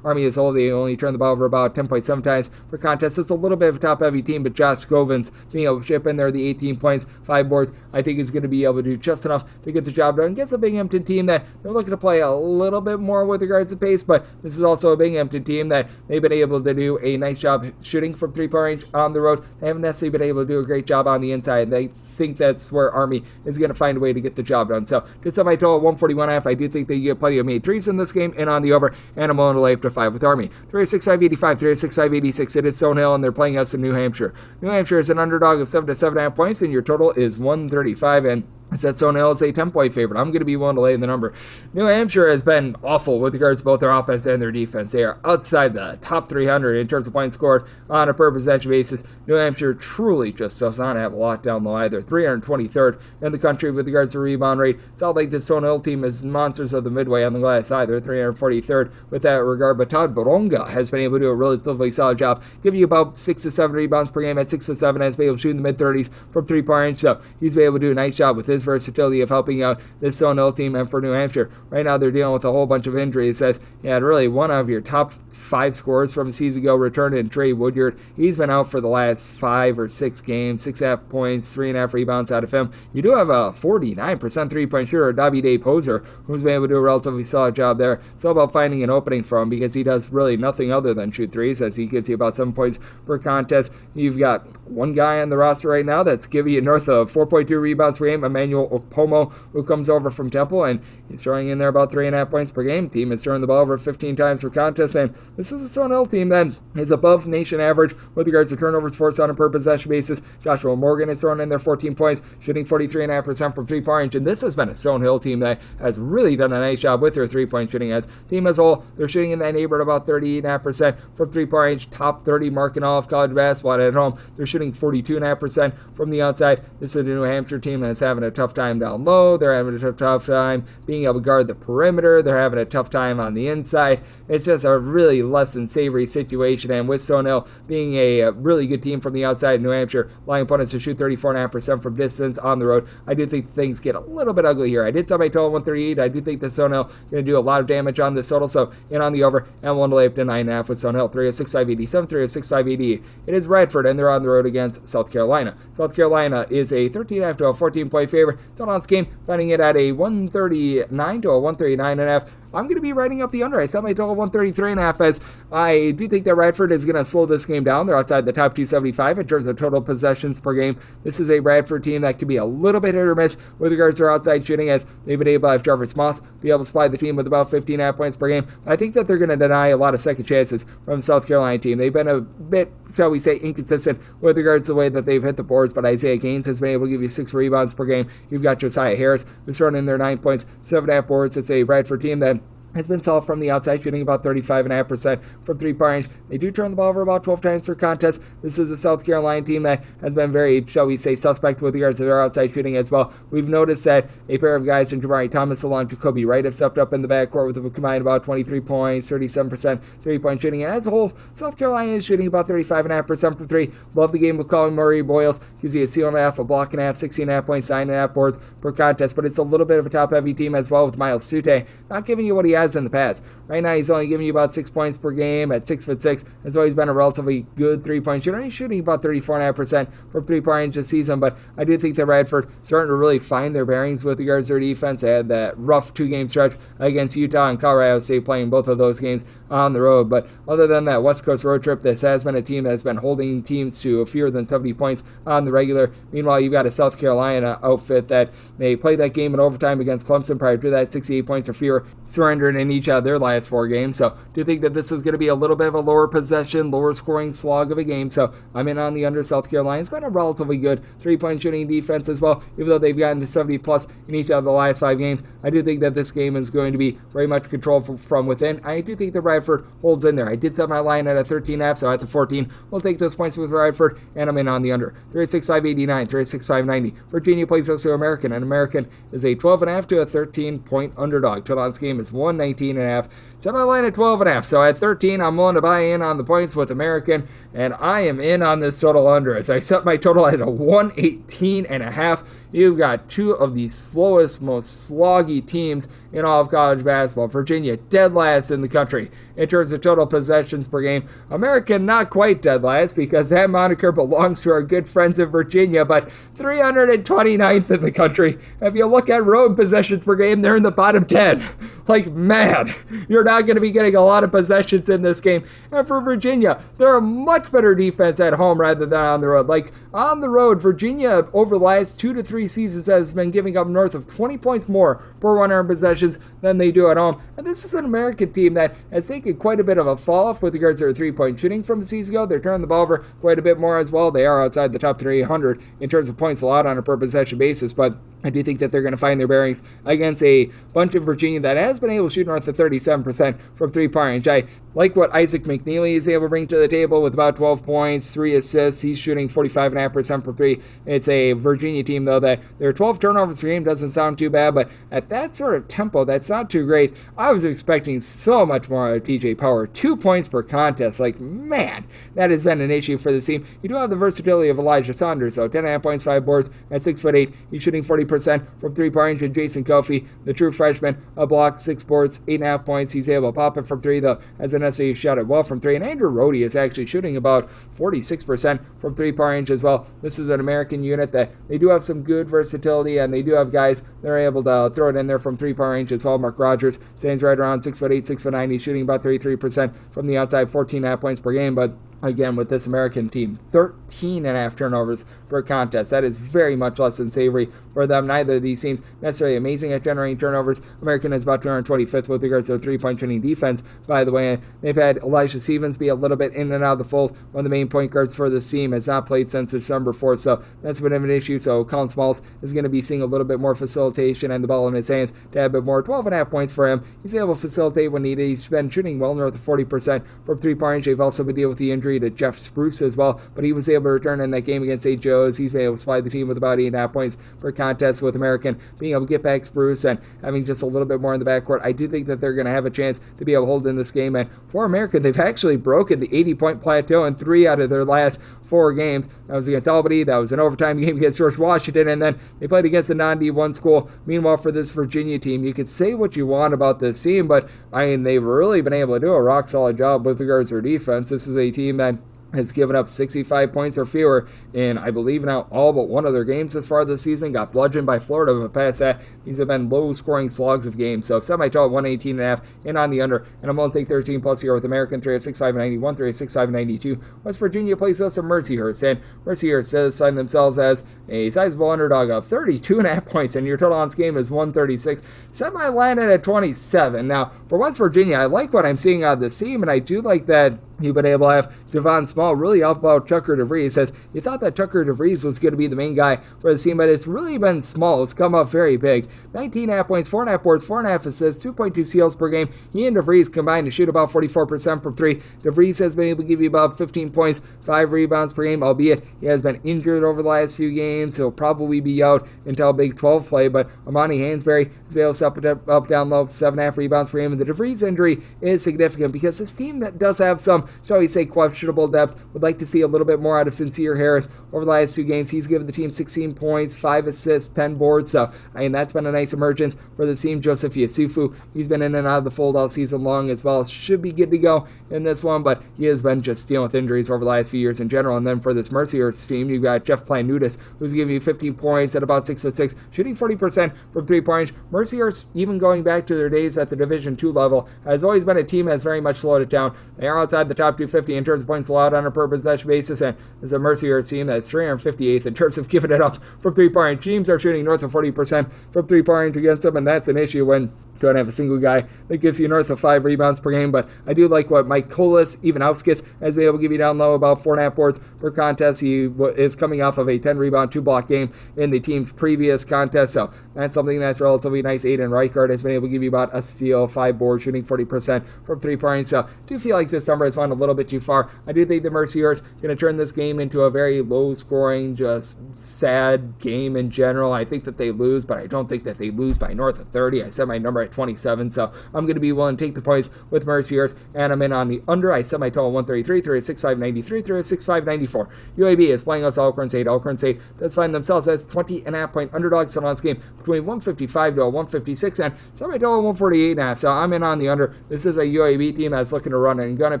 Army is only turned the ball over about 10.7 times per contest. It's a little bit of a top-heavy team, but Josh Govins being able to chip in there the 18 points, 5 boards, I think is going to be able to do just enough to get the job done against a Binghamton team that they're looking to play a little bit more with regards to pace, but this is also a Binghamton team that they've been able to do a nice job shooting from three-point range on the road. They haven't necessarily been able to do a great job on the inside. They think that's where Army is going to find a way to get the job done. So just on my total 141.5, I do think that you get plenty of made threes in this game and on the over, and I'm willing to lay up to 5 with Army. 306-585, 306-586. It is Stonehill, and they're playing us in New Hampshire. New Hampshire is an underdog of 7 to 7.5 points, and your total is 135. And That Stonehill is a 10-point favorite. I'm going to be willing to lay in the number. New Hampshire has been awful with regards to both their offense and their defense. They are outside the top 300 in terms of points scored on a per possession basis. New Hampshire truly just does not have a lot down low either. 323rd in the country with regards to rebound rate. It's not like the Stonehill team is monsters of the midway on the glass either. 343rd with that regard. But Todd Boronga has been able to do a relatively solid job. Give you about 6 to 7 rebounds per game at 6 to 7. Has been able to shoot in the mid-30s from 3-point range. So he's been able to do a nice job with his versatility of helping out this Stonehill team. And for New Hampshire, right now they're dealing with a whole bunch of injuries, as you had really one of your top 5 scorers from a season ago returned in Trey Woodyard. He's been out for the last 5 or 6 games, 6.5 points, 3.5 rebounds out of him. You do have a 49% 3-point shooter, Davide Poser, who's been able to do a relatively solid job there. It's all about finding an opening for him, because he does really nothing other than shoot threes, as he gives you about 7 points per contest. You've got one guy on the roster right now that's giving you north of 4.2 rebounds per game, Emmanuel Okpomo, who comes over from Temple, and he's throwing in there about 3.5 points per game. Team is throwing the ball over 15 times per contest, and this is a Stonehill team that is above nation average with regards to turnovers forced on a per possession basis. Joshua Morgan is throwing in there 14 points, shooting 43.5% from 3-point range, and this has been a Stonehill team that has really done a nice job with their 3-point shooting. As team as a whole, they're shooting in that neighborhood about 38.5% from 3-point range, top 30 mark in all of college basketball. And at home, they're shooting 42.5% from the outside. This is a New Hampshire team that's having a tough time down low. They're having a tough time being able to guard the perimeter. They're having a tough time on the inside. It's just a really less than savory situation. And with Stonehill being a really good team from the outside, New Hampshire allowing opponents to shoot 34.5% from distance on the road, I do think things get a little bit ugly here. I did set my total 138. I do think that Stonehill going to do a lot of damage on this total, so in on the over, and one to lay up to 9.5 with Stonehill. 306.587, 306.588. It is Radford, and they're on the road against South Carolina. South Carolina is a 13.5 to a 14-point favorite. Total on this game, finding it at a 139 to a 139.5. I'm going to be writing up the under. I set my total 133.5, as I do think that Radford is going to slow this game down. They're outside the top 275 in terms of total possessions per game. This is a Radford team that could be a little bit hit or miss with regards to their outside shooting, as they've been able to have Jarvis Moss be able to supply the team with about 15.5 points per game. I think that they're going to deny a lot of second chances from the South Carolina team. They've been a bit, shall we say, inconsistent with regards to the way that they've hit the boards, but Isaiah Gaines has been able to give you 6 rebounds per game. You've got Josiah Harris, who's thrown in there 9 points, 7.5 boards. It's a Radford team that has been solid from the outside, shooting about 35.5% from 3-point range. They do turn the ball over about 12 times per contest. This is a South Carolina team that has been very, shall we say, suspect with regards to their outside shooting as well. We've noticed that a pair of guys in Jabari Thomas along Jacoby Wright have stepped up in the backcourt with a combined about 23 points, 37% 3-point shooting. And as a whole, South Carolina is shooting about 35.5% from 3. Love the game with Colin Murray Boyles. Gives you a steal and a half, a block and a half, 16.5 points, 9.5 boards per contest. But it's a little bit of a top-heavy team as well with Miles Sute not giving you what he has in the past. Right now, he's only giving you about 6 points per game at 6'6", and so he's been a relatively good 3-point shooter. He's shooting about 34.5% from 3-point range this season, but I do think that Radford starting to really find their bearings with regards to their defense. They had that rough 2-game stretch against Utah and Colorado State, playing both of those games on the road. But other than that West Coast road trip, this has been a team that's been holding teams to fewer than 70 points on the regular. Meanwhile, you've got a South Carolina outfit that they played that game in overtime against Clemson. Prior to that, 68 points or fewer surrendered in each of their last 4 games. So do you think that this is going to be a little bit of a lower possession, lower scoring slog of a game? So I'm in on the under. South Carolina. It's been a relatively good 3-point shooting defense as well, even though they've gotten to 70 plus in each of the last 5 games. I do think that this game is going to be very much controlled from within. I do think that Radford holds in there. I did set my line at a 13.5, so at the 14, we'll take those points with Radford, and I'm in on the under. 36.589, 36.590. Virginia plays also American, and American is a 12.5 to a 13-point underdog. Total on this game is 119.5. Set my line at 12.5, so at 13, I'm willing to buy in on the points with American, and I am in on this total under as I set my total at a 118.5. You've got 2 of the slowest, most sloggy teams in all of college basketball. Virginia, dead last in the country in terms of total possessions per game. American, not quite dead last, because that moniker belongs to our good friends in Virginia, but 329th in the country. If you look at road possessions per game, they're in the bottom 10. Like, man, you're not going to be getting a lot of possessions in this game. And for Virginia, they're a much better defense at home rather than on the road. Like, on the road, Virginia, over the last 2 to 3 3 seasons has been giving up north of 20 points more per 100 possessions than they do at home. And this is an American team that has taken quite a bit of a fall off with regards to their 3-point shooting from the season ago. They're turning the ball over quite a bit more as well. They are outside the top 300 in terms of points allowed on a per possession basis, but I do think that they're going to find their bearings against a bunch in Virginia that has been able to shoot north of 37% from 3-point range. I like what Isaac McNeely is able to bring to the table with about 12 points, 3 assists. He's shooting 45.5% from 3. It's a Virginia team, though, that their 12 turnovers per game doesn't sound too bad, but at that sort of tempo, that's not too great. I was expecting so much more out of TJ Power. 2 points per contest. Like, man, that has been an issue for this team. You do have the versatility of Elijah Saunders, though. 10.5 points, 5 boards, at 6'8". He's shooting 40% from 3-point range. And Jason Kofi, the true freshman, a block, 6 boards, 8.5 points. He's able to pop it from 3, though, as an SAU shot it well from 3. And Andrew Rohde is actually shooting about 46% from 3-point range as well. This is an American unit that they do have some good versatility, and they do have guys that are able to throw it in there from 3-point range as well. Mark Rogers stands right around 6'8", 6'9". He's shooting about 33% from the outside, 14.5 points per game, but again, with this American team, 13.5 turnovers per contest. That is very much less than savory for them. Neither of these teams necessarily amazing at generating turnovers. American is about 225th with regards to their 3-point shooting defense, by the way. They've had Elijah Stevens be a little bit in and out of the fold. One of the main point guards for this team has not played since December 4th, so that's a bit of an issue. So Colin Smalls is going to be seeing a little bit more facilitation and the ball in his hands to have a bit more. 12.5 points for him. He's able to facilitate when needed. He's been shooting well north of 40% from 3-point range. They've also been dealing with the injury to Jeff Spruce as well, but he was able to return in that game against St. Joe's. He's been able to supply the team with about 8.5 points per contest, with American being able to get back Spruce and having just a little bit more in the backcourt. I do think that they're going to have a chance to be able to hold in this game, and for American, they've actually broken the 80-point plateau in 3 out of their last 4 games. That was against Albany, that was an overtime game against George Washington, and then they played against a non-D1 school. Meanwhile, for this Virginia team, you could say what you want about this team, but I mean, they've really been able to do a rock-solid job with regards to their defense. This is a team that has given up 65 points or fewer in, I believe, now all but one of their games this far this season. Got bludgeoned by Florida, but past that, these have been low-scoring slogs of games. So semi-total 118.5 in on the under, and I'm going to take 13 plus here with American 3 at 6.591, 3 at 6.592. West Virginia plays us at Mercyhurst, and Mercyhurst says find themselves as a sizable underdog of 32.5 points, and your total on this game is 136. Semi landed at 27. Now, for West Virginia, I like what I'm seeing out of this team, and I do like that you've been able to have Devon Small really help out Tucker DeVries. Says you thought that Tucker DeVries was going to be the main guy for the team, but it's really been Small. It's come up very big. 19.5 points, 4.5 boards, 4.5 assists, 2.2 steals per game. He and DeVries combined to shoot about 44% from 3. DeVries has been able to give you about 15 points, 5 rebounds per game, albeit he has been injured over the last few games. He'll probably be out until Big 12 play, but Amani Hansberry has been able to step it up down low, 7.5 rebounds per game. And the DeVries injury is significant because this team that does have some, shall we say, questionable depth. Would like to see a little bit more out of Sincere Harris over the last 2 games. He's given the team 16 points, 5 assists, 10 boards. So, I mean, that's been a nice emergence for the team. Joseph Yasufu, he's been in and out of the fold all season long as well. Should be good to go in this one, but he has been just dealing with injuries over the last few years in general. And then for this Mercyhurst team, you've got Jeff Planutis, who's giving you 15 points at about 6'6", shooting 40% from 3-point range. Mercyhurst, even going back to their days at the Division II level, has always been a team that's very much slowed it down. They are outside the top 250 in terms of points allowed on a per possession basis, and is a Mercyhurst team that's 358th in terms of giving it up from 3-point range. Teams are shooting north of 40% from 3-point range against them, and that's an issue when don't have a single guy that gives you north of 5 rebounds per game, but I do like what Mike Kolis, Ivanowskis, has been able to give you down low, about 4.5 boards per contest. He is coming off of a 10-rebound, 2-block game in the team's previous contest, so that's something that's relatively nice. Aiden Reichard has been able to give you about a steal, 5 boards, shooting 40% from 3-point range, so I do feel like this number has gone a little bit too far. I do think the Mercyhurst going to turn this game into a very low-scoring, just sad game in general. I think that they lose, but I don't think that they lose by north of 30. I set my number at 27, so I'm going to be willing to take the points with Mercyhurst, and I'm in on the under. I set my total 133, 3 at 6.593, 3 at 6.594. UAB is playing us Alcorn St. Alcorn St does find themselves as 20.5 point underdogs on this game between 155 to 156, and set my total 148.5, so I'm in on the under. This is a UAB team that's looking to run and gun it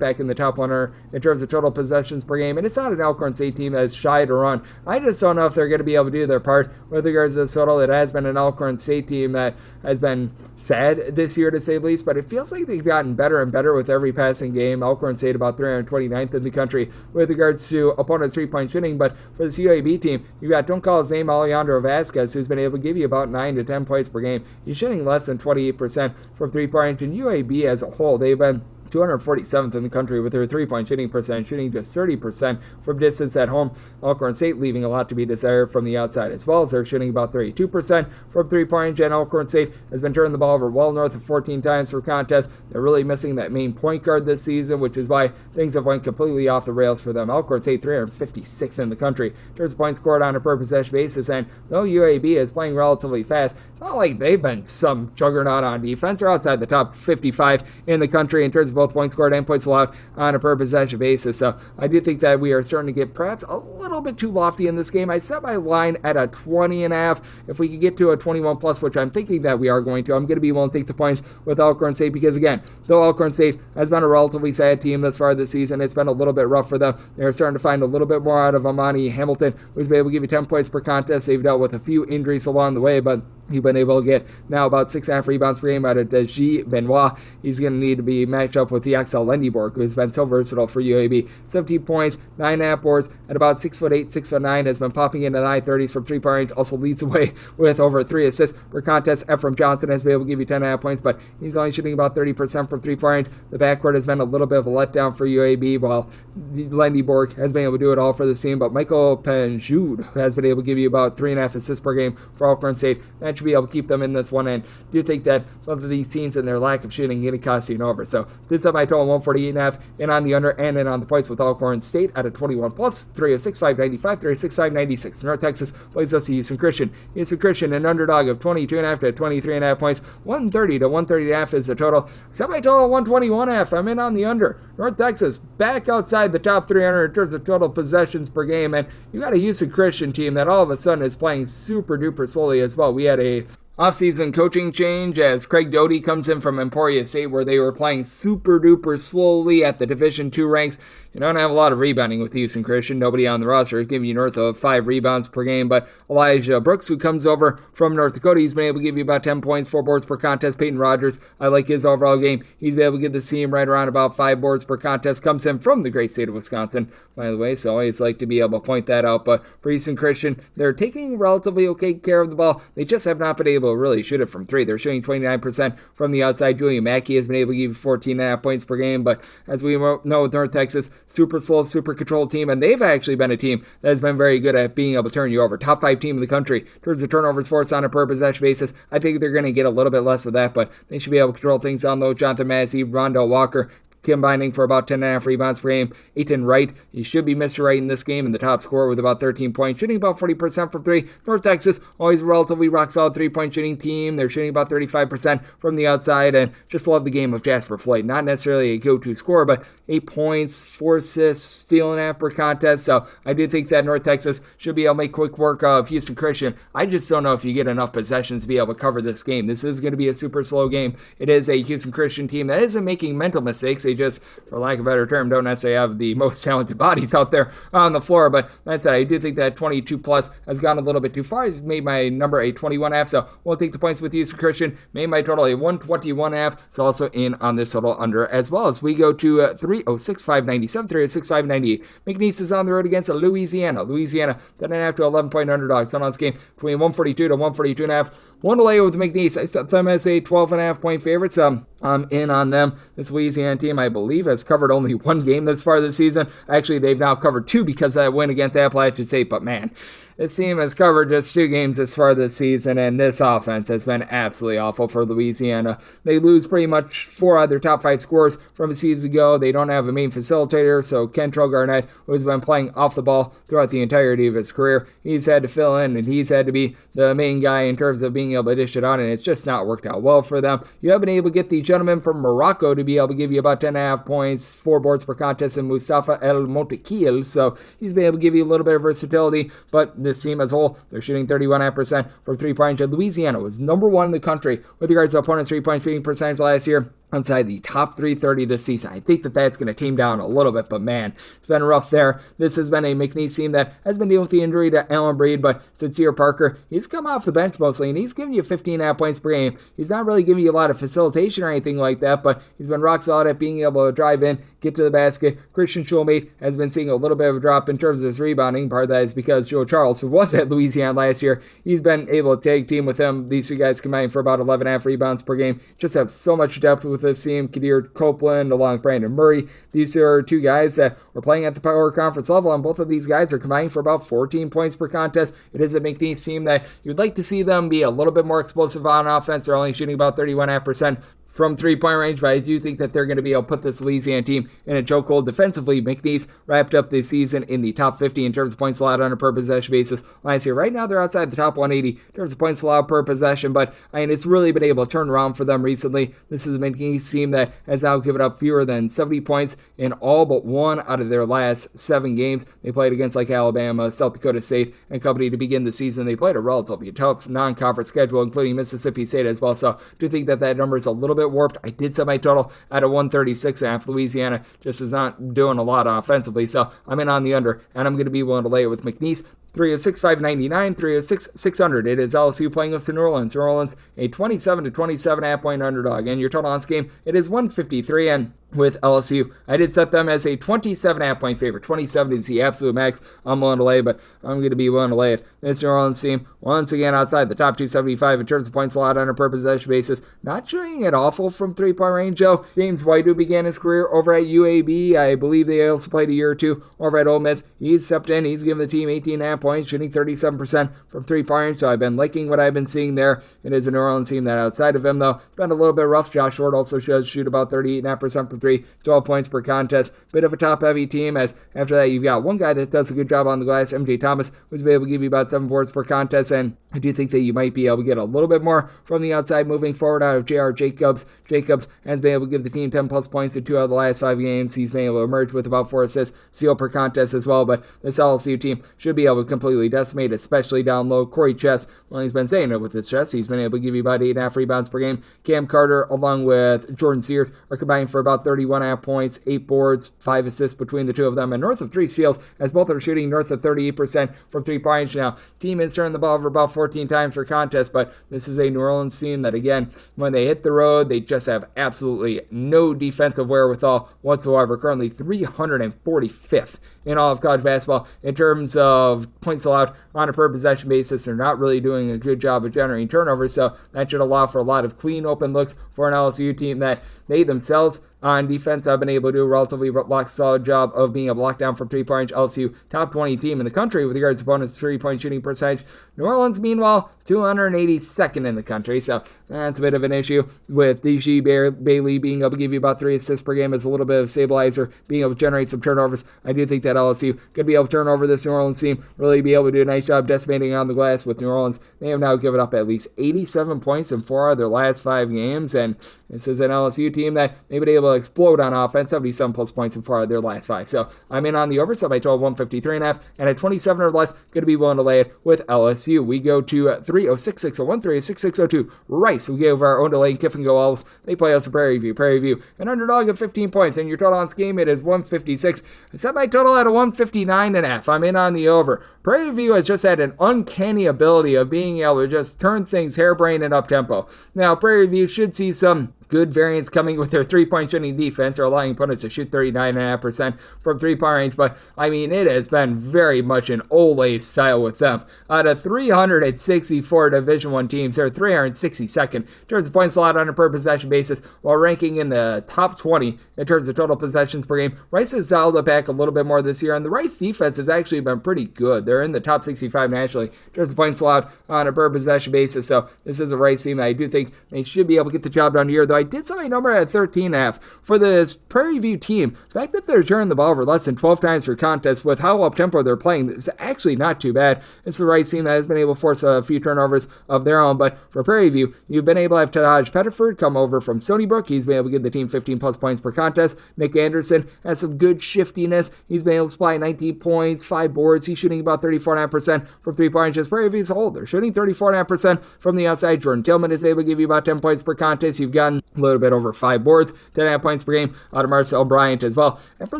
back in the top 100 in terms of total possessions per game, and it's not an Alcorn St team that's shy to run. I just don't know if they're going to be able to do their part with regards to this total. It has been an Alcorn St team that has been sad this year to say the least, but it feels like they've gotten better and better with every passing game. Alcorn St about 329th in the country with regards to opponent's three-point shooting, but for this UAB team, you've got, don't call his name, Alejandro Vasquez, who's been able to give you about 9 to 10 points per game. He's shooting less than 28% from three-point, and UAB as a whole, they've been 247th in the country with their three-point shooting percentage, shooting just 30% from distance at home. Alcorn St leaving a lot to be desired from the outside, as well as they're shooting about 32% from three-point, and Alcorn St has been turning the ball over well north of 14 times per contest. They're really missing that main point guard this season, which is why things have went completely off the rails for them. Alcorn St 356th in the country in terms of points scored on a per possession basis, and though UAB is playing relatively fast, it's not like they've been some juggernaut on defense. They're outside the top 55 in the country in terms of both points scored and points allowed on a per possession basis. So I do think that we are starting to get perhaps a little bit too lofty in this game. I set my line at a 20.5. If we could get to a 21 plus, which I'm thinking that we are going to, I'm going to be willing to take the points with Alcorn St because, again, though Alcorn St has been a relatively sad team thus far this season, it's been a little bit rough for them. They're starting to find a little bit more out of Amani Hamilton, who's been able to give you 10 points per contest. They've dealt with a few injuries along the way, but you've been able to get now about 6.5 rebounds per game out of Deji Benoit. He's going to need to be matched up with the XL Lendyborg, who's been so versatile for UAB. 17 points, 9.5 boards, at about 6'8", 6'9", has been popping into the high 30s from three-point range. Also leads the way with over 3 assists per contest. Ephraim Johnson has been able to give you 10.5 points, but he's only shooting about 30% from three-point range. The backcourt has been a little bit of a letdown for UAB, while Lendyborg has been able to do it all for the team. But Michael Penjude has been able to give you about 3.5 assists per game for Alcorn St. That should be able to keep them in this one, and do think that both of these teams and their lack of shooting getting costing over. So this up my total 148.5 in on the under and in on the points with Alcorn State at a 21 plus 306.595, 306.596. North Texas plays us to Houston Christian. Houston Christian, an underdog of 22.5 to 23.5 points. 130 to 130.5 is the total. Set my total 121.5. I'm in on the under. North Texas back outside the top 300 in terms of total possessions per game, and you got a Houston Christian team that all of a sudden is playing super duper slowly as well. We had a offseason coaching change as Craig Doty comes in from Emporia State, where they were playing super duper slowly at the Division II ranks. You don't have a lot of rebounding with Houston Christian. Nobody on the roster is giving you north of 5 rebounds per game, but Elijah Brooks, who comes over from North Dakota, he's been able to give you about 10 points, 4 boards per contest. Peyton Rogers, I like his overall game. He's been able to give the team right around about 5 boards per contest. Comes in from the great state of Wisconsin, by the way, so I always like to be able to point that out. But for Houston Christian, they're taking relatively okay care of the ball. They just have not been able to really shoot it from 3. They're shooting 29% from the outside. Julian Mackey has been able to give you 14.5 points per game, but as we know with North Texas, super slow, super controlled team, and they've actually been a team that has been very good at being able to turn you over. Top 5 team in the country in terms of turnovers forced on a per possession basis. I think they're going to get a little bit less of that, but they should be able to control things down low. Jonathan Massey, Rondell Walker, combining for about 10.5 rebounds per game. Aiton Wright, he should be Mr. Wright in this game, and the top scorer with about 13 points, shooting about 40% from 3. North Texas, always a relatively rock-solid 3-point shooting team. They're shooting about 35% from the outside, and just love the game of Jasper Floyd. Not necessarily a go-to scorer, but 8 points, 4 assists, steal and a half per contest, so I do think that North Texas should be able to make quick work of Houston Christian. I just don't know if you get enough possessions to be able to cover this game. This is going to be a super slow game. It is a Houston Christian team that isn't making mental mistakes. They just, for lack of a better term, don't necessarily have the most talented bodies out there on the floor. But that said, I do think that 22 plus has gone a little bit too far. I've made my number a 21.5, so we'll take the points with Houston Christian. Made my total a 121.5, so also in on this total under as well as we go to 306.597, 306.598. McNeese is on the road against Louisiana. Louisiana, 10.5 to 11-point underdogs. On this game between 142 to 142.5. One delay with McNeese. I set them as a 12.5 point favorites. I'm in on them. This Louisiana team, I believe, has covered only 1 game this far this season. Actually, they've now covered 2 because of that win against Appalachian State. But man, this team has covered just 2 games this far this season, and this offense has been absolutely awful for Louisiana. They lose pretty much 4 out of their top 5 scorers from a season ago. They don't have a main facilitator, so Kentrell Garnett, who has been playing off the ball throughout the entirety of his career, he's had to fill in, and he's had to be the main guy in terms of being able to dish it on, and it's just not worked out well for them. You have been able to get the gentleman from Morocco to be able to give you about 10.5 points, 4 boards per contest, in Mustafa El Montequil, so he's been able to give you a little bit of versatility, but this team as a whole, they're shooting 31.5% from 3-point. Louisiana was number 1 in the country with regards to opponents' 3-point shooting percentage last year. outside the top 330 this season. I think that that's going to tame down a little bit, but man, it's been rough there. This has been a McNeese team that has been dealing with the injury to Allen Breed, but Sincere Parker, he's come off the bench mostly, and he's giving you 15.5 points per game. He's not really giving you a lot of facilitation or anything like that, but he's been rock solid at being able to drive in, get to the basket. Christian Schulmate has been seeing a little bit of a drop in terms of his rebounding. Part of that is because Joe Charles, who was at Louisiana last year, he's been able to tag team with him. These two guys combined for about 11.5 rebounds per game. Just have so much depth with this team. Kadir Copeland along with Brandon Murray. These are two guys that were playing at the Power Conference level, and both of these guys are combining for about 14 points per contest. It is a McNeese team that you'd like to see them be a little bit more explosive on offense. They're only shooting about 31.5% from three-point range, but I do think that they're going to be able to put this Louisiana team in a chokehold defensively. McNeese wrapped up this season in the top 50 in terms of points allowed on a per possession basis last year. Right now, they're outside the top 180 in terms of points allowed per possession, but it's really been able to turn around for them recently. This is a McNeese team that has now given up fewer than 70 points in all but one out of their last 7 games. They played against Alabama, South Dakota State, and company to begin the season. They played a relatively tough non-conference schedule, including Mississippi State as well, so I do think that number is a little bit warped. I did set my total at a 136.5. Louisiana just is not doing a lot offensively, so I'm in on the under, and I'm going to be willing to lay it with McNeese. 306-599, 306-600. It is LSU playing us to New Orleans. New Orleans, a 27-27.5 point underdog. And your total on this game, it is 153. And with LSU, I did set them as a 27.5 point favorite. 27 is the absolute max I'm willing to lay, but I'm going to be willing to lay it. This New Orleans team, once again, outside the top 275 in terms of points allowed on a per possession basis. Not shooting it awful from three-point range, Joe. James White, who began his career over at UAB. I believe they also played a year or two over at Ole Miss. He's stepped in. He's given the team 18.5 points, shooting 37% from three-point, so I've been liking what I've been seeing there. It is a New Orleans team that outside of him, though, it's been a little bit rough. Josh Short also does shoot about 38.5% from three, 12 points per contest. Bit of a top-heavy team, as after that you've got one guy that does a good job on the glass, MJ Thomas, who's been able to give you about 7 boards per contest, and I do think that you might be able to get a little bit more from the outside moving forward out of J.R. Jacobs. Jacobs has been able to give the team 10-plus points in 2 out of the last 5 games. He's been able to emerge with about 4 assists, steal per contest as well, but this LSU team should be able to completely decimate, especially down low. Corey Chess, well, he's been saying it with his chest. He's been able to give you about 8.5 rebounds per game. Cam Carter, along with Jordan Sears, are combining for about 31.5 points, 8 boards, 5 assists between the two of them, and north of 3 steals, as both are shooting north of 38% from 3-point. Now, team is turning the ball over about 14 times per contest, but this is a New Orleans team that, again, when they hit the road, they just have absolutely no defensive wherewithal whatsoever. Currently 345th in all of college basketball in terms of points allowed on a per possession basis. They're not really doing a good job of generating turnovers, so that should allow for a lot of clean open looks for an LSU team that they themselves on defense have been able to do a relatively solid job of being a lock down from 3-point. LSU, top 20 team in the country with regards to opponents' 3-point shooting percentage. New Orleans, meanwhile, 282nd in the country, so that's a bit of an issue with D.G. Bailey being able to give you about 3 assists per game as a little bit of a stabilizer, being able to generate some turnovers. I do think that LSU could be able to turn over this New Orleans team, really be able to do a nice job decimating on the glass with New Orleans. They have now given up at least 87 points in 4 of their last 5 games, and this is an LSU team that they've been able to explode on offense, 77-plus points in 4 of their last 5. So I'm in on the over, so I told 153.5, and at 27 or less, going to be willing to lay it with LSU. We go to 306-601, 306-602. Rice, we gave our own delay in Kiffin Go Elves. They play us a Prairie View, an underdog of 15 points, and your total on this game, it is 156. I set my total at a 159.5. I'm in on the over. Prairie View has just had an uncanny ability of being able to just turn things harebrained and up-tempo. Now, Prairie View should see some good variance coming with their 3-point shooting defense. They're allowing opponents to shoot 39.5% from 3-point range, but it has been very much an Ole style with them. Out of 364 Division I teams, they're 362nd in terms of points allowed on a per possession basis, while ranking in the top 20 in terms of total possessions per game. Rice has dialed it back a little bit more this year, and the Rice defense has actually been pretty good. They're in the top 65 nationally in terms of points allowed on a per possession basis, so this is a Rice team that I do think they should be able to get the job done here, though I did set my number at 13.5. For this Prairie View team, the fact that they're turning the ball over less than 12 times per contest with how up-tempo they're playing is actually not too bad. It's the Rice team that has been able to force a few turnovers of their own, but for Prairie View, you've been able to have Taj Pettiford come over from Stony Brook. He's been able to give the team 15-plus points per contest. Nick Anderson has some good shiftiness. He's been able to supply 19 points, 5 boards. He's shooting about 34.5% from 3-point range. Prairie View as a whole, they're shooting 34.5% from the outside. Jordan Tillman is able to give you about 10 points per contest. You've gotten a little bit over 5 boards, 10.5 points per game out of Marcel Bryant as well. And for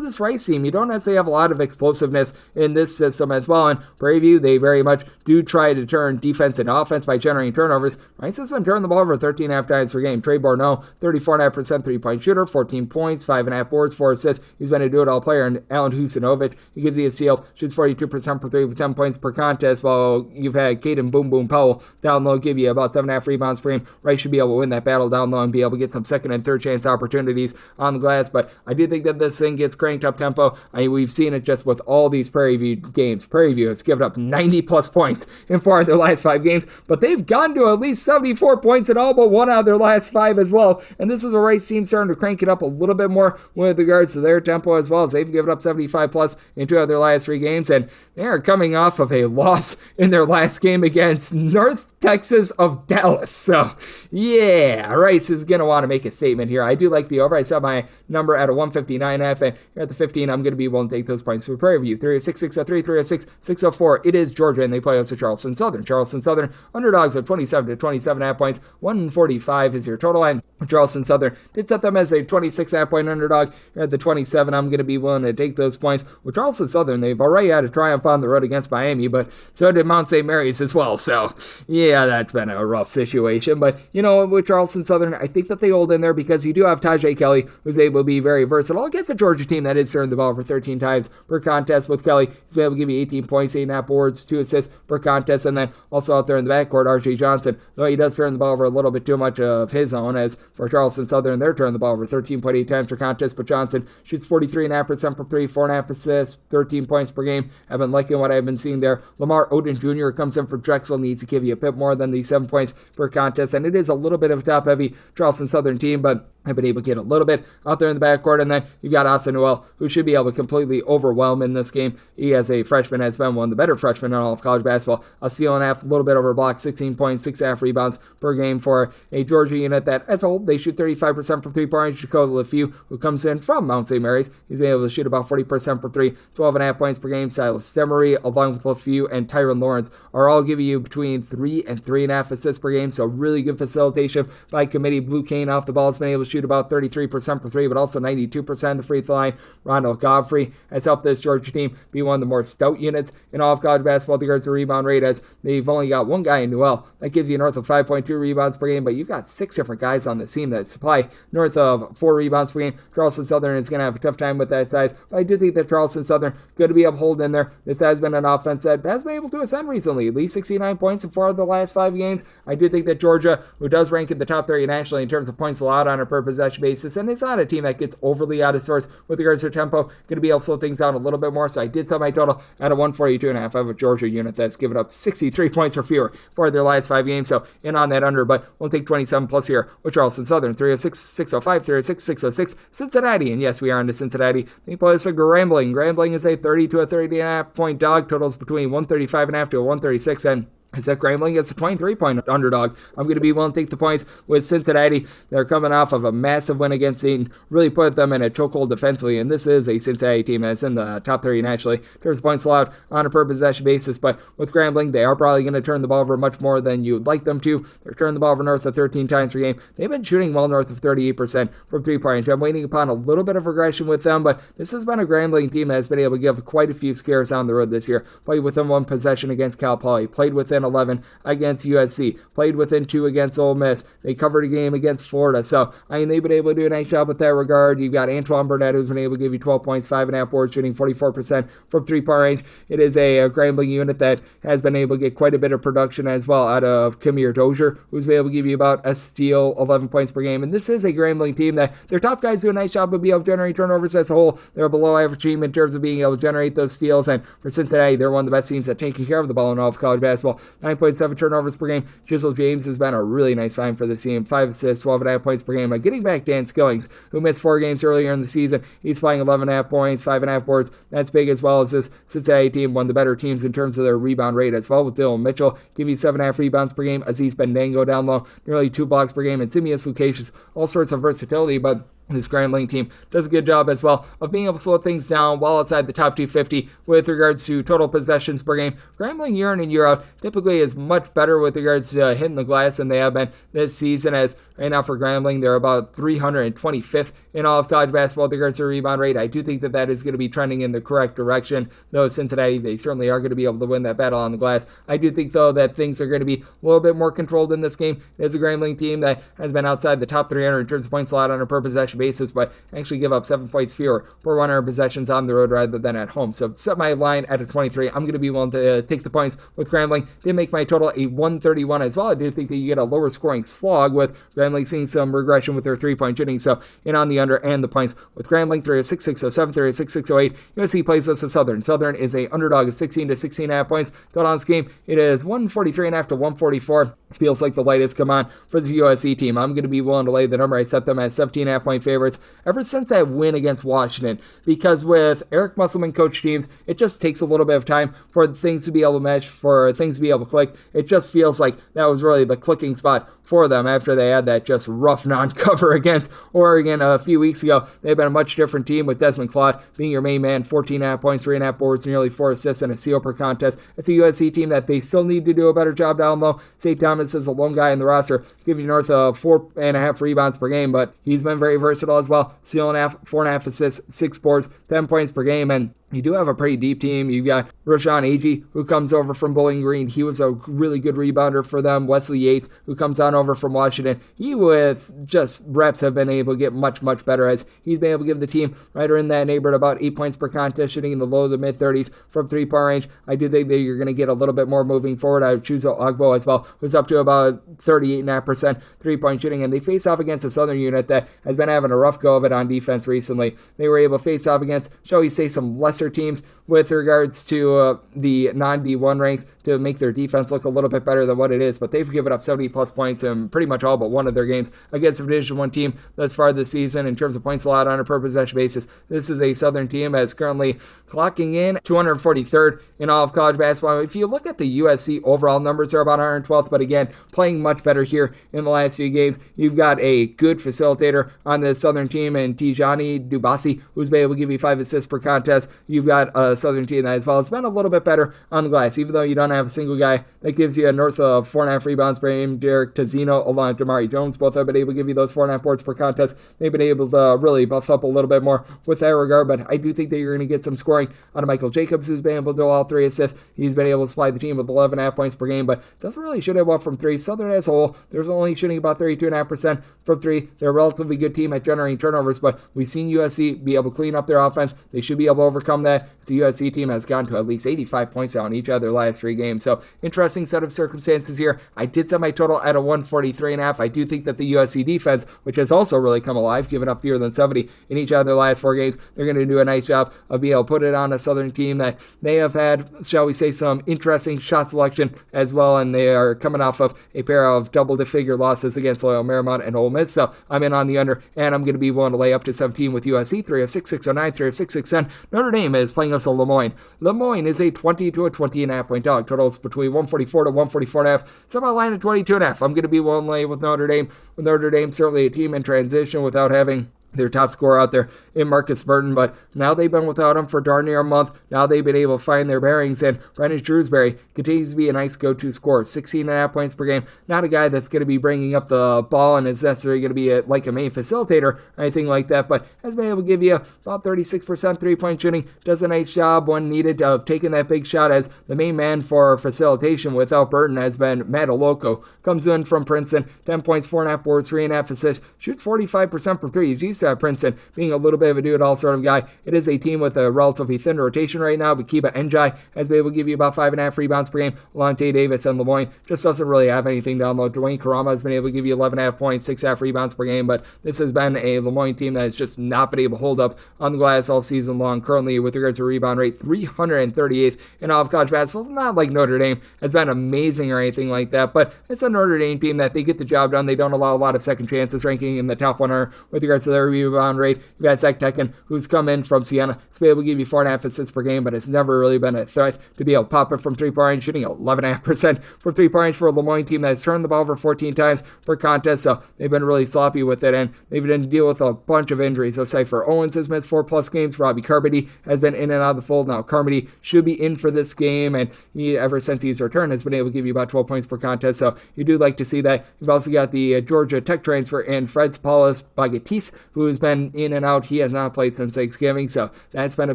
this Rice team, you don't necessarily have a lot of explosiveness in this system as well. And Prairie View, they very much do try to turn defense into offense by generating turnovers. Rice has been turning the ball over 13.5 times per game. Trey Borneau, 34.5% three-point shooter, 14 points, 5.5 boards, 4 assists. He's been a do-it-all player. And Alan Husinovic, he gives you a steal, shoots 42% per three with 10 points per contest, while you've had Caden Boom Boom Powell down low give you about 7.5 rebounds per game. Rice should be able to win that battle down low and be able to get some second and third chance opportunities on the glass, but I do think that this thing gets cranked up tempo. We've seen it just with all these Prairie View games. Prairie View has given up 90 plus points in 4 of their last 5 games, but they've gone to at least 74 points in all but 1 out of their last 5 as well, and this is a Rice team starting to crank it up a little bit more with regards to their tempo as well, as they've given up 75 plus in 2 of their last 3 games, and they are coming off of a loss in their last game against North Texas of Dallas. So, yeah, Rice is going to want to make a statement here. I do like the over. I set my number at a 159.5, and here at the 15, I'm going to be willing to take those points for Prairie View. 306, 603, 306, 604. It is Georgia, and they play us at Charleston Southern. Charleston Southern, underdogs of 27 to 27.5 points. 145 is your total line. Charleston Southern did set them as a 26.5 point underdog. Here at the 27, I'm going to be willing to take those points. With Charleston Southern, they've already had a triumph on the road against Miami, but so did Mount St. Mary's as well. So, yeah, that's been a rough situation. But, with Charleston Southern, I think that they hold in there because you do have Tajay Kelly, who's able to be very versatile against a Georgia team that is turning the ball over 13 times per contest. With Kelly, he's been able to give you 18 points, 8.5 boards, 2 assists per contest. And then also out there in the backcourt, R.J. Johnson, though he does turn the ball over a little bit too much of his own, as for Charleston Southern, they're turning the ball over 13.8 times per contest. But Johnson shoots 43.5% from 3, 4.5 assists, 13 points per game. I've been liking what I've been seeing there. Lamar Odin Jr. comes in for Drexel, needs to give you a bit more than the 7 points per contest. And it is a little bit of a top-heavy Charleston Southern team, but I've been able to get a little bit out there in the backcourt, and then you've got Asa Noel, who should be able to completely overwhelm in this game. He, as a freshman, has been one of the better freshmen in all of college basketball. A steal and a half, a little bit over a block, 16 points, 6.5 rebounds per game for a Georgia unit that, as a whole, they shoot 35% from three-point range. Dakota LeFew, who comes in from Mount St. Mary's, he's been able to shoot about 40% for 3, 12.5 points per game. Silas Demery, along with LeFew and Tyron Lawrence, are all giving you between 3 and 3.5 assists per game, so really good facilitation by committee. Blue Kane off the ball has been able to shoot about 33% for 3, but also 92% the free throw line. Ronald Godfrey has helped this Georgia team be one of the more stout units in all of college basketball with regards to rebound rate, as they've only got one guy in Newell that gives you north of 5.2 rebounds per game, but you've got 6 different guys on this team that supply north of 4 rebounds per game. Charleston Southern is going to have a tough time with that size, but I do think that Charleston Southern going to be able to hold in there. This has been an offense that has been able to ascend recently, at least 69 points in 4 of the last 5 games. I do think that Georgia, who does rank in the top 30 nationally in terms of points allowed on a per possession basis, and it's not a team that gets overly out of sorts with regards to tempo, going to be able to slow things down a little bit more. So I did set my total at a 142.5. I have a Georgia unit that's given up 63 points or fewer for their last 5 games. So in on that under, but we'll take 27 plus here with Charleston Southern. 306, 605, 306, 606, Cincinnati. And yes, we are into Cincinnati. They play us a Grambling. Grambling is a 30 to a 30.5 point dog. Totals between 135.5 to a 136. And is that Grambling is a 23-point underdog. I'm going to be willing to take the points with Cincinnati. They're coming off of a massive win against Seton, really put them in a chokehold defensively, and this is a Cincinnati team that's in the top 30 nationally in terms of points allowed on a per-possession basis, but with Grambling, they are probably going to turn the ball over much more than you would like them to. They're turning the ball over north of 13 times per game. They've been shooting well north of 38% from three-point range. I'm waiting upon a little bit of regression with them, but this has been a Grambling team that has been able to give quite a few scares on the road this year. Played within 1 possession against Cal Poly, played within 11 against USC, played within 2 against Ole Miss. They covered a game against Florida, so they've been able to do a nice job with that regard. You've got Antoine Burnett, who's been able to give you 12 points, 5.5 boards, shooting 44% from three-point range. It is a Grambling unit that has been able to get quite a bit of production as well out of Kamir Dozier, who's been able to give you about a steal, 11 points per game. And this is a Grambling team that their top guys do a nice job of being able to generate turnovers as a whole. They're a below-average team in terms of being able to generate those steals, and for Cincinnati, they're one of the best teams at taking care of the ball in all of college basketball. 9.7 turnovers per game. Jizzle James has been a really nice find for the team. 5 assists, 12.5 points per game. Like getting back Dan Skillings, who missed 4 games earlier in the season. He's playing 11.5 points, 5.5 boards. That's big, as well as this Cincinnati team, one of the better teams in terms of their rebound rate as well, with Dylan Mitchell give you 7.5 rebounds per game. Aziz Bendango down low, nearly 2 blocks per game. And Simeus Lucasius, all sorts of versatility, but This Grambling team does a good job as well of being able to slow things down well outside the top 250 with regards to total possessions per game. Grambling year in and year out typically is much better with regards to hitting the glass than they have been this season, as right now for Grambling they're about 325th in all of college basketball with regards to rebound rate. I do think that is going to be trending in the correct direction, though Cincinnati, they certainly are going to be able to win that battle on the glass. I do think, though, that things are going to be a little bit more controlled in this game. It is a Grambling team that has been outside the top 300 in terms of points allowed on a per possession basis, but actually give up 7 points fewer per 100 possessions on the road rather than at home. So set my line at a 23. I'm going to be willing to take the points with Grambling. Did make my total a 131 as well. I do think that you get a lower scoring slog with Grambling seeing some regression with their 3-point shooting. So in on the under and the points with Grambling 306-607, 306-608. USC plays us at Southern. Southern is a underdog of 16 to 16.5 points. Total on this game, it is 143.5 to 144. Feels like the light has come on for the USC team. I'm going to be willing to lay the number. I set them at 17.5 point favorites ever since that win against Washington, because with Eric Musselman coach teams, it just takes a little bit of time for things to be able to mesh, for things to be able to click. It just feels like that was really the clicking spot for them after they had that just rough non-cover against Oregon a few weeks ago. They've been a much different team with Desmond Claude being your main man, 14.5 points, 3.5 boards, nearly 4 assists, and a steal per contest. It's a USC team that they still need to do a better job down low. St. Thomas is a lone guy in the roster, giving north of 4.5 rebounds per game, but he's been very versatile as well. Steal and a half, 4.5 assists, 6 boards, 10 points per game, and you do have a pretty deep team. You've got Rashawn Agee, who comes over from Bowling Green. He was a really good rebounder for them. Wesley Yates, who comes on over from Washington. He, with just reps, have been able to get much, much better, as he's been able to give the team right in that neighborhood about 8 points per contest, shooting in the low to mid 30s from 3-point range. I do think that you're going to get a little bit more moving forward. I would choose Ogbo as well, who's up to about 38.5% 3-point shooting, and they face off against a Southern unit that has been having a rough go of it on defense recently. They were able to face off against, shall we say, some lesser teams with regards to the non-D1 ranks to make their defense look a little bit better than what it is, but they've given up 70 plus points in pretty much all but one of their games against a Division I team thus far this season in terms of points allowed on a per possession basis. This is a Southern team that's currently clocking in 243rd in all of college basketball. If you look at the USC overall numbers, they're about 112th, but again, playing much better here in the last few games. You've got a good facilitator on the Southern team in Tijani Dubasi, who's been able to give you 5 assists per contest. You've got a Southern team that as well has been a little bit better on the glass, even though you don't have a single guy that gives you a north of 4.5 rebounds per game. Derek Tazzino along with Damari Jones both have been able to give you those 4.5 boards per contest. They've been able to really buff up a little bit more with that regard, but I do think that you're going to get some scoring out of Michael Jacobs, who's been able to do all 3 assists. He's been able to supply the team with 11.5 points per game, but doesn't really shoot it well from 3. Southern as a whole, they're only shooting about 32.5% from 3. They're a relatively good team at generating turnovers, but we've seen USC be able to clean up their offense. They should be able to overcome that. It's a USC team has gone to at least 85 points out in each of their last 3 games. So interesting set of circumstances here. I did set my total at a 143.5. I do think that the USC defense, which has also really come alive, given up fewer than 70 in each of their last 4 games, they're going to do a nice job of being able to put it on a Southern team that may have had, shall we say, some interesting shot selection as well, and they are coming off of a pair of double-figure losses against Loyola Marymount and Ole Miss. So I'm in on the under, and I'm going to be willing to lay up to 17 with USC. 306-609, 306-610. Notre Dame is playing us a Lemoyne. Lemoyne is a 20 to a 20.5 point dog. Totals between 144 to 144.5. Somehow line at 22.5. I'm going to be willing to lay with Notre Dame. With Notre Dame, certainly a team in transition without having their top scorer out there in Marcus Burton, but now they've been without him for darn near a month. Now they've been able to find their bearings, and Brendan Shrewsbury continues to be a nice go-to scorer. 16.5 points per game. Not a guy that's going to be bringing up the ball and is necessarily going to be like a main facilitator or anything like that, but has been able to give you about 36% 3-point shooting. Does a nice job when needed of taking that big shot, as the main man for facilitation without Burton has been Matt Oloco. Comes in from Princeton, 10 points, 4.5 boards, 3.5 assists, shoots 45% from 3. He's used to Princeton being a little bit of a do-it-all sort of guy. It is a team with a relatively thin rotation right now, but Kiba Njai has been able to give you about 5.5 rebounds per game. Alontae Davis and Lemoyne just doesn't really have anything down low. Dwayne Karama has been able to give you 11.5 points, 6.5 rebounds per game, but this has been a Lemoyne team that has just not been able to hold up on the glass all season long. Currently, with regards to rebound rate, 338th in all of college basketball. Not like Notre Dame has been amazing or anything like that, but it's a Notre Dame team that they get the job done. They don't allow a lot of second chances, ranking in the top 100 with regards to their rebound rate. You've got Zach Tekken, who's come in from Siena. He's been able to give you 4.5 assists per game, but it's never really been a threat to be able to pop it from three-point range, shooting 11.5% from three-point range for a Lemoyne team that's turned the ball over 14 times per contest, so they've been really sloppy with it, and they've been to deal with a bunch of injuries. So Cypher Owens has missed 4+ games. Robbie Carmody has been in and out of the fold. Now Carmody should be in for this game, and he, ever since he's returned, has been able to give you about 12 points per contest, so you do like to see that. You've also got the Georgia Tech transfer and Fred Paulus Bagatis, who has been in and out. He has not played since Thanksgiving, so that's been a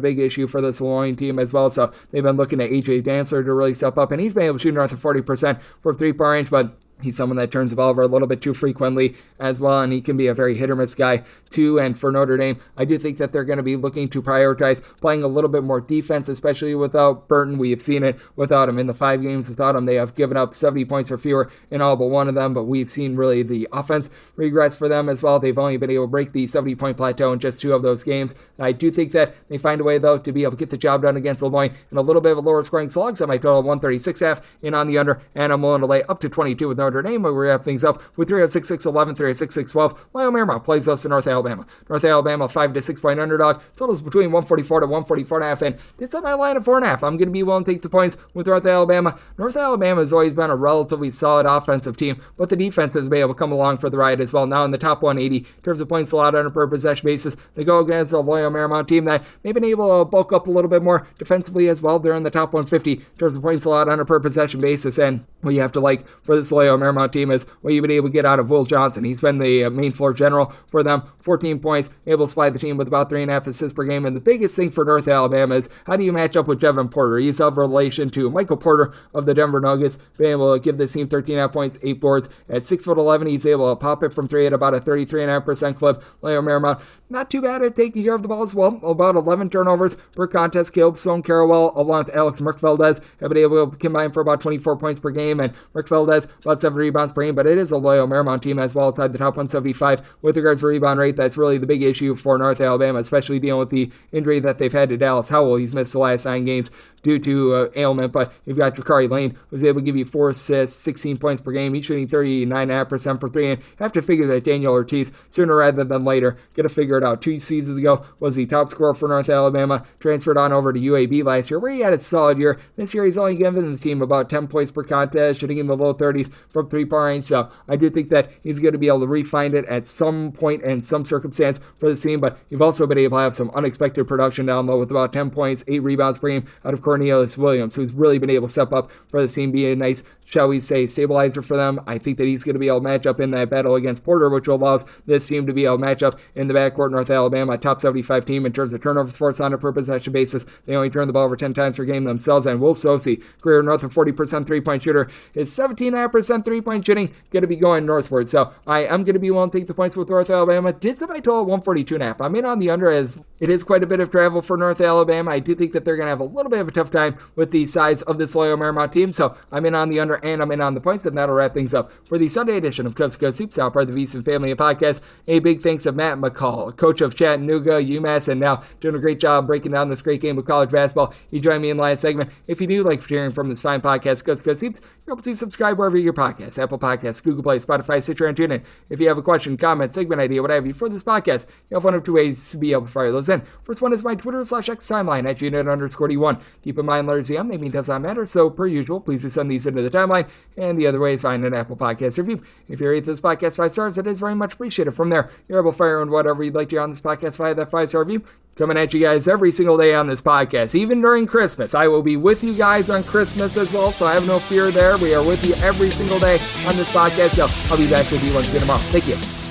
big issue for this Lemoyne team as well. So they've been looking at AJ Dantzler to really step up, and he's been able to shoot north of 40% from three-point range, but he's someone that turns the ball over a little bit too frequently as well, and he can be a very hit-or-miss guy too. And for Notre Dame, I do think that they're going to be looking to prioritize playing a little bit more defense, especially without Burton. We have seen it without him. In the 5 games without him, they have given up 70 points or fewer in all but one of them, but we've seen really the offense regress for them as well. They've only been able to break the 70-point plateau in just 2 of those games. I do think that they find a way, though, to be able to get the job done against Lemoyne in a little bit of a lower scoring slog. So my total 136.5 in on the under, and I'm willing to lay up to 22 with Notre Dame, where we wrap things up with 306-6-11, 306-6-12. Wyoming plays us to North Alabama. North Alabama 5 to 6 point underdog. Totals between 144 to 144.5, and it's at my line of 4.5. I'm going to be willing to take the points with North Alabama. North Alabama has always been a relatively solid offensive team, but the defense has been able to come along for the ride as well. Now in the top 180 in terms of points allowed on a per possession basis, they go against a Loyola Marymount team that they've been able to bulk up a little bit more defensively as well. They're in the top 150 in terms of points allowed on a per possession basis, and what you have to like for this Loyola Marymount team is what you've been able to get out of Will Johnson. He's been the main floor general for them. 14 points, able to supply the team with about 3.5 assists per game. And the biggest thing for North Alabama is how do you match up with Jevin Porter? He's of relation to Michael Porter of the Denver Nuggets, being able to give this team 13.5 points, 8 boards. At 6'11", he's able to pop it from 3 at about a 33.5% clip. Loyola Marymount, not too bad at taking care of the ball as well. About 11 turnovers per contest. Caleb Sloan Carrawell, along with Alex Merkfeldez, have been able to combine for about 24 points per game, and Merkfeldez about 7 rebounds per game. But it is a Loyola Marymount team as well outside the top 175 with regards to rebound rate. That's really the big issue for North Alabama, especially dealing with the injury that they've had to Dallas Howell. He's missed the last 9 games due to ailment, but you've got Jakari Lane, who's able to give you 4 assists, 16 points per game. He's shooting 39.5% for 3, and you have to figure that Daniel Ortiz, sooner rather than later, got to figure it out. 2 seasons ago was the top scorer for North Alabama, transferred on over to UAB last year, where he had a solid year. This year, he's only given the team about 10 points per contest, shooting in the low 30s from 3-point range, so I do think that he's going to be able to refine it at some point and some circumstance for this team, but you've also been able to have some unexpected production down low with about 10 points, 8 rebounds per game out of Cornelius Williams, who's really been able to step up for the team, be a nice, shall we say, stabilizer for them. I think that he's going to be able to match up in that battle against Porter, which allows this team to be able to match up in the backcourt. North Alabama, a top 75 team in terms of turnovers forced on a per possession basis. They only turn the ball over 10 times per game themselves, and Will Sosi, career north of 40% three-point shooter, is 17.5% three-point shooting, going to be going northward. So I am going to be willing to take the points with North Alabama. Did set my total 142.5. I'm in on the under, as it is quite a bit of travel for North Alabama. I do think that they're going to have a little bit of a tough time with the size of this Loyola Marymount team, so I'm in on the under and I'm in on the points, and that'll wrap things up for the Sunday edition of Coast to Coast Hoops, now part of the VSiN family of podcasts. A big thanks to Matt McCall, coach of Chattanooga, UMass, and now doing a great job breaking down this great game of college basketball. He joined me in the last segment. If you do like hearing from this fine podcast, Coast to Coast Hoops, you're able to subscribe wherever you get your podcasts, Apple Podcasts, Google Play, Spotify, Stitcher, and TuneIn. If you have a question, comment, segment idea, what have you for this podcast, you have one of 2 ways to be able to fire those in. First one is my Twitter/X timeline at @unit_D1. Keep in mind, letters EM, they mean does not matter, so per usual, please do send these into the timeline. And the other way is find an Apple Podcast review. If you rate this podcast 5 stars, it is very much appreciated. From there, you're able to fire in whatever you'd like to hear on this podcast via that 5-star review. Coming at you guys every single day on this podcast, even during Christmas. I will be with you guys on Christmas as well, so I have no fear there. We are with you every single day on this podcast, so I'll be back with you once again tomorrow. Thank you.